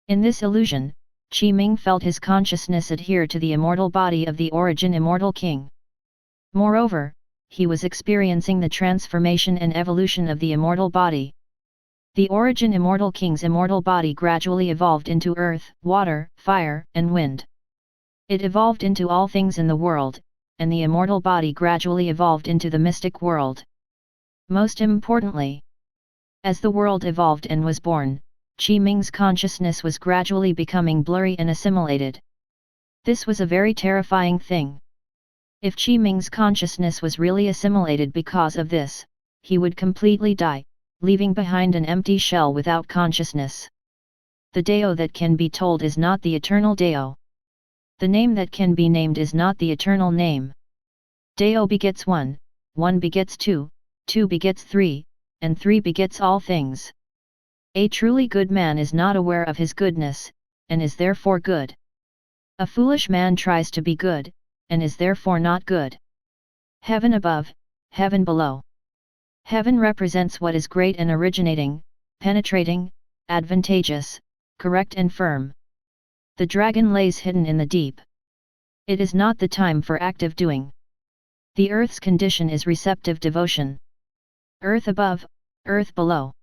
In this illusion, Qi Ming felt his consciousness adhere to the immortal body of the origin immortal king. Moreover, he was experiencing the transformation and evolution of the immortal body. The origin immortal king's immortal body gradually evolved into earth, water, fire, and wind. It evolved into all things in the world, and the immortal body gradually evolved into the mystic world. Most importantly, as the world evolved and was born, Qi Ming's consciousness was gradually becoming blurry and assimilated. This was a very terrifying thing. If Qi Ming's consciousness was really assimilated because of this, he would completely die, leaving behind an empty shell without consciousness. The Dao that can be told is not the eternal Dao. The name that can be named is not the eternal name. Dao begets 1, 1 begets 2, 2 begets 3, and 3 begets all things. A truly good man is not aware of his goodness, and is therefore good. A foolish man tries to be good, and is therefore not good. Heaven above, heaven below. Heaven represents what is great and originating, penetrating, advantageous, correct and firm. The dragon lays hidden in the deep. It is not the time for active doing. The earth's condition is receptive devotion. Earth above, earth below.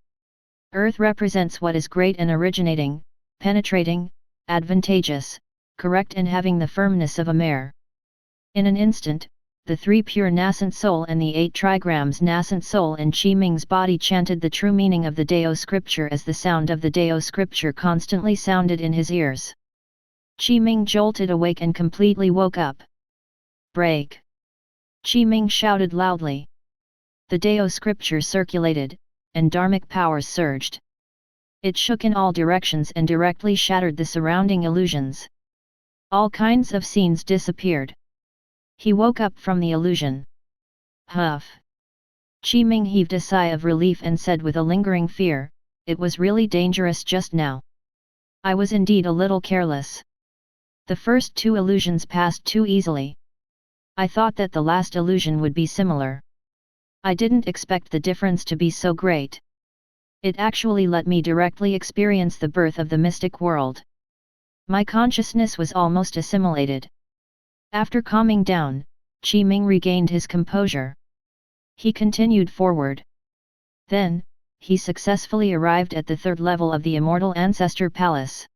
Earth represents what is great and originating, penetrating, advantageous, correct and having the firmness of a mare. In an instant, the 3 pure nascent soul and the 8 trigrams nascent soul in Qi Ming's body chanted the true meaning of the Dao scripture as the sound of the Dao scripture constantly sounded in his ears. Qi Ming jolted awake and completely woke up. Break! Qi Ming shouted loudly. The Dao scripture circulated, and dharmic powers surged. It shook in all directions and directly shattered the surrounding illusions. All kinds of scenes disappeared. He woke up from the illusion. Huff! Qi Ming heaved a sigh of relief and said with a lingering fear, "It was really dangerous just now. I was indeed a little careless. The first 2 illusions passed too easily. I thought that the last illusion would be similar. I didn't expect the difference to be so great. It actually let me directly experience the birth of the mystic world. My consciousness was almost assimilated." After calming down, Qi Ming regained his composure. He continued forward. Then, he successfully arrived at the 3rd level of the Immortal Ancestor Palace.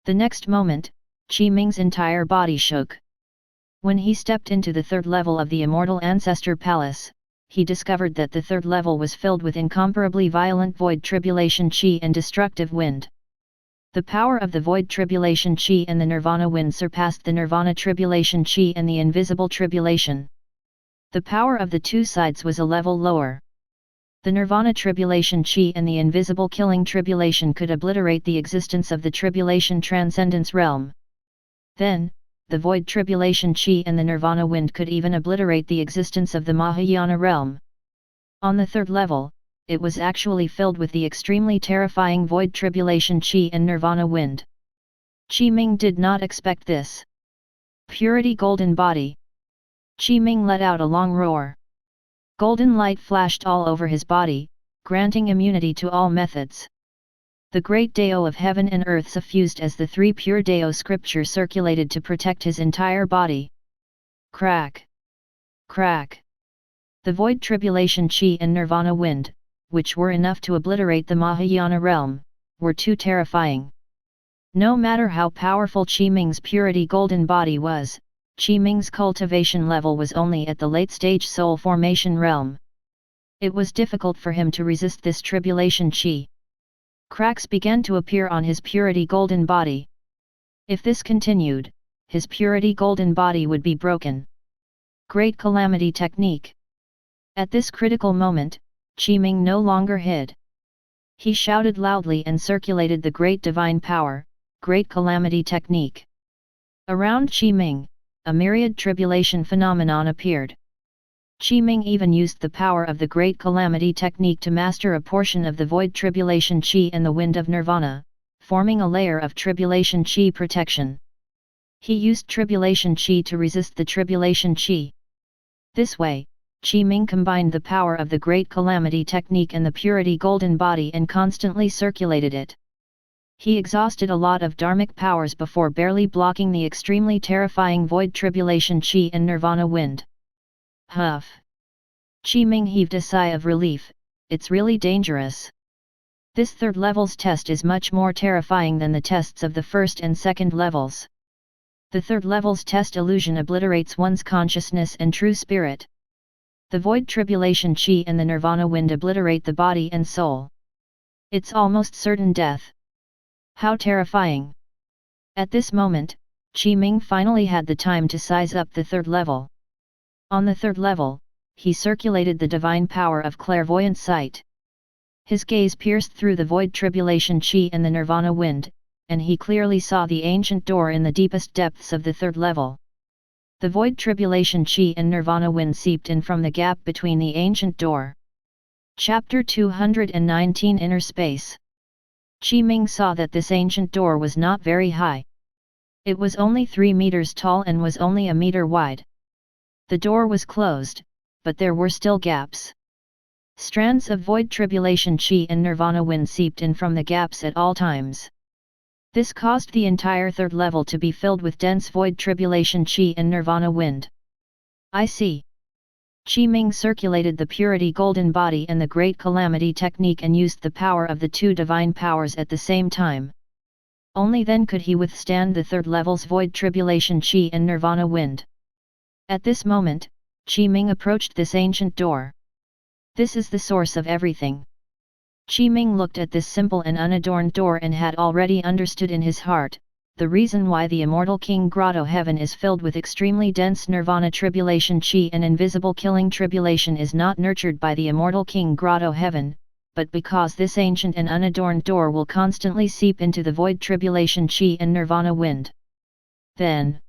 The next moment, Qi Ming's entire body shook. When he stepped into the 3rd level of the Immortal Ancestor Palace, he discovered that the 3rd level was filled with incomparably violent void tribulation Qi and destructive wind. The power of the void tribulation Qi and the nirvana wind surpassed the nirvana tribulation Qi and the invisible tribulation. The power of the 2 sides was a level lower. The nirvana tribulation Qi and the invisible killing tribulation could obliterate the existence of the tribulation transcendence realm. Then, the void tribulation Qi and the nirvana wind could even obliterate the existence of the Mahayana realm. On the 3rd level, it was actually filled with the extremely terrifying void tribulation Qi and nirvana wind. Qi Ming did not expect this. Purity golden body. Qi Ming let out a long roar. Golden light flashed all over his body, granting immunity to all methods. The great Dao of heaven and earth suffused as the 3 pure Dao scripture circulated to protect his entire body. Crack! Crack! The void tribulation Qi and nirvana wind, which were enough to obliterate the Mahayana realm, were too terrifying. No matter how powerful Qi Ming's purity golden body was, Qi Ming's cultivation level was only at the late-stage soul formation realm. It was difficult for him to resist this tribulation Qi. Cracks began to appear on his purity golden body. If this continued, his purity golden body would be broken. Great calamity technique. At this critical moment, Qi Ming no longer hid. He shouted loudly and circulated the great divine power, great calamity technique. Around Qi Ming, a myriad tribulation phenomenon appeared. Qi Ming even used the power of the Great Calamity technique to master a portion of the Void Tribulation Qi and the Wind of Nirvana, forming a layer of Tribulation Qi protection. He used Tribulation Qi to resist the Tribulation Qi. This way, Qi Ming combined the power of the Great Calamity technique and the Purity Golden Body and constantly circulated it. He exhausted a lot of dharmic powers before barely blocking the extremely terrifying Void Tribulation Qi and Nirvana Wind. Huff! Qi Ming heaved a sigh of relief. It's really dangerous. This third level's test is much more terrifying than the tests of the first and second levels. The third level's test illusion obliterates one's consciousness and true spirit. The Void Tribulation Qi and the Nirvana Wind obliterate the body and soul. It's almost certain death. How terrifying! At this moment, Qi Ming finally had the time to size up the third level. On the third level, he circulated the divine power of clairvoyant sight. His gaze pierced through the Void Tribulation Qi and the Nirvana Wind, and he clearly saw the ancient door in the deepest depths of the third level. The Void Tribulation Qi and Nirvana Wind seeped in from the gap between the ancient door. Chapter 219 Inner Space. Qi Ming saw that this ancient door was not very high. It was only 3 meters tall and was only a meter wide. The door was closed, but there were still gaps. Strands of Void Tribulation Qi and Nirvana Wind seeped in from the gaps at all times. This caused the entire third level to be filled with dense Void Tribulation Qi and Nirvana Wind. I see. Qi Ming circulated the Purity Golden Body and the Great Calamity technique and used the power of the two divine powers at the same time. Only then could he withstand the third level's Void Tribulation Qi and Nirvana Wind. At this moment, Qi Ming approached this ancient door. This is the source of everything. Qi Ming looked at this simple and unadorned door and had already understood in his heart, the reason why the Immortal King Grotto-Heaven is filled with extremely dense Nirvana Tribulation Qi and invisible killing tribulation is not nurtured by the Immortal King Grotto-Heaven, but because this ancient and unadorned door will constantly seep into the Void Tribulation Qi and Nirvana Wind. Then,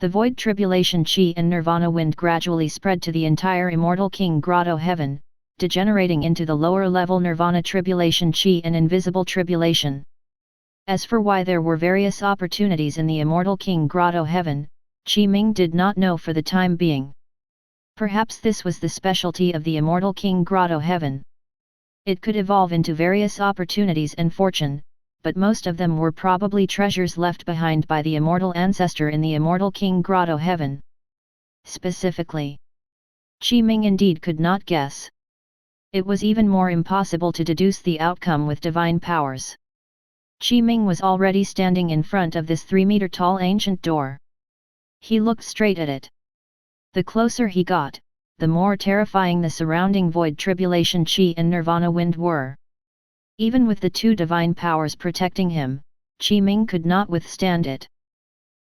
the Void Tribulation Qi and Nirvana Wind gradually spread to the entire Immortal King Grotto-Heaven, degenerating into the lower-level Nirvana Tribulation Qi and Invisible Tribulation. As for why there were various opportunities in the Immortal King Grotto-Heaven, Qi Ming did not know for the time being. Perhaps this was the specialty of the Immortal King Grotto-Heaven. It could evolve into various opportunities and fortune, but most of them were probably treasures left behind by the immortal ancestor in the Immortal King Grotto-Heaven. Specifically, Qi Ming indeed could not guess. It was even more impossible to deduce the outcome with divine powers. Qi Ming was already standing in front of this 3-meter-tall ancient door. He looked straight at it. The closer he got, the more terrifying the surrounding Void Tribulation Qi and Nirvana Wind were. Even with the two divine powers protecting him, Qi Ming could not withstand it.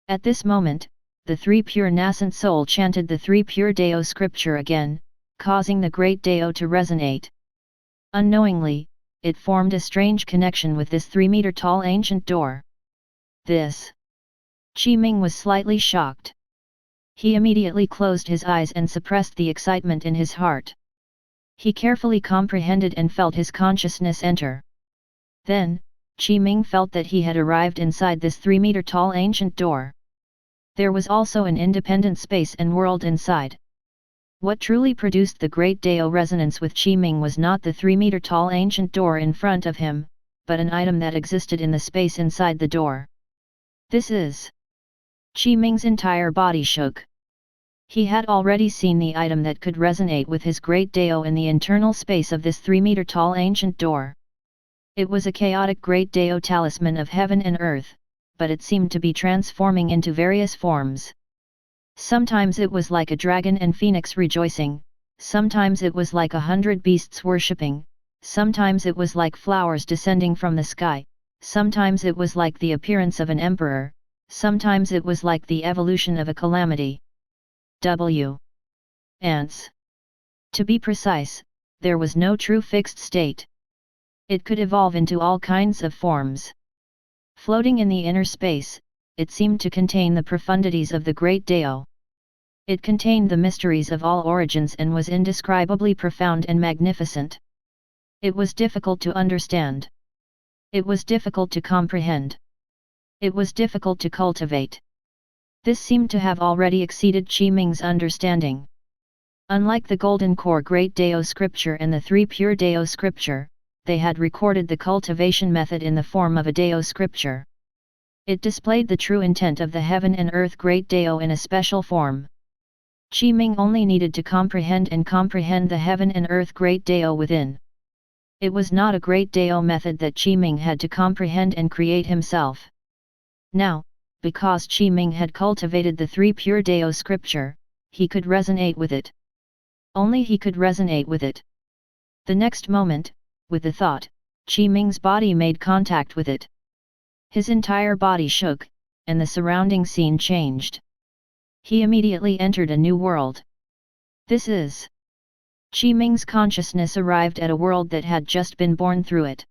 At this moment, the three pure nascent soul chanted the three pure Dao scripture again, causing the great Dao to resonate. Unknowingly, it formed a strange connection with this 3-meter-tall ancient door. This. Qi Ming was slightly shocked. He immediately closed his eyes and suppressed the excitement in his heart. He carefully comprehended and felt his consciousness enter. Then, Qi Ming felt that he had arrived inside this 3-meter-tall ancient door. There was also an independent space and world inside. What truly produced the great Dao resonance with Qi Ming was not the 3-meter-tall ancient door in front of him, but an item that existed in the space inside the door. This is... Qi Ming's entire body shook. He had already seen the item that could resonate with his great Dao in the internal space of this 3-meter-tall ancient door. It was a chaotic great Dao talisman of heaven and earth, but it seemed to be transforming into various forms. Sometimes it was like a dragon and phoenix rejoicing, sometimes it was like 100 beasts worshipping, sometimes it was like flowers descending from the sky, sometimes it was like the appearance of an emperor, sometimes it was like the evolution of a calamity. Ants. To be precise, there was no true fixed state. It could evolve into all kinds of forms. Floating in the inner space, it seemed to contain the profundities of the great Dao. It contained the mysteries of all origins and was indescribably profound and magnificent. It was difficult to understand. It was difficult to comprehend. It was difficult to cultivate. This seemed to have already exceeded Qi Ming's understanding. Unlike the Golden Core Great Dao Scripture and the Three Pure Dao Scripture, they had recorded the cultivation method in the form of a Dao Scripture. It displayed the true intent of the Heaven and Earth Great Dao in a special form. Qi Ming only needed to comprehend the Heaven and Earth Great Dao within. It was not a Great Dao method that Qi Ming had to comprehend and create himself. Now, because Qi Ming had cultivated the Three Pure Dao Scripture, he could resonate with it. Only he could resonate with it. The next moment, with the thought, Qi Ming's body made contact with it. His entire body shook, and the surrounding scene changed. He immediately entered a new world. This is... Qi Ming's consciousness arrived at a world that had just been born through it.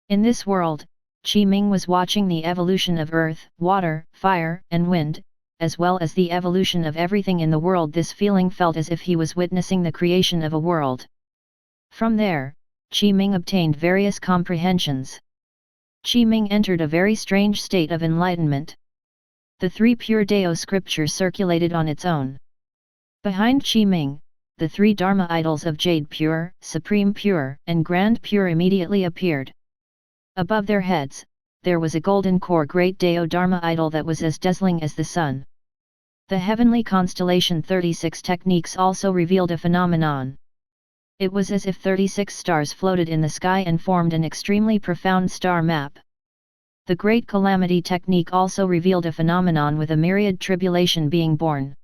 In this world, Qi Ming was watching the evolution of earth, water, fire, and wind, as well as the evolution of everything in the world. This feeling felt as if he was witnessing the creation of a world. From there, Qi Ming obtained various comprehensions. Qi Ming entered a very strange state of enlightenment. The Three Pure Dao Scripture circulated on its own. Behind Qi Ming, the three Dharma idols of Jade Pure, Supreme Pure, and Grand Pure immediately appeared. Above their heads, there was a golden core Great Dao Dharma idol that was as dazzling as the sun. The heavenly constellation 36 techniques also revealed a phenomenon. It was as if 36 stars floated in the sky and formed an extremely profound star map. The Great Calamity technique also revealed a phenomenon with a myriad tribulation being born.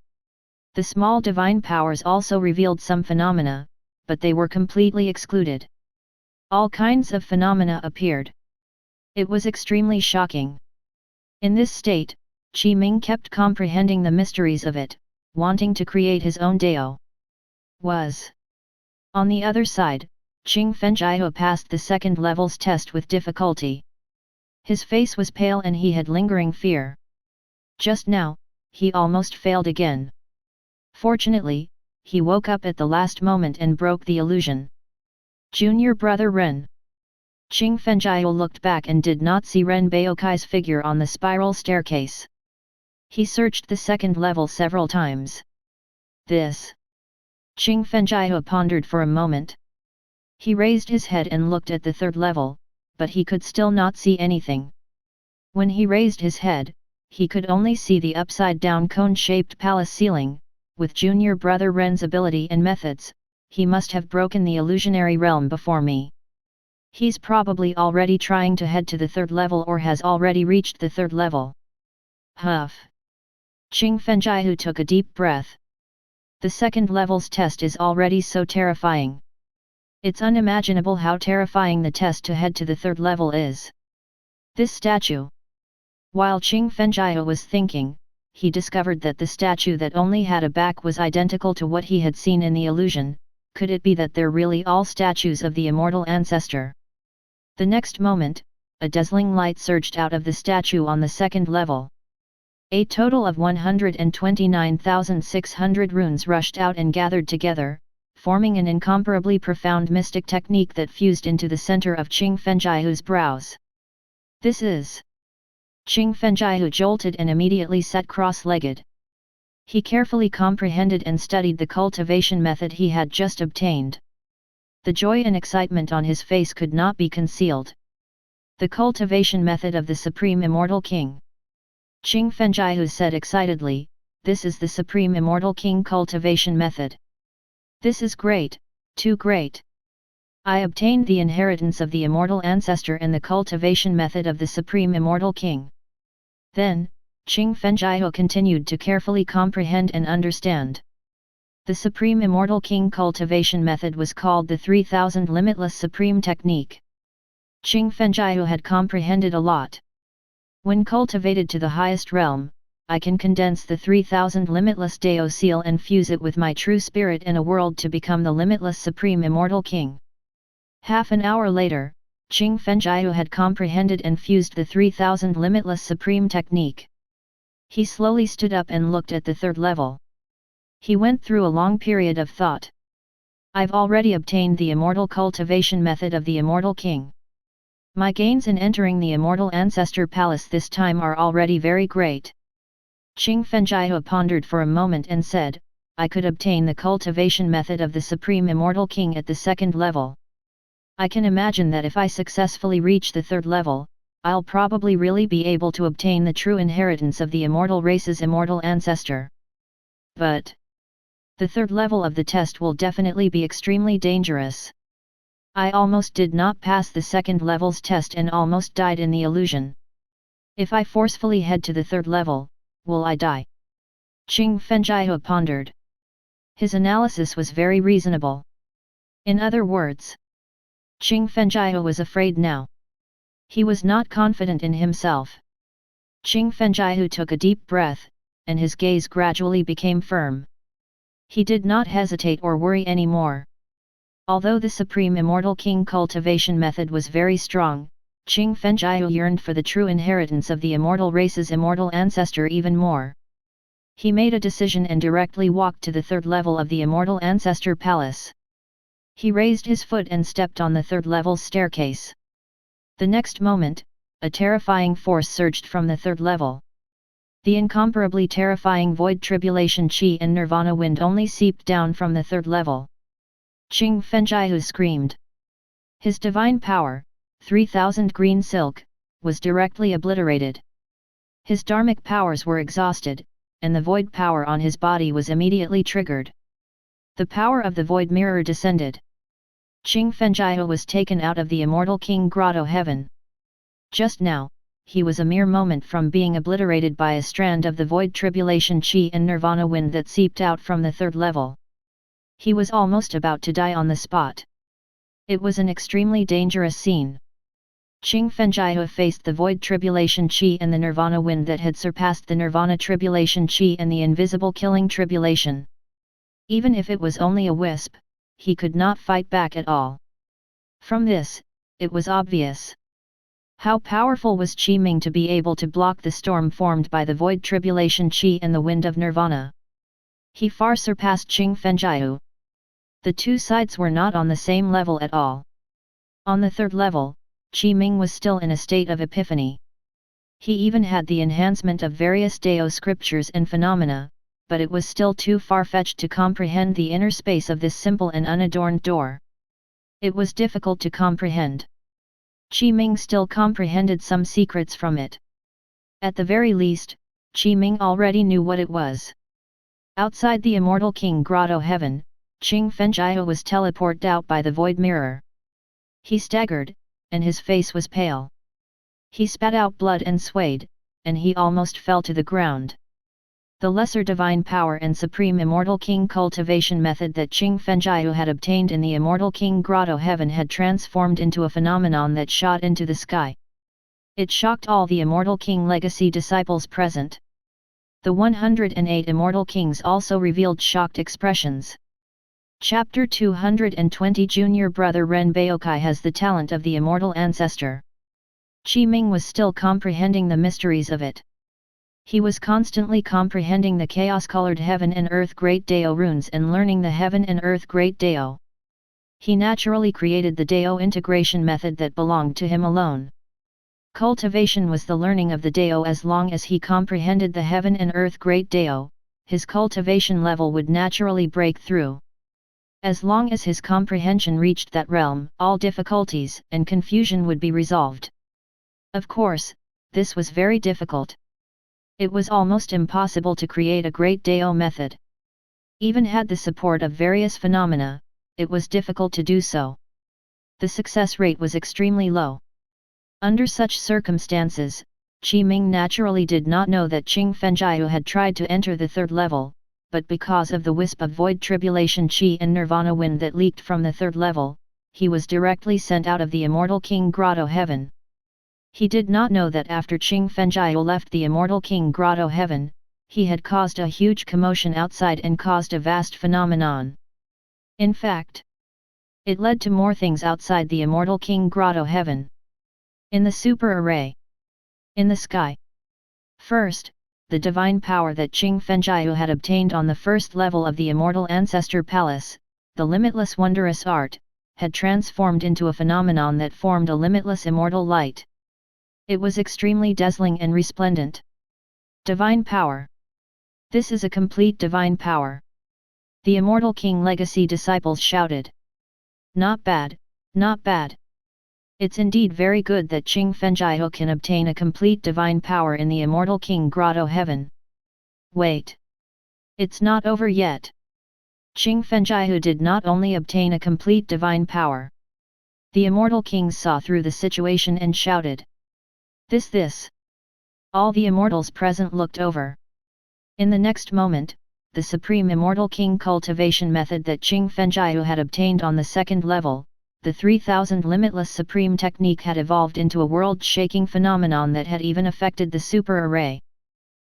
The small divine powers also revealed some phenomena, but they were completely excluded. All kinds of phenomena appeared. It was extremely shocking. In this state, Qi Ming kept comprehending the mysteries of it, wanting to create his own Dao. On the other side, Qing Fengjiao passed the second level's test with difficulty. His face was pale and he had lingering fear. Just now, he almost failed again. Fortunately, he woke up at the last moment and broke the illusion. Junior brother Ren. Qing Fengjiao looked back and did not see Ren Baoqi's figure on the spiral staircase. He searched the second level several times. This. Qing Fengjiao pondered for a moment. He raised his head and looked at the third level, but he could still not see anything. When he raised his head, he could only see the upside-down cone-shaped palace ceiling. With junior brother Ren's ability and methods, he must have broken the illusionary realm before me. He's probably already trying to head to the third level or has already reached the third level. Huff. Qing Fengjiao took a deep breath. The second level's test is already so terrifying. It's unimaginable how terrifying the test to head to the third level is. This statue. While Qing Fengjiao was thinking, he discovered that the statue that only had a back was identical to what he had seen in the illusion. Could it be that they're really all statues of the immortal ancestor? The next moment, a dazzling light surged out of the statue on the second level. A total of 129,600 runes rushed out and gathered together, forming an incomparably profound mystic technique that fused into the center of Qing Fengjiao's brows. This is... Qing Fengjiao jolted and immediately sat cross-legged. He carefully comprehended and studied the cultivation method he had just obtained. The joy and excitement on his face could not be concealed. The cultivation method of the Supreme Immortal King. Qing Fengjiao said excitedly, "This is the Supreme Immortal King cultivation method. This is great, too great. I obtained the inheritance of the immortal ancestor and the cultivation method of the Supreme Immortal King." Then, Qing Fengjiao continued to carefully comprehend and understand. The Supreme Immortal King cultivation method was called the 3000 Limitless Supreme Technique. Qing Fengjiao had comprehended a lot. When cultivated to the highest realm, I can condense the 3000 Limitless Dao Seal and fuse it with my true spirit in a world to become the Limitless Supreme Immortal King. Half an hour later, Qing Fengjiao had comprehended and fused the 3000 Limitless Supreme Technique. He slowly stood up and looked at the third level. He went through a long period of thought. I've already obtained the immortal cultivation method of the Immortal King. My gains in entering the Immortal Ancestor Palace this time are already very great. Qing Fengjiao pondered for a moment and said, I could obtain the cultivation method of the Supreme Immortal King at the 2nd level. I can imagine that if I successfully reach the 3rd level, I'll probably really be able to obtain the true inheritance of the immortal race's immortal ancestor. But the 3rd level of the test will definitely be extremely dangerous. I almost did not pass the 2nd level's test and almost died in the illusion. If I forcefully head to the 3rd level, will I die? Qing Fengjiao pondered. His analysis was very reasonable. In other words, Qing Fengjiao was afraid now. He was not confident in himself. Qing Fengjiao took a deep breath, and his gaze gradually became firm. He did not hesitate or worry anymore. Although the Supreme Immortal King cultivation method was very strong, Qing Fengjiao yearned for the true inheritance of the immortal race's immortal ancestor even more. He made a decision and directly walked to the 3rd level of the Immortal Ancestor Palace. He raised his foot and stepped on the 3rd level's staircase. The next moment, a terrifying force surged from the 3rd level. The incomparably terrifying Void Tribulation Chi and Nirvana Wind only seeped down from the 3rd level. Qing Fengjiao screamed. His divine power, 3000 green silk, was directly obliterated. His dharmic powers were exhausted, and the void power on his body was immediately triggered. The power of the void mirror descended. Qing Fengjiao was taken out of the Immortal King Grotto-Heaven. Just now, he was a mere moment from being obliterated by a strand of the Void Tribulation Chi and Nirvana Wind that seeped out from the 3rd level. He was almost about to die on the spot. It was an extremely dangerous scene. Qing Fengjiao faced the Void Tribulation Chi and the Nirvana Wind that had surpassed the Nirvana Tribulation Chi and the Invisible Killing Tribulation. Even if it was only a wisp, he could not fight back at all. From this, it was obvious. How powerful was Qi Ming to be able to block the storm formed by the Void Tribulation Chi and the Wind of Nirvana? He far surpassed Qing Fengjiao. The two sides were not on the same level at all. On the 3rd level, Qi Ming was still in a state of epiphany. He even had the enhancement of various Dao scriptures and phenomena, but it was still too far-fetched to comprehend the inner space of this simple and unadorned door. It was difficult to comprehend. Qi Ming still comprehended some secrets from it. At the very least, Qi Ming already knew what it was. Outside the Immortal King Grotto-Heaven, Qing Fengjiao was teleported out by the void mirror. He staggered, and his face was pale. He spat out blood and swayed, and he almost fell to the ground. The lesser divine power and Supreme Immortal King cultivation method that Qing Fengjiao had obtained in the Immortal King Grotto-Heaven had transformed into a phenomenon that shot into the sky. It shocked all the Immortal King legacy disciples present. The 108 Immortal Kings also revealed shocked expressions. Chapter 220 Junior brother Ren Baoqi has the talent of the immortal ancestor. Qi Ming was still comprehending the mysteries of it. He was constantly comprehending the chaos-colored Heaven and Earth Great Dao runes and learning the Heaven and Earth Great Dao. He naturally created the Dao integration method that belonged to him alone. Cultivation was the learning of the Dao. As long as he comprehended the Heaven and Earth Great Dao, his cultivation level would naturally break through. As long as his comprehension reached that realm, all difficulties and confusion would be resolved. Of course, this was very difficult. It was almost impossible to create a great Dao method. Even had the support of various phenomena, it was difficult to do so. The success rate was extremely low. Under such circumstances, Qi Ming naturally did not know that Qing Fengjiao had tried to enter the 3rd level, but because of the wisp of Void Tribulation Chi and Nirvana Wind that leaked from the 3rd level, he was directly sent out of the Immortal King Grotto-Heaven. He did not know that after Qing Fengjiao left the Immortal King Grotto-Heaven, he had caused a huge commotion outside and caused a vast phenomenon. In fact, it led to more things outside the Immortal King Grotto-Heaven. In the super array. In the sky. First, the divine power that Qing Fengjiu had obtained on the first level of the Immortal Ancestor Palace, the limitless wondrous art, had transformed into a phenomenon that formed a limitless immortal light. It was extremely dazzling and resplendent. Divine power. This is a complete divine power. The Immortal King Legacy disciples shouted. Not bad, not bad. It's indeed very good that Qing Fengjiu can obtain a complete divine power in the Immortal King Grotto-Heaven. Wait. It's not over yet. Qing Fengjiu did not only obtain a complete divine power. The Immortal King saw through the situation and shouted. This. All the immortals present looked over. In the next moment, the Supreme Immortal King cultivation method that Qing Fengjiu had obtained on the second level, the 3000 limitless supreme technique had evolved into a world-shaking phenomenon that had even affected the super array.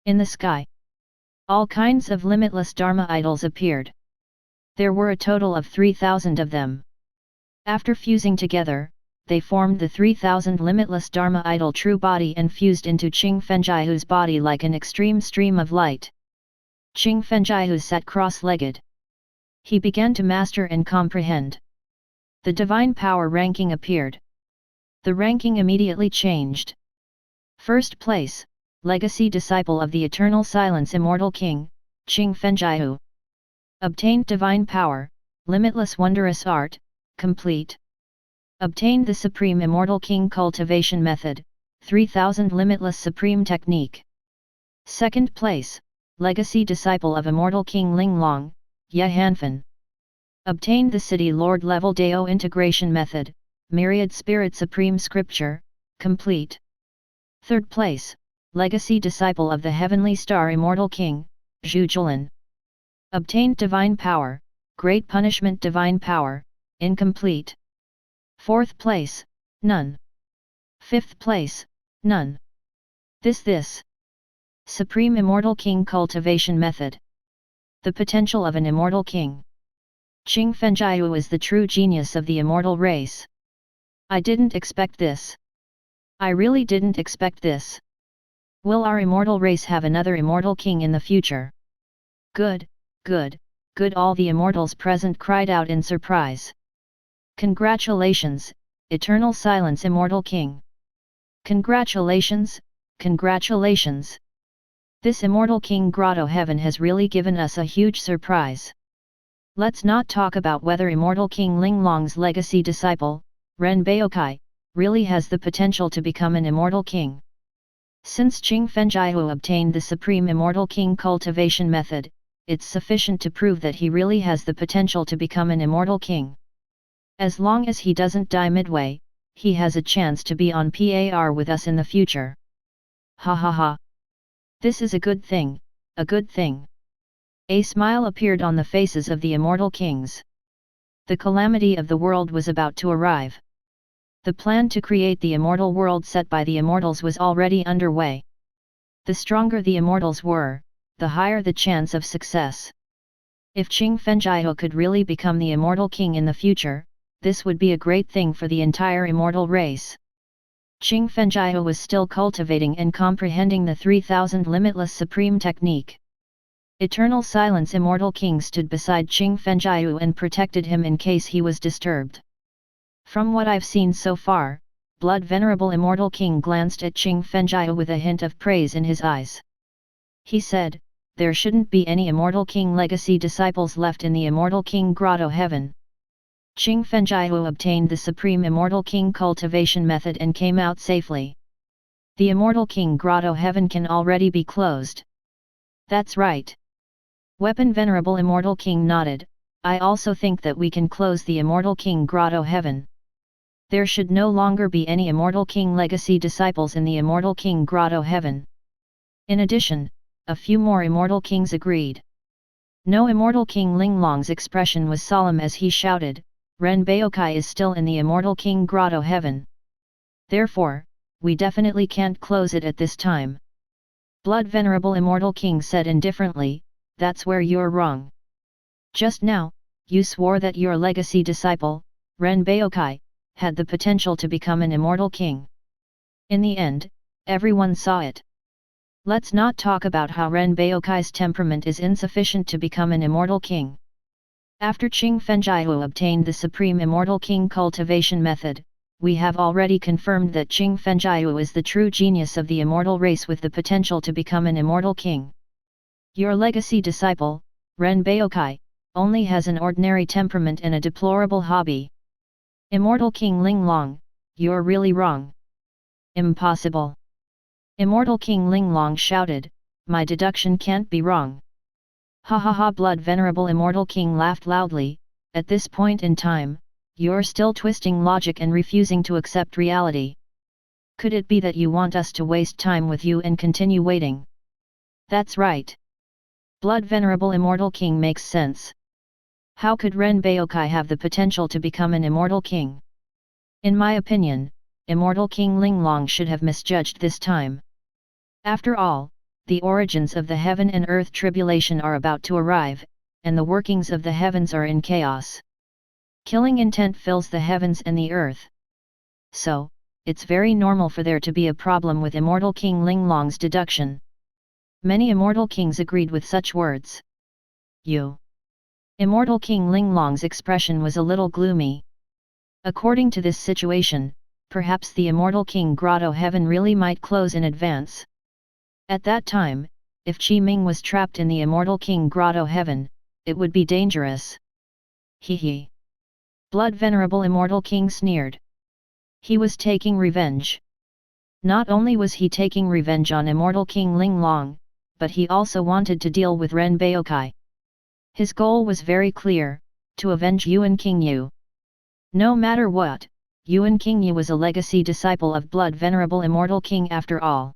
In the sky, all kinds of limitless Dharma idols appeared. There were a total of 3000 of them. After fusing together, they formed the 3000 limitless Dharma idol true body and fused into Qing Fengjiu's body like an extreme stream of light. Qing Fengjiu sat cross-legged. He began to master and comprehend. The divine power ranking appeared. The ranking immediately changed. First place, Legacy Disciple of the Eternal Silence Immortal King, Qing Fengjiu. Obtained divine power, limitless wondrous art, complete. Obtained the Supreme Immortal King cultivation method, 3000 limitless supreme technique. Second place, Legacy Disciple of Immortal King Linglong, Ye Hanfan. Obtained the City Lord level Dao integration method, Myriad Spirit Supreme Scripture, complete. Third place, Legacy Disciple of the Heavenly Star Immortal King, Zhu Julan. Obtained divine power, Great Punishment divine power, incomplete. Fourth place, none. Fifth place, none. This. Supreme Immortal King cultivation method. The potential of an immortal king. Qing Fengjiu is the true genius of the immortal race. I didn't expect this. I really didn't expect this. Will our immortal race have another immortal king in the future? Good, good, good. All the immortals present cried out in surprise. Congratulations, Eternal Silence Immortal King. Congratulations, congratulations. This Immortal King Grotto-Heaven has really given us a huge surprise. Let's not talk about whether Immortal King Linglong's legacy disciple, Ren Baoqi, really has the potential to become an immortal king. Since Qing Fengjiu obtained the Supreme Immortal King cultivation method, it's sufficient to prove that he really has the potential to become an immortal king. As long as he doesn't die midway, he has a chance to be on par with us in the future. Ha ha ha. This is a good thing, a good thing. A smile appeared on the faces of the immortal kings. The calamity of the world was about to arrive. The plan to create the immortal world set by the immortals was already underway. The stronger the immortals were, the higher the chance of success. If Qing Fengjiu could really become the immortal king in the future, this would be a great thing for the entire immortal race. Qing Fengjiu was still cultivating and comprehending the 3000 limitless supreme technique. Eternal Silence Immortal King stood beside Qing Fengjiu and protected him in case he was disturbed. From what I've seen so far, Blood Venerable Immortal King glanced at Qing Fengjiu with a hint of praise in his eyes. He said, there shouldn't be any Immortal King legacy disciples left in the Immortal King Grotto-Heaven. Qing Fengjiu obtained the Supreme Immortal King cultivation method and came out safely. The Immortal King Grotto-Heaven can already be closed. That's right. Weapon Venerable Immortal King nodded. I also think that we can close the Immortal King Grotto-Heaven. There should no longer be any Immortal King legacy disciples in the Immortal King Grotto-Heaven. In addition, a few more Immortal Kings agreed. No Immortal King Linglong's expression was solemn as he shouted, Ren Baoqi is still in the Immortal King Grotto-Heaven. Therefore, we definitely can't close it at this time. Blood Venerable Immortal King said indifferently, that's where you're wrong. Just now, you swore that your legacy disciple, Ren Baoqi, had the potential to become an immortal king. In the end, everyone saw it. Let's not talk about how Ren Baoqi's temperament is insufficient to become an immortal king. After Qing Fengjiu obtained the supreme immortal king cultivation method, we have already confirmed that Qing Fengjiu is the true genius of the immortal race with the potential to become an immortal king. Your legacy disciple, Ren Baoqi, only has an ordinary temperament and a deplorable hobby. Immortal King Linglong, you're really wrong. Impossible. Immortal King Linglong shouted, my deduction can't be wrong. Ha ha ha! Blood Venerable Immortal King laughed loudly. At this point in time, you're still twisting logic and refusing to accept reality. Could it be that you want us to waste time with you and continue waiting? That's right. Blood Venerable Immortal King makes sense. How could Ren Baoqi have the potential to become an immortal king? In my opinion, Immortal King Linglong should have misjudged this time. After all, the origins of the heaven and earth tribulation are about to arrive, and the workings of the heavens are in chaos. Killing intent fills the heavens and the earth. So, it's very normal for there to be a problem with Immortal King Linglong's deduction. Many immortal kings agreed with such words. Immortal King Linglong's expression was a little gloomy. According to this situation, perhaps the Immortal King Grotto-Heaven really might close in advance. At that time, if Qi Ming was trapped in the Immortal King Grotto-Heaven, it would be dangerous. Hee. Blood Venerable Immortal King sneered. He was taking revenge. Not only was he taking revenge on Immortal King Linglong, but he also wanted to deal with Ren Baoqi. His goal was very clear, to avenge Yuan King Yu. No matter what, Yuan King Yu was a legacy disciple of Blood Venerable Immortal King after all.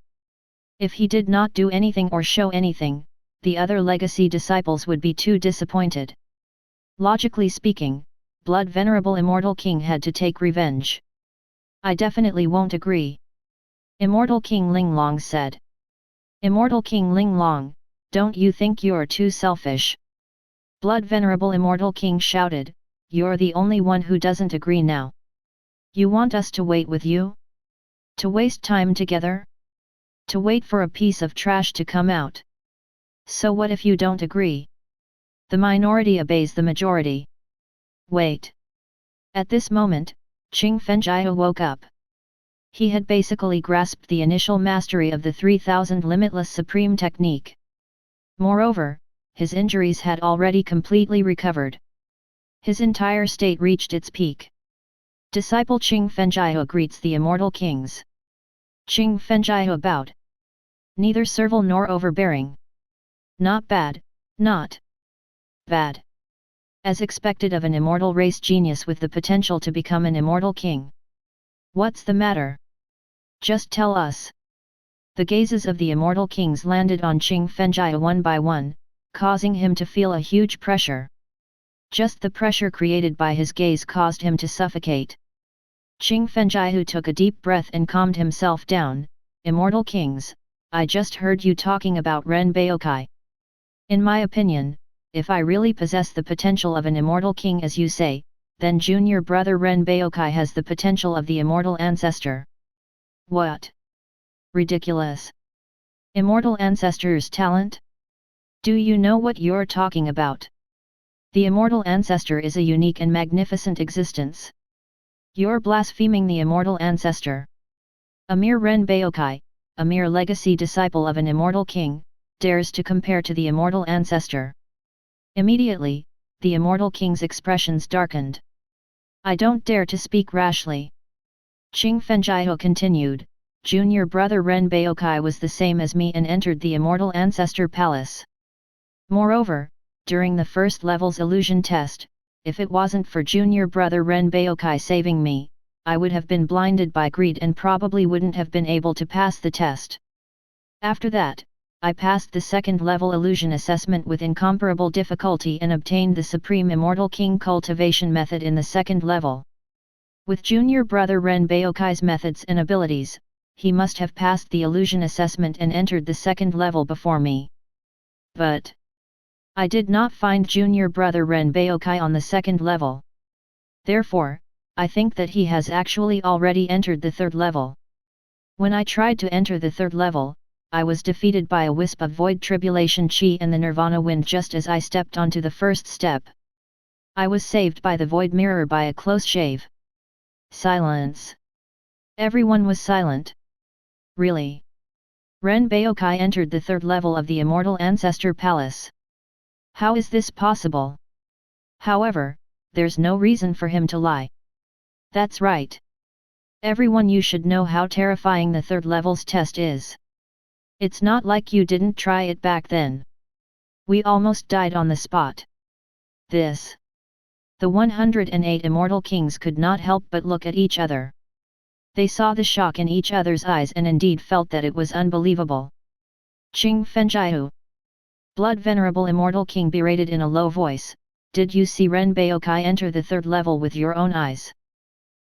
If he did not do anything or show anything, the other legacy disciples would be too disappointed. Logically speaking, Blood Venerable Immortal King had to take revenge. I definitely won't agree. Immortal King Linglong said. Immortal King Linglong, don't you think you're too selfish? Blood Venerable Immortal King shouted, you're the only one who doesn't agree now. You want us to wait with you? To waste time together? To wait for a piece of trash to come out? So what if you don't agree? The minority obeys the majority. Wait. At this moment, Qing Fengjiu woke up. He had basically grasped the initial mastery of the 3000 Limitless Supreme Technique. Moreover, his injuries had already completely recovered. His entire state reached its peak. Disciple Qing Fengjiu greets the Immortal Kings. Qing Fengjiu bowed. Neither servile nor overbearing. Not bad, not bad. As expected of an immortal race genius with the potential to become an immortal king. What's the matter? Just tell us. The gazes of the immortal kings landed on Qing Fengjiu one by one, causing him to feel a huge pressure. Just the pressure created by his gaze caused him to suffocate. Qing Fengjiu took a deep breath and calmed himself down. Immortal kings, I just heard you talking about Ren Baoqi. In my opinion, if I really possess the potential of an immortal king as you say, then junior brother Ren Baoqi has the potential of the immortal ancestor. What? Ridiculous. Immortal ancestor's talent? Do you know what you're talking about? The immortal ancestor is a unique and magnificent existence. You're blaspheming the immortal ancestor. A mere Ren Baoqi, a mere legacy disciple of an immortal king, dares to compare to the immortal ancestor. Immediately, the immortal king's expressions darkened. I don't dare to speak rashly. Qing Fengjiu continued, junior brother Ren Baoqi was the same as me and entered the immortal ancestor palace. Moreover, during the first level's illusion test, if it wasn't for junior brother Ren Baoqi saving me, I would have been blinded by greed and probably wouldn't have been able to pass the test. After that, I passed the second level illusion assessment with incomparable difficulty and obtained the Supreme Immortal King cultivation method in the second level. With junior brother Ren Baoqi's methods and abilities, he must have passed the illusion assessment and entered the second level before me. But I did not find junior brother Ren Baoqi on the second level. Therefore, I think that he has actually already entered the third level. When I tried to enter the third level, I was defeated by a wisp of void tribulation chi and the nirvana wind just as I stepped onto the first step. I was saved by the void mirror by a close shave. Silence. Everyone was silent. Really? Ren Baoqi entered the third level of the Immortal Ancestor Palace. How is this possible? However, there's no reason for him to lie. That's right. Everyone, you should know how terrifying the third level's test is. It's not like you didn't try it back then. We almost died on the spot. This. The 108 immortal kings could not help but look at each other. They saw the shock in each other's eyes and indeed felt that it was unbelievable. Qing Fengjiu. Blood Venerable Immortal King berated in a low voice, did you see Ren Baoqi enter the third level with your own eyes?